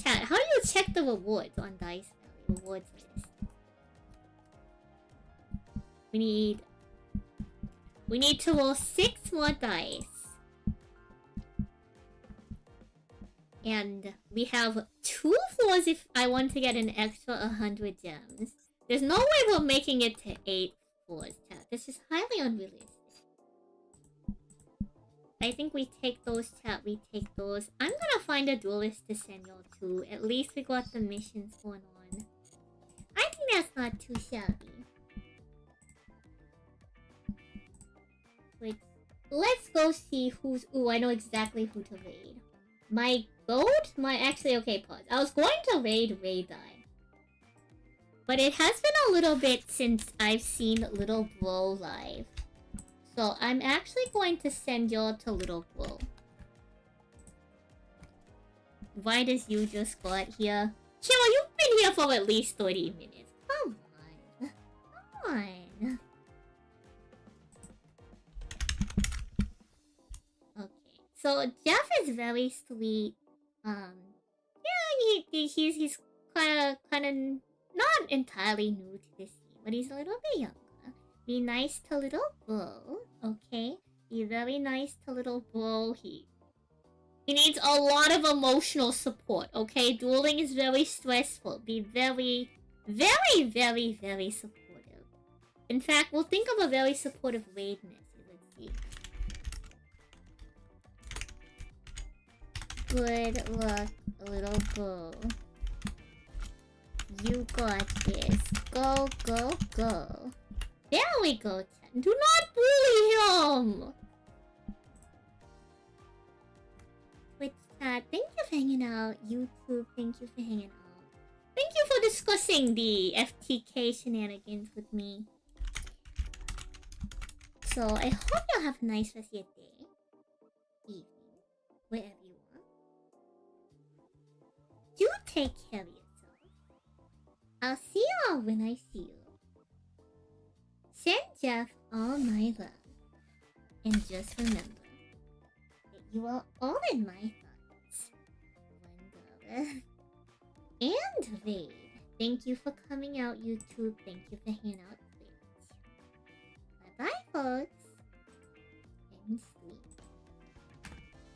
Chat, how do you check the rewards on Dice Valley? Rewards list. We need to roll 6 more dice. And we have 2 floors if I want to get an extra 100 gems. There's no way we're making it to 8 floors, chat. This is highly unrealistic. I think we take those, chat. We take those. I'm gonna find a duelist to send y'all to. At least we got the missions going on. I think that's not too shabby. Like, let's go see who's... Ooh, I know exactly who to raid. My goat? Actually, okay, pause. I was going to raid Raydai. But it has been a little bit since I've seen Little Bro live. So I'm actually going to send y'all to Little Bro. Why does you just got here? Chill, you've been here for at least 30 minutes. Come on. Come on. Okay. So Jeff is very sweet. Yeah, he's kinda not entirely new to this scene, but he's a little bit younger. Be nice to Little Bro, okay? Be very nice to Little Bro. He needs a lot of emotional support, okay? Dueling is very stressful. Be very, very, very, very supportive. In fact, we'll think of a very supportive raidness. Let's see. Good luck, Little Bro. You got this. Go, go, go. There we go, Chan. Do not bully him! Twitch chat, thank you for hanging out. YouTube, thank you for hanging out. Thank you for discussing the FTK shenanigans with me. So, I hope you'll have a nice rest of your day. Evening. Wherever you are. Do take care of yourself. I'll see y'all when I see you. Send Jeff all my love. And just remember that you are all in my thoughts. $1. And Raid. Thank you for coming out, YouTube. Thank you for hanging out, Twitch. Bye-bye, folks. And